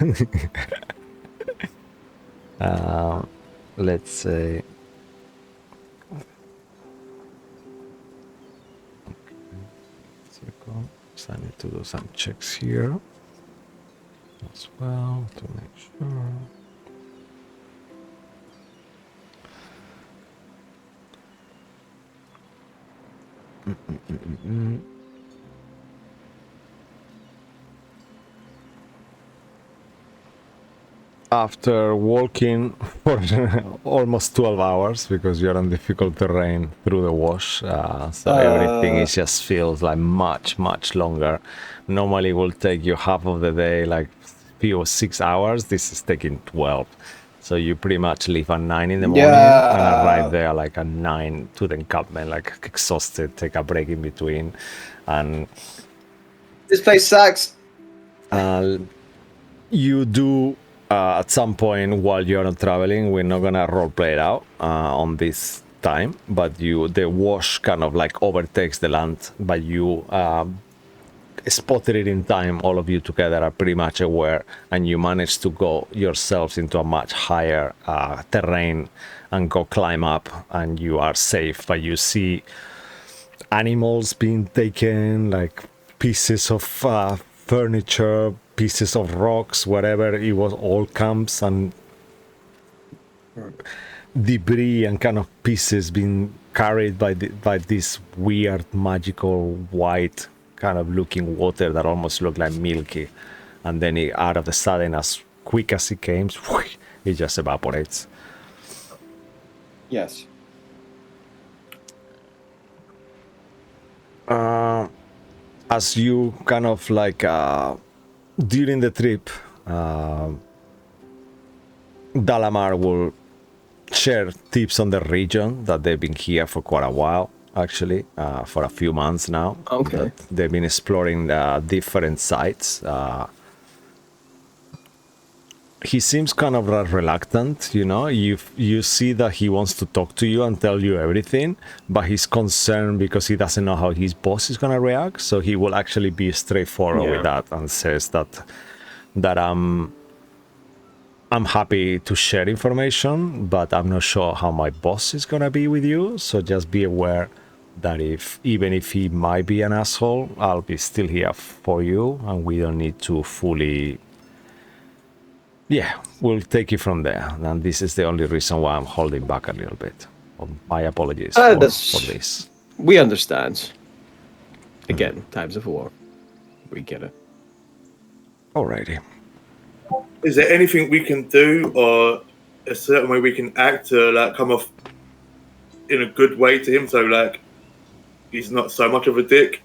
let's say. So I need to do some checks here as well to make sure. After walking for almost 12 hours, because you're on difficult terrain through the wash, so everything is just feels like much longer. Normally it will take you half of the day, like 6 hours. This is taking 12. So you pretty much leave at 9 in the morning and arrive there like at 9 to the encampment, like exhausted, take a break in between. And this place sucks. You do at some point while you're not traveling, we're not gonna roleplay it out on this time, but the wash kind of like overtakes the land, but you spotted it in time. All of you together are pretty much aware, and you manage to go yourselves into a much higher terrain and go climb up, and you are safe. But you see animals being taken, like pieces of furniture, pieces of rocks, whatever it was, all camps and debris and kind of pieces being carried by this weird magical white kind of looking water that almost looked like milky, and then it, out of the sudden, as quick as it came, it just evaporates. Yes. As you kind of like during the trip, Dalamar will share tips on the region, that they've been here for quite a while, actually, for a few months now. Okay. They've been exploring different sites. He seems kind of reluctant, you know. You see that he wants to talk to you and tell you everything, but he's concerned because he doesn't know how his boss is gonna react. So he will actually be straightforward with that and says that I'm happy to share information, but I'm not sure how my boss is gonna be with you. So just be aware that even if he might be an asshole, I'll be still here for you, and we don't need to fully. Yeah, we'll take it from there. And this is the only reason why I'm holding back a little bit. My apologies for this. We understand. Again, times of war. We get it. Alrighty. Is there anything we can do, or a certain way we can act to like come off in a good way to him, so like he's not so much of a dick?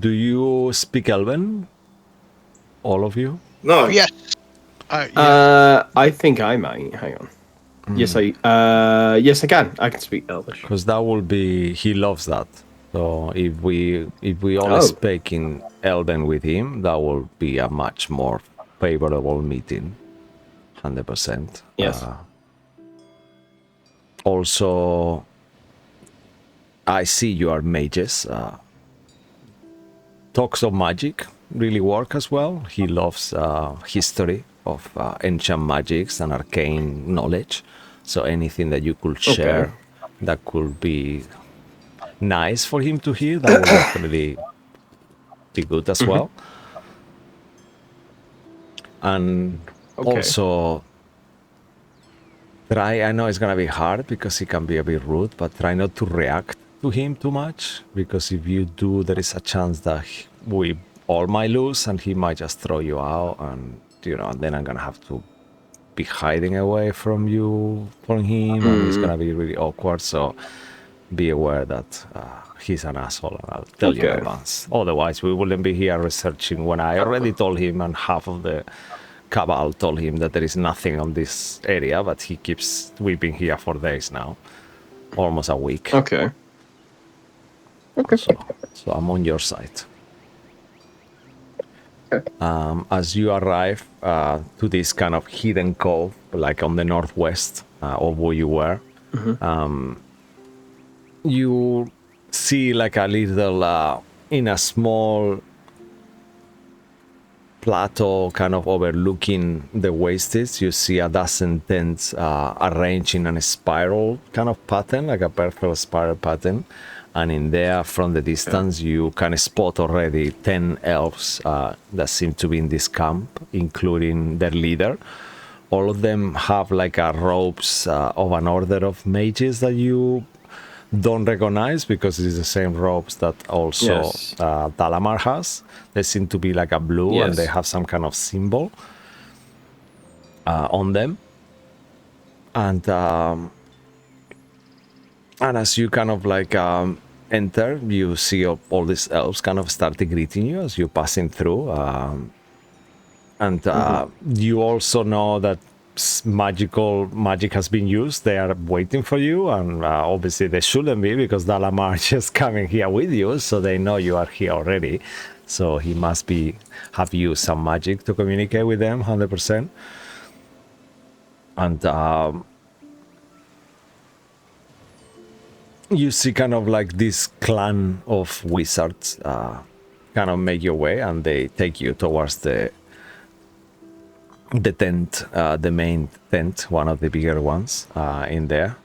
Do you speak Elven? All of you? No. Yes. Yeah. I think I might. Hang on. Yes, I can. I can speak Elvish. Because that will be, he loves that. So if we all speak in Elven with him, that will be a much more favorable meeting. 100%. Yes. Also, I see you are mages. Talks of magic really work as well. He loves history of ancient magics and arcane knowledge. So anything that you could share that could be nice for him to hear, that would definitely be good as well. And also try, I know it's gonna be hard because he can be a bit rude, but try not to react to him too much, because if you do, there is a chance that we all might lose and he might just throw you out, and and then I'm gonna have to be hiding away from you, from him, and it's gonna be really awkward. So be aware that he's an asshole, and I'll tell you in advance. Otherwise, we wouldn't be here researching when I already told him, and half of the Cabal told him that there is nothing on this area, but he keeps. We've been here for days now, almost a week. Okay. So I'm on your side. As you arrive to this kind of hidden cove, like on the northwest of where you were, you see like a little, in a small plateau kind of overlooking the wastes, you see a dozen tents arranged in a spiral kind of pattern, like a perfect spiral pattern. And in there, from the distance, you can spot already 10 elves that seem to be in this camp, including their leader. All of them have like a robes of an order of mages that you don't recognize, because it's the same robes that also Dalamar has. They seem to be like a blue, and they have some kind of symbol on them. And as you kind of like enter, you see all these elves kind of starting greeting you as you're passing through. You also know that magic has been used. They are waiting for you, and obviously they shouldn't be, because Dalamar just coming here with you, so they know you are here already. So he must have used some magic to communicate with them, 100%. And you see kind of like this clan of wizards kind of make your way, and they take you towards the tent, the main tent, one of the bigger ones in there.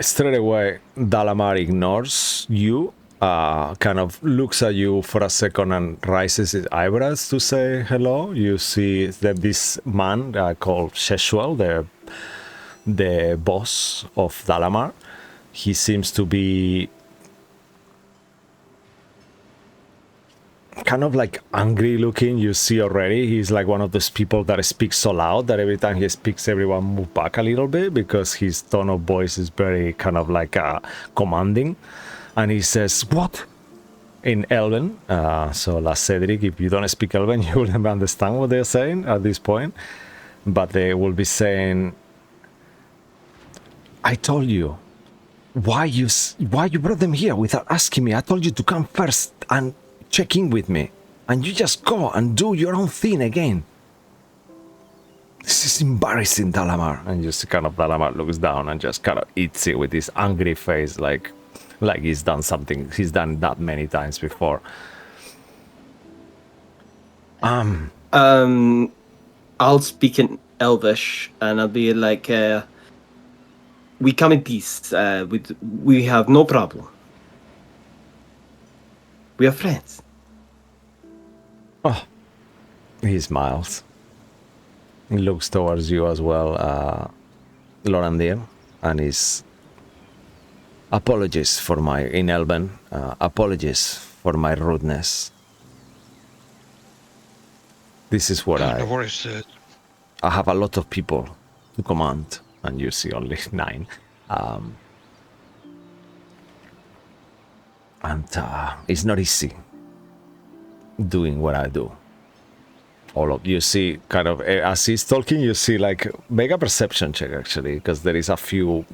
Straight away, Dalamar ignores you, kind of looks at you for a second and raises his eyebrows to say hello. You see that this man called Sheshuel, the boss of Dalamar, he seems to be kind of like angry looking. You see already he's like one of those people that speaks so loud that every time he speaks, everyone move back a little bit, because his tone of voice is very kind of like commanding. And he says, "What?" in Elven. So last Cedric, if you don't speak Elven, you wouldn't understand what they're saying at this point. But they will be saying, "I told you, why you brought them here without asking me? I told you to come first and check in with me, and you just go and do your own thing again. This is embarrassing, Dalamar." And just kind of Dalamar looks down and just kind of eats it with his angry face, like he's done something. He's done that many times before. I'll speak in Elvish, and I'll be like, "We come in peace. We have no problem. We are friends." Oh, he smiles. He looks towards you as well, Lorandir, and he's Apologies for my in Elben. Apologies for my rudeness. This is what No worries. I have a lot of people to command, and you see only 9. And it's not easy doing what I do. All of you see, kind of as he's talking, you see like make a perception check actually, because there is a few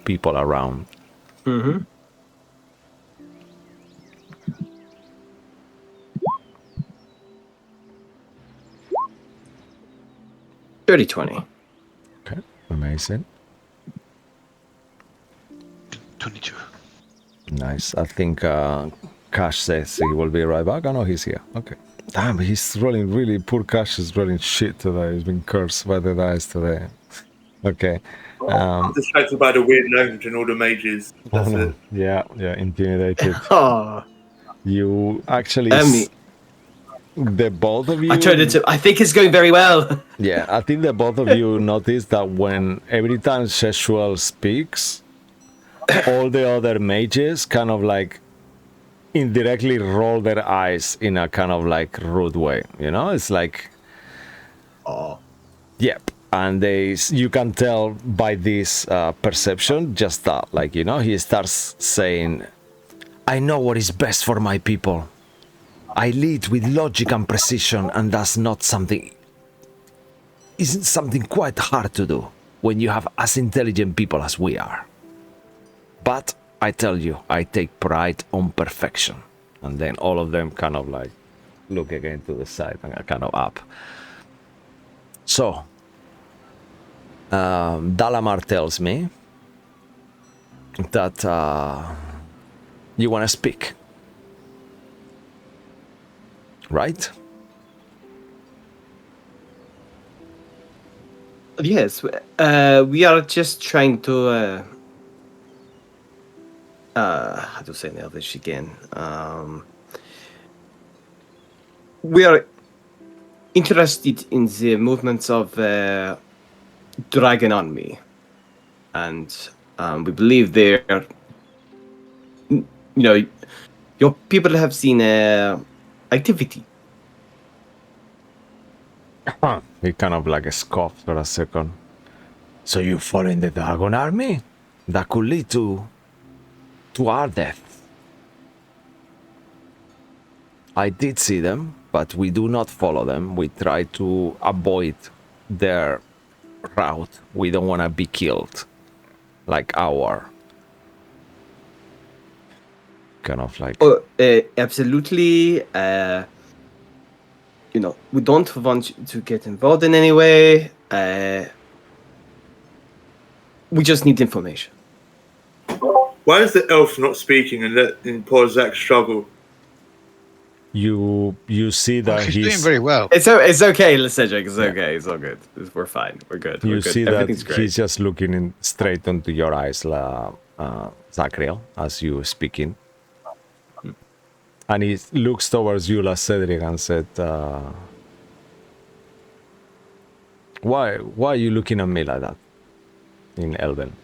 people around. Mm-hmm. Dirty 20. Okay, amazing. 22. Nice. I think Cash says he will be right back. I know he's here. Okay. Damn, he's rolling really poor. Cash is rolling shit today. He's been cursed by the dice today. Okay. I'm distracted by the weird language and all the mages. That's it. Yeah, intimidated. Oh, You actually, the both of you. I turned it to. I think it's going very well. Yeah, I think the both of you notice that when every time Sexual speaks, all the other mages kind of like indirectly roll their eyes in a kind of like rude way. You know, it's like, Oh. yep. And you can tell by this perception, just that, like, you know, he starts saying, I know what is best for my people. I lead with logic and precision, and that's not something, isn't something quite hard to do when you have as intelligent people as we are. But I tell you, I take pride on perfection. And then all of them kind of like look again to the side and are kind of up. So, Dalamar tells me that you want to speak, right? Yes, we are just trying to. How to say in Elvish again? We are interested in the movements of Dragon Army, and we believe they're. You know, your people have seen activity. He kind of like scoffed for a second. So you fall in the Dragon Army? That could lead to our death. I did see them, but we do not follow them. We try to avoid their route. We don't want to be killed. Like our... kind of like... Oh, absolutely. You know, we don't want to get involved in any way. We just need information. Why is the elf not speaking and letting poor Zach struggle? You see that He's doing very well. It's okay, Cedric. It's okay. It's all good. We're fine. We're good. You We're good. see that Everything's great. he's just looking straight into your eyes, Zachriel, as you speaking. And he looks towards you, Cedric, and said, why are you looking at me like that in Elven?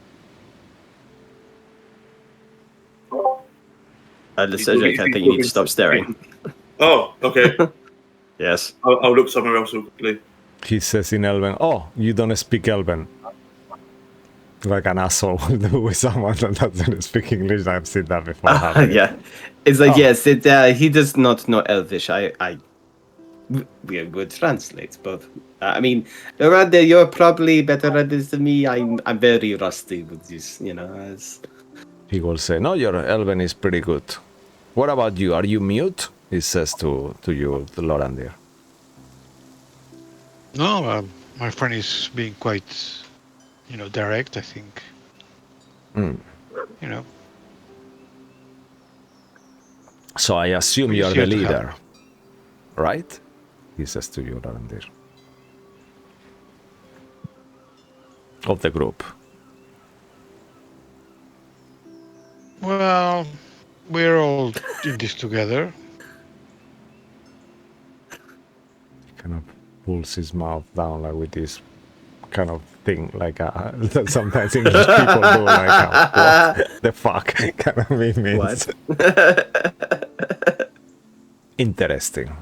Cedric, I think you need to stop staring. Oh, okay. Yes. I'll look somewhere else quickly. He says in Elven, oh, you don't speak Elven. Like an asshole will do with someone that doesn't speak English. I've seen that before. Yeah. It's like, yes, he does not know Elvish. We are good translates, but I mean, Rada, you're probably better at this than me. I'm very rusty with this, you know. He will say, no, your Elven is pretty good. What about you? Are you mute? He says to you, the Lorandir. No, my friend is being quite, direct, I think. Mm. You know. So I assume We're you're just the here to leader, help. right? He says to you, Lorandir. Of the group. Well, we're all in this together. Kind of pulls his mouth down like with this kind of thing, like that sometimes English people do, like what the fuck kind of means. Interesting.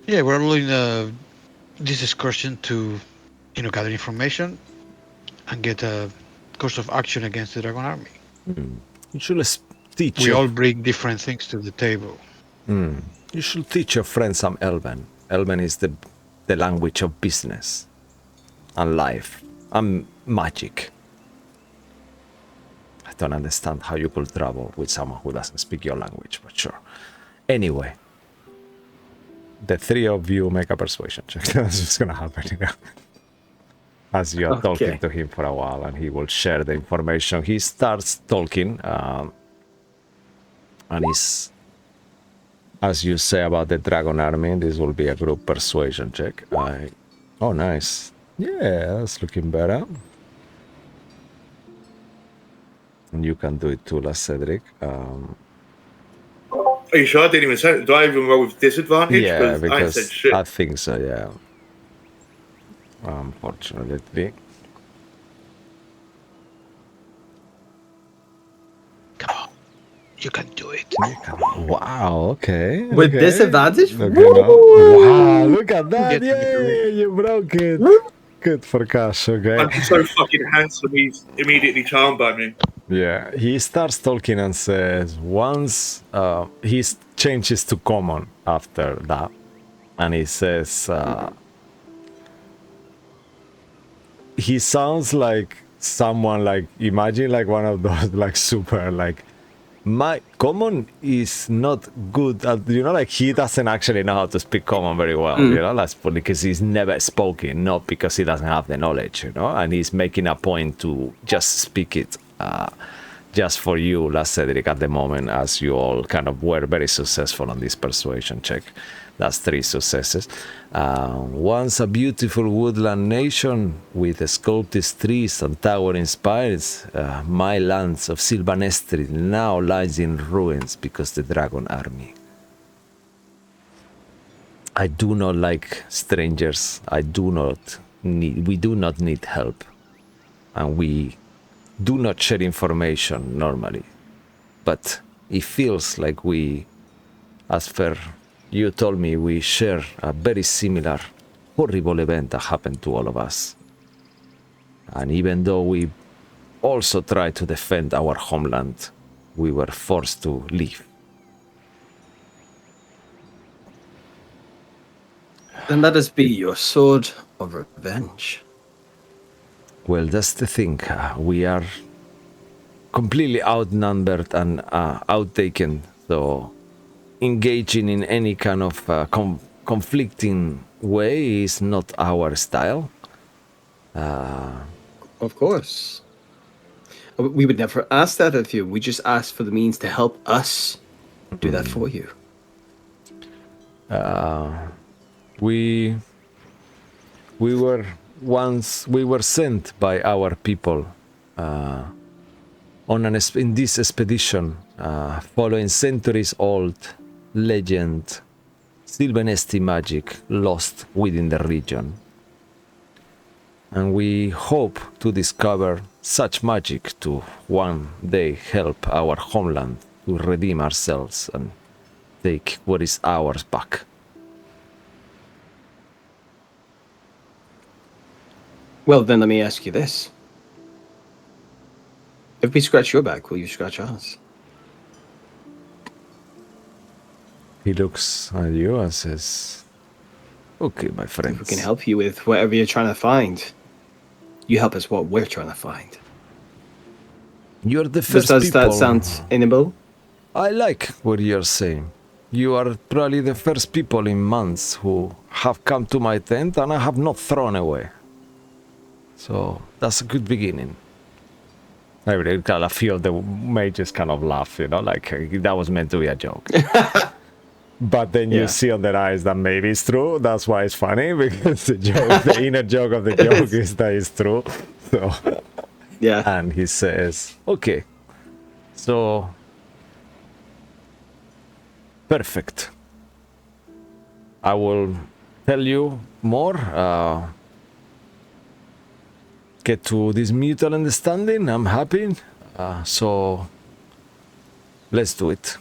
Yeah, we're all in this excursion to, gather information and get a course of action against the Dragon Army. You should teach We your, all bring different things to the table. you should teach your friend some Elven. Elven is the language of business and life and magic. I don't understand how you could travel with someone who doesn't speak your language, but sure. Anyway, the three of you make a persuasion check. That's what's gonna happen. As you are talking to him for a while, and he will share the information. He starts talking, and he's, as you say about the Dragon Army, this will be a group persuasion check. Oh, nice. Yeah, that's looking better. And you can do it too, Cedric. Are you sure? I didn't even say it. Do I even roll with disadvantage? Yeah, I because ain't said shit. I think so, yeah. Unfortunately. Come on, you can do it. Wow, okay. With disadvantage? Okay, wow, look at that. Yay, you broke it. Good for Cash, okay. I'm so fucking handsome, he's immediately charmed by me. Yeah, he starts talking and says once he changes to common after that, and he says he sounds like someone, like, imagine like one of those like super like, my common is not good at, like he doesn't actually know how to speak common very well, that's because he's never spoken, not because he doesn't have the knowledge, and he's making a point to just speak it just for you, last Cedric, at the moment, as you all kind of were very successful on this persuasion check. That's 3 successes. Once a beautiful woodland nation with sculpted trees and towering spires, my lands of Sylvanestri now lies in ruins because the Dragon Army. I do not like strangers. We do not need help. And we do not share information normally. But it feels like we, as per you told me, we share a very similar horrible event that happened to all of us. And even though we also tried to defend our homeland, we were forced to leave. Then let us be your sword of revenge. Well, that's the thing. We are completely outnumbered and outtaken, so engaging in any kind of conflicting way is not our style. Of course. We would never ask that of you. We just ask for the means to help us do that for you. We were sent by our people in this expedition, following centuries-old legend, Sylvanesti magic lost within the region. And we hope to discover such magic to one day help our homeland to redeem ourselves and take what is ours back. Well, then let me ask you this. If we scratch your back, will you scratch ours? He looks at you and says, okay, my friends. If we can help you with whatever you're trying to find, you help us what we're trying to find. You're the first Does people. that sound inable? I like what you're saying. You are probably the first people in months who have come to my tent and I have not thrown away. So that's a good beginning. A few of the mages kind of laugh, like that was meant to be a joke. But then you see on their eyes that maybe it's true. That's why it's funny, because the inner joke of the joke is that it's true. So yeah. And he says, okay, so perfect. I will tell you more. get to this mutual understanding. I'm happy. So let's do it.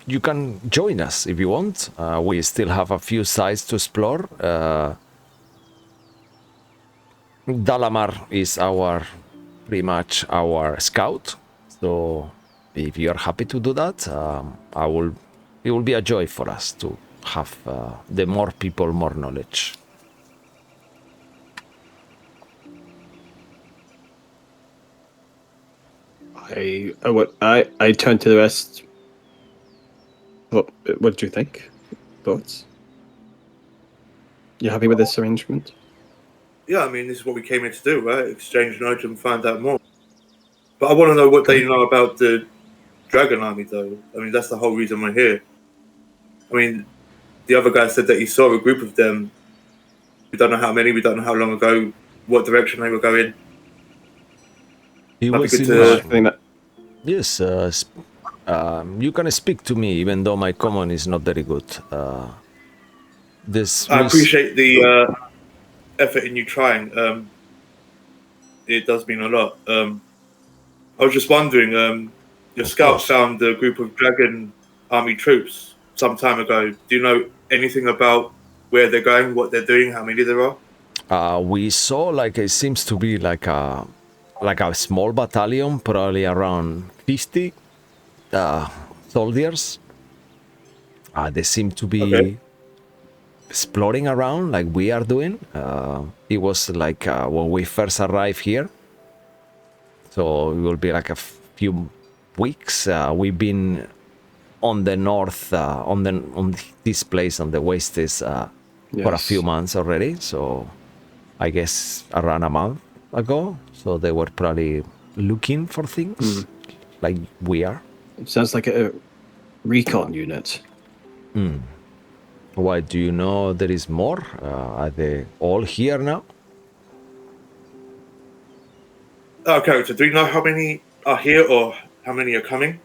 You can join us if you want. We still have a few sites to explore. Dalamar is pretty much our scout. So if you're happy to do that, it will be a joy for us to have the more people, more knowledge. I turn to the rest. What do you think? Thoughts? You happy with this arrangement? Yeah, I mean, this is what we came here to do, right? Exchange knowledge and find out more. But I want to know what they know about the Dragon Army, though. I mean, that's the whole reason we're here. I mean, the other guy said that he saw a group of them. We don't know how many, we don't know how long ago, what direction they were going. He was in Yes, you can speak to me, even though my common is not very good. I appreciate the effort in you trying. It does mean a lot. I was just wondering, your scout found a group of Dragon Army troops some time ago. Do you know anything about where they're going, what they're doing, how many there are? We saw like it seems to be like a small battalion, probably around 50 soldiers. They seem to be exploring around like we are doing. It was like when we first arrived here. So it will be like a few weeks. We've been on the north, on this place on the west for a few months already. So I guess around a month ago. So they were probably looking for things like we are. It sounds like a recon unit. Why, do you know there is more? Are they all here now? Character, do you know how many are here or how many are coming?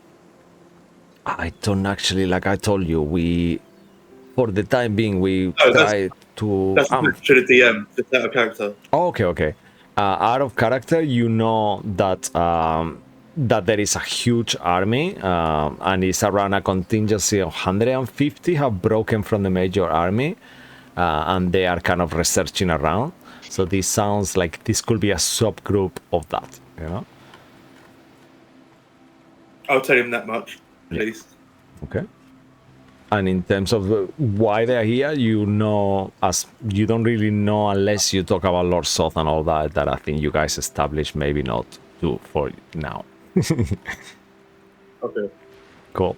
I don't actually, like I told you, for the time being, we try to... That's to the DM, just out of character. Okay. Out of character, you know that that there is a huge army, and it's around a contingency of 150 have broken from the major army, and they are kind of researching around. So this sounds like this could be a subgroup of that, you know? I'll tell him that much, at least. Okay. And in terms of why they're here, you know, as you don't really know unless you talk about Lord Soth and all that, that I think you guys established, maybe not to for now. Okay. Cool.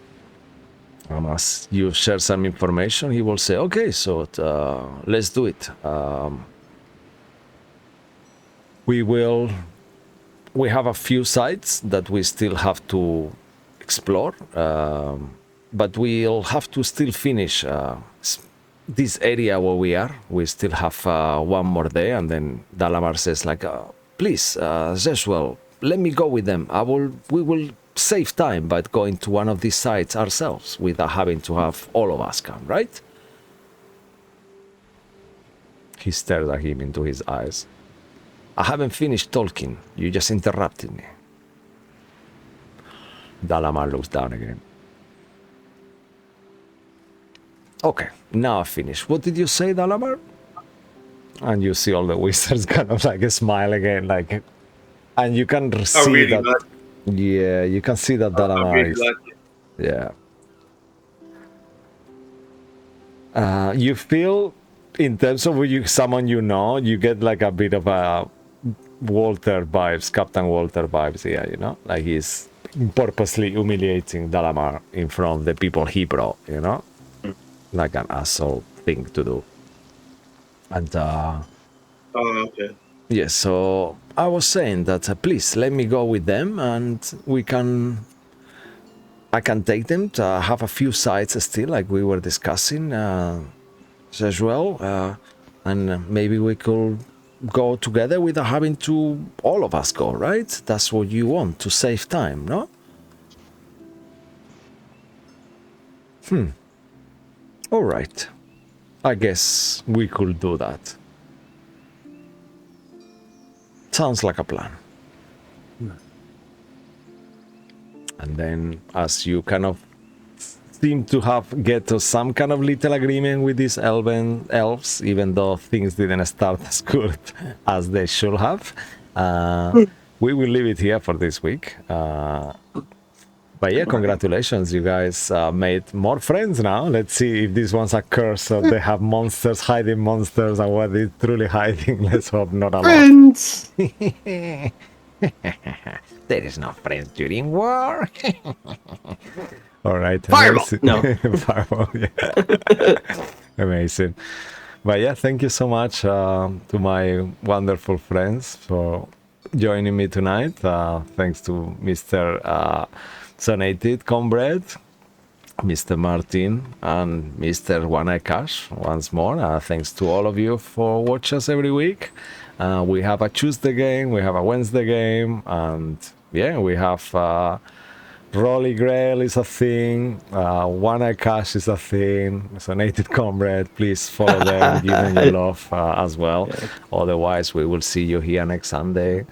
As you share some information, he will say, okay, so let's do it. We have a few sites that we still have to explore, but we'll have to still finish this area where we are. We still have one more day, and then Dalamar says like, please, Zeshwell, let me go with them. We will save time by going to one of these sites ourselves without having to have all of us come, right? He stared at him into his eyes. I haven't finished talking. You just interrupted me. Dalamar looks down again. Okay, now I finished. What did you say, Dalamar? And you see all the wizards kind of like smile again, like, and you can see really that. like Yeah, you can see that Dalamar really is. like it. Yeah. You feel, in terms of someone you know, you get like a bit of a Walter vibes, Captain Walter vibes here, you know? Like he's purposely humiliating Dalamar in front of the people he brought, you know? Like an asshole thing to do. And, okay. yeah, so I was saying that please let me go with them and I can take them to have a few sites still, like we were discussing as well. And maybe we could go together without having to all of us go, right? That's what you want, to save time, no? All right. I guess we could do that. sounds like a plan. And then, as you kind of seem to have get to some kind of little agreement with these elves, even though things didn't start as good as they should have, we will leave it here for this week. But yeah, congratulations, you guys made more friends now. Let's see if these ones are cursed or they have monsters, hiding monsters, and what they're truly hiding. Let's hope not a lot. Friends! There is no friends during war. All right. Fireball! amazing. No. Fireball, yeah. Amazing. But yeah, thank you so much to my wonderful friends for joining me tonight. Thanks to Mr. Sonated Comrade, Mr. Martin, and Mr. One Cash once more. Thanks to all of you for watching us every week. We have a Tuesday game, we have a Wednesday game, and yeah, we have Rolly Grail is a thing, One Eye Cash is a thing, Sonated Comrade, please follow them, give them your love as well. Yeah. Otherwise, we will see you here next Sunday.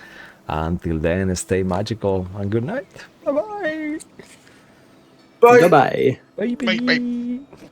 Until then, stay magical and good night. Bye-bye. Bye. Bye-bye. Bye. Bye.